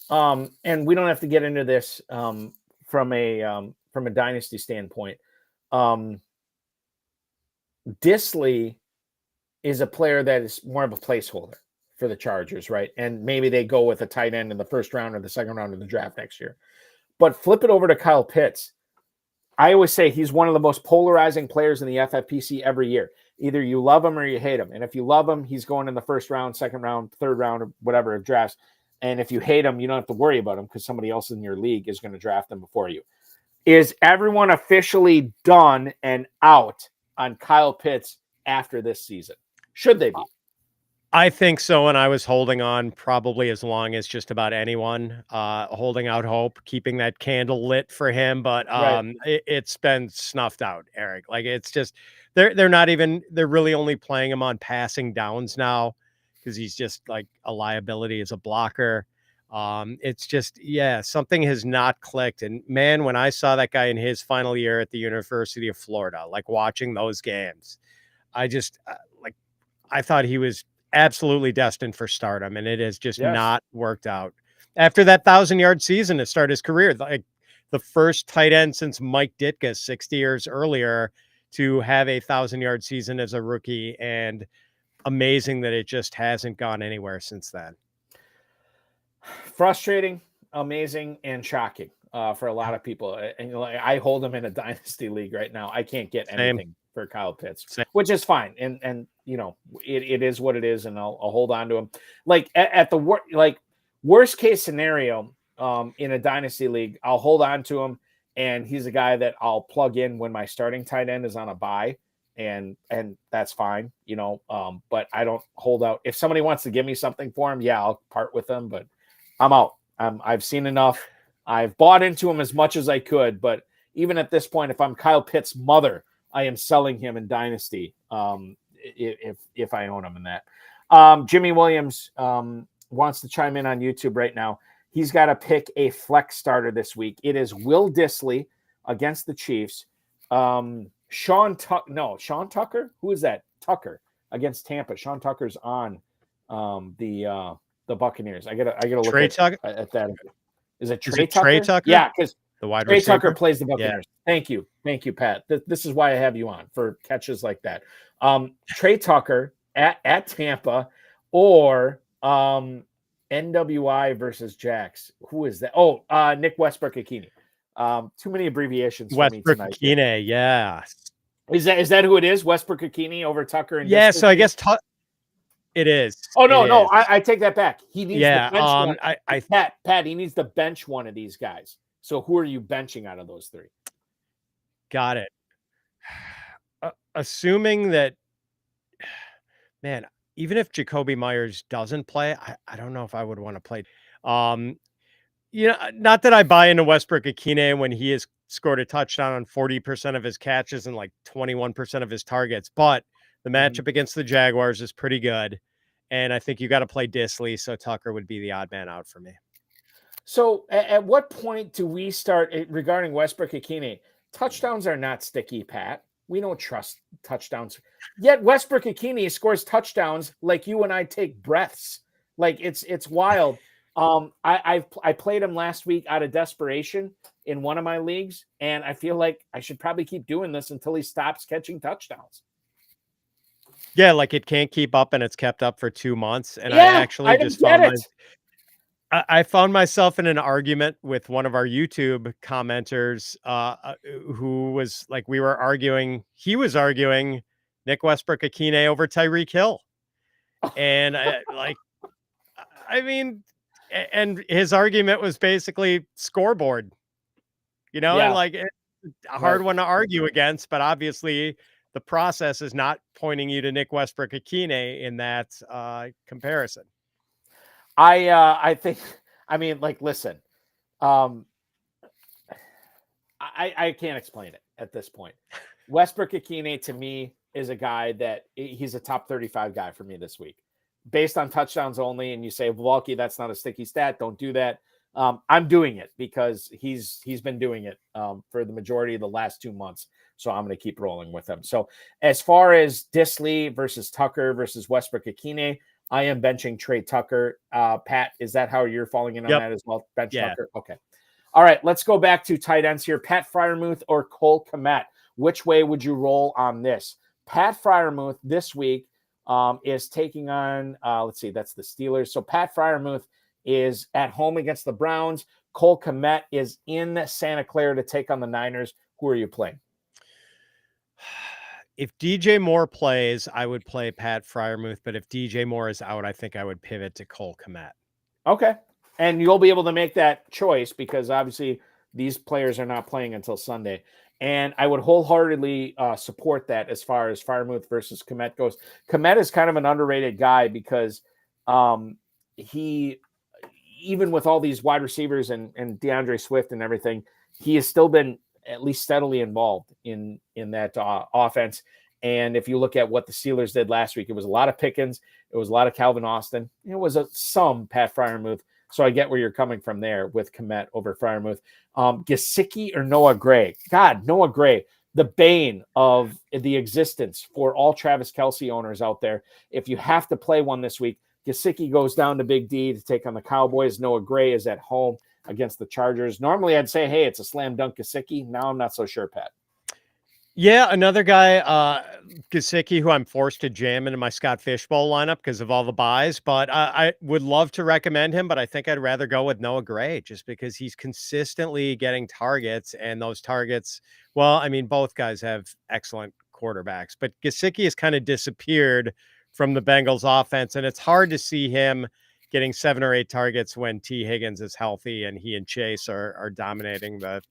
and we don't have to get into this from a dynasty standpoint. Dissly is a player that is more of a placeholder for the Chargers, right? And maybe they go with a tight end in the first round or the second round of the draft next year. But flip it over to Kyle Pitts. I always say he's one of the most polarizing players in the FFPC every year. Either you love him or you hate him. And if you love him, he's going in the first round, second round, third round, or whatever of drafts. And if you hate him, you don't have to worry about him because somebody else in your league is going to draft him before you. Is everyone officially done and out on Kyle Pitts after this season? Should they be? I think so, and I was holding on probably as long as just about anyone, holding out hope, keeping that candle lit for him. But Right. it's been snuffed out, Eric. Like it's just they're really only playing him on passing downs now because he's just like a liability as a blocker. It's just, something has not clicked. And man, when I saw that guy in his final year at the University of Florida, like watching those games, I just I thought he was absolutely destined for stardom, and it has just not worked out. After that 1,000-yard season to start his career, like the first tight end since Mike Ditka 60 years earlier to have a 1,000-yard season as a rookie, and amazing that it just hasn't gone anywhere since then. Frustrating, amazing, and shocking for a lot of people. And I hold him in a dynasty league right now. I can't get anything for Kyle Pitts, which is fine. And you know, it is what it is, and I'll hold on to him. Like at the worst case scenario, in a dynasty league, I'll hold on to him, and he's a guy that I'll plug in when my starting tight end is on a bye, and that's fine, you know. But I don't hold out. If somebody wants to give me something for him, I'll part with them, but I'm out. I've seen enough. I've bought into him as much as I could, but even at this point, if I'm Kyle Pitts' mother, I am selling him in dynasty. If I own him in that. Jimmy Williams wants to chime in on YouTube right now. He's got to pick a flex starter this week. It is Will Dissly against the Chiefs. Sean Tucker. Who is that? Tucker against Tampa. Sean Tucker's on the Buccaneers. I gotta look at that. Is it Trey Tucker? Trey Tucker? Yeah, because the wide Trey receiver Tucker plays the Buccaneers. Yeah. Thank you, Pat. This is why I have you on, for catches like that. Trey Tucker at Tampa, or NWI versus Jax. Who is that? Oh, Nick Westbrook-Ikhine. Too many abbreviations for me tonight. Westbrook-Ikhine, yeah. Is that who it is? Westbrook-Ikhine over Tucker and Dissly? So I guess it is. Oh no, I take that back. He needs to bench one. Pat, he needs to bench one of these guys. So who are you benching out of those three? Got it. Assuming that, man, even if Jacoby Myers doesn't play, I don't know if I would want to play. Not that I buy into Westbrook-Ikhine when he has scored a touchdown on 40% of his catches and like 21% of his targets, but the matchup against the Jaguars is pretty good. And I think you got to play Dissly, so Tucker would be the odd man out for me. So at what point do we start regarding Westbrook-Ikhine? Touchdowns are not sticky, Pat. We don't trust touchdowns. Yet Westbrook-Ikhine scores touchdowns like you and I take breaths. Like it's wild. I played him last week out of desperation in one of my leagues, and I feel like I should probably keep doing this until he stops catching touchdowns. Yeah, like it can't keep up, and it's kept up for 2 months. And Yeah, I actually I just don't get it. I found myself in an argument with one of our YouTube commenters who was like, we were arguing. He was arguing Nick Westbrook-Akine over Tyreek Hill. And I mean, and his argument was basically scoreboard, Yeah. and like it's a hard one to argue against, but obviously the process is not pointing you to Nick Westbrook-Akine in that comparison. I think, I mean, like, listen, I can't explain it at this point. Westbrook-Akine to me is a guy that he's a top 35 guy for me this week based on touchdowns only. And you say, Walkie, that's not a sticky stat. Don't do that. I'm doing it because he's been doing it for the majority of the last 2 months. So I'm going to keep rolling with him. So as far as Disley versus Tucker versus Westbrook-Akine, I am benching Trey Tucker. Pat, is that how you're falling in on that as well? Bench Tucker? Okay. All right, let's go back to tight ends here. Pat Freiermuth or Cole Kmet? Which way would you roll on this? Pat Freiermuth this week is taking on, let's see, that's the Steelers. So Pat Freiermuth is at home against the Browns. Cole Kmet is in Santa Clara to take on the Niners. Who are you playing? If DJ Moore plays, I would play Pat Freiermuth, but if DJ Moore is out, I think I would pivot to Cole Kmet. Okay. And you'll be able to make that choice because obviously these players are not playing until Sunday. And I would wholeheartedly support that as far as Freiermuth versus Kmet goes. Kmet is kind of an underrated guy because he, even with all these wide receivers and DeAndre Swift and everything, he has still been at least steadily involved in that offense. And if you look at what the Steelers did last week, it was a lot of Pickens. It was a lot of Calvin Austin. It was some Pat Freiermuth. So I get where you're coming from there with Kmet over Freiermuth. Gesicki or Noah Gray? God, Noah Gray, the bane of the existence for all Travis Kelce owners out there. If you have to play one this week, Gesicki goes down to Big D to take on the Cowboys. Noah Gray is at home against the Chargers. Normally I'd say, hey, it's a slam dunk Gesicki. Now I'm not so sure, Pat. Yeah, another guy, Gesicki, who I'm forced to jam into my Scott Fishbowl lineup because of all the buys. But I would love to recommend him, but I think I'd rather go with Noah Gray just because he's consistently getting targets. And those targets, well, I mean, both guys have excellent quarterbacks. But Gesicki has kind of disappeared from the Bengals offense, and it's hard to see him getting 7 or 8 targets when T. Higgins is healthy and he and Chase are dominating the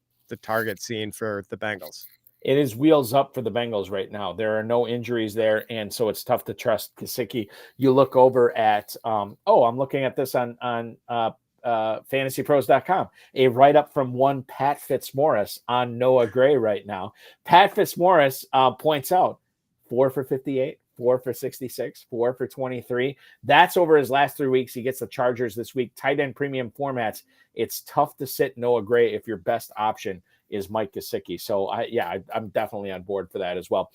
target scene for the Bengals. It is wheels up for the Bengals right now. There are no injuries there, and so it's tough to trust Gesicki. You look over at, I'm looking at this on FantasyPros.com, a write-up from one Pat Fitzmaurice on Noah Gray right now. Pat Fitzmaurice points out 4 for 58, 4 for 66, 4 for 23. That's over his last 3 weeks. He gets the Chargers this week. Tight end premium formats. It's tough to sit Noah Gray if your best option is Mike Gesicki. So I'm definitely on board for that as well.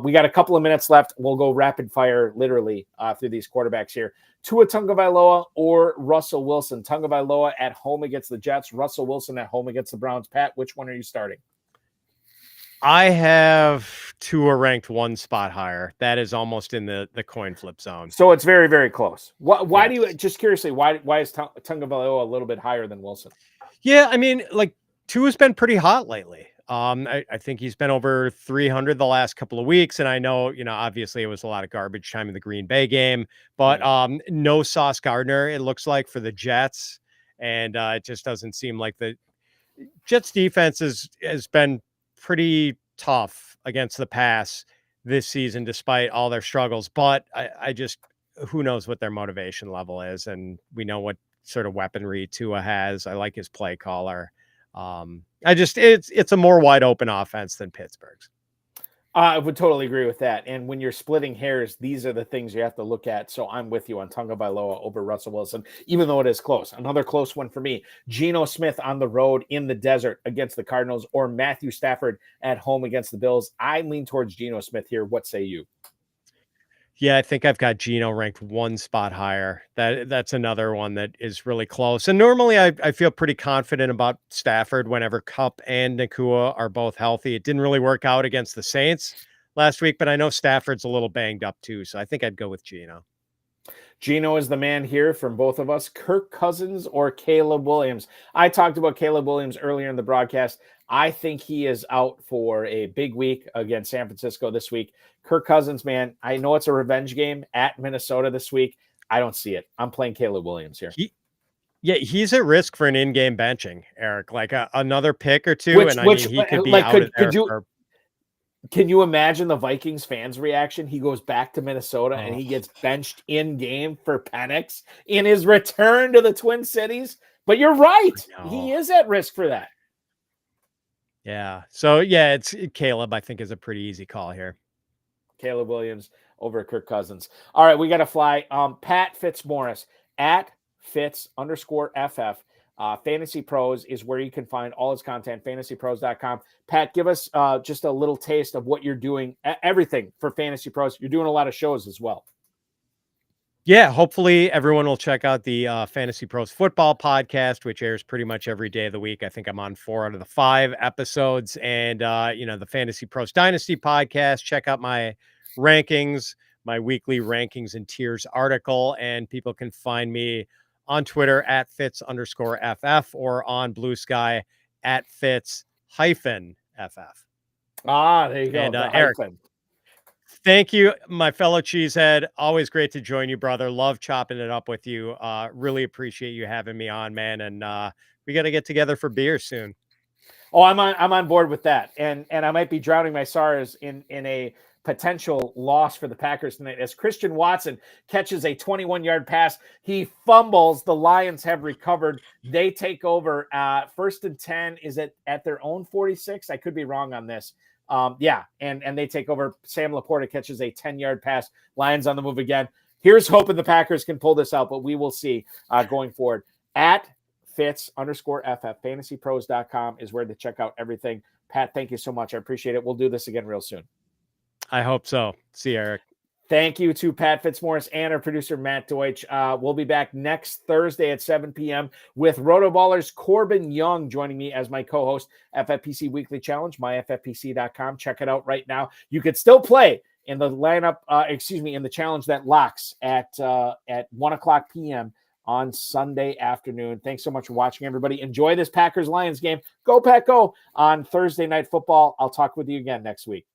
We got a couple of minutes left. We'll go rapid fire literally through these quarterbacks here. Tua Tagovailoa or Russell Wilson? Tagovailoa at home against the Jets. Russell Wilson at home against the Browns. Pat, which one are you starting? I have Tua ranked 1 spot higher. That is almost in the coin flip zone. So it's very, very close. Why do you, just curiously, why is Tagovailoa a little bit higher than Wilson? Yeah, I mean, like, Tua's been pretty hot lately. I think he's been over 300 the last couple of weeks. And I know, obviously it was a lot of garbage time in the Green Bay game, but no Sauce Gardner, it looks like, for the Jets. And it just doesn't seem like the Jets defense has been pretty tough against the pass this season, despite all their struggles. But I just, who knows what their motivation level is. And we know what sort of weaponry Tua has. I like his play caller. It's a more wide open offense than Pittsburgh's. I would totally agree with that. And when you're splitting hairs, these are the things you have to look at. So I'm with you on Tagovailoa over Russell Wilson, even though it is close. Another close one for me, Geno Smith on the road in the desert against the Cardinals, or Matthew Stafford at home against the Bills. I lean towards Geno Smith here. What say you? Yeah, I think I've got Geno ranked one spot higher. That's another one that is really close. And normally I feel pretty confident about Stafford whenever Kupp and Nakua are both healthy. It didn't really work out against the Saints last week, but I know Stafford's a little banged up too. So I think I'd go with Geno. Geno is the man here from both of us. Kirk Cousins or Caleb Williams? I talked about Caleb Williams earlier in the broadcast. I think he is out for a big week against San Francisco this week. Kirk Cousins, man, I know it's a revenge game at Minnesota this week. I don't see it. I'm playing Caleb Williams here. He's at risk for an in-game benching, Eric. Like another pick or two, he could be out of there. Can you imagine the Vikings fans' reaction? He goes back to Minnesota and he gets benched in game for Penix in his return to the Twin Cities. But you're right. He is at risk for that. Yeah. So, yeah, it's Caleb, I think, is a pretty easy call here. Caleb Williams over Kirk Cousins. All right, we got to fly. Pat Fitzmaurice at Fitz_FF. Fantasy Pros is where you can find all his content, fantasypros.com. Pat, give us just a little taste of what you're doing, everything for Fantasy Pros. You're doing a lot of shows as well. Yeah, hopefully everyone will check out the Fantasy Pros Football podcast, which airs pretty much every day of the week. I think I'm on 4 out of the 5 episodes. And, the Fantasy Pros Dynasty podcast. Check out my rankings, my weekly rankings and tiers article. And people can find me on Twitter at Fitz_FF or on Blue Sky at Fitz-FF. There you go. And Eric, thank you, my fellow cheesehead. Always great to join you, brother. Love chopping it up with you. Really appreciate you having me on, man. And we got to get together for beer soon. Oh, I'm on board with that. And I might be drowning my sorrows in a potential loss for the Packers tonight as Christian Watson catches a 21-yard pass. He fumbles. The Lions have recovered. They take over. 1st and 10 is at their own 46. I could be wrong on this. And they take over. Sam Laporta catches a 10-yard pass. Lions on the move again. Here's hoping the Packers can pull this out, but we will see going forward. At Fitz_FF, fantasypros.com is where to check out everything. Pat, thank you so much. I appreciate it. We'll do this again real soon. I hope so. See you, Eric. Thank you to Pat Fitzmaurice and our producer, Matt Deutsch. We'll be back next Thursday at 7 p.m. with Rotoballer's Corbin Young joining me as my co-host. FFPC Weekly Challenge, myffpc.com. Check it out right now. You could still play in the lineup, in the challenge that locks at 1 o'clock p.m. on Sunday afternoon. Thanks so much for watching, everybody. Enjoy this Packers-Lions game. Go, Pack, go on Thursday Night Football. I'll talk with you again next week.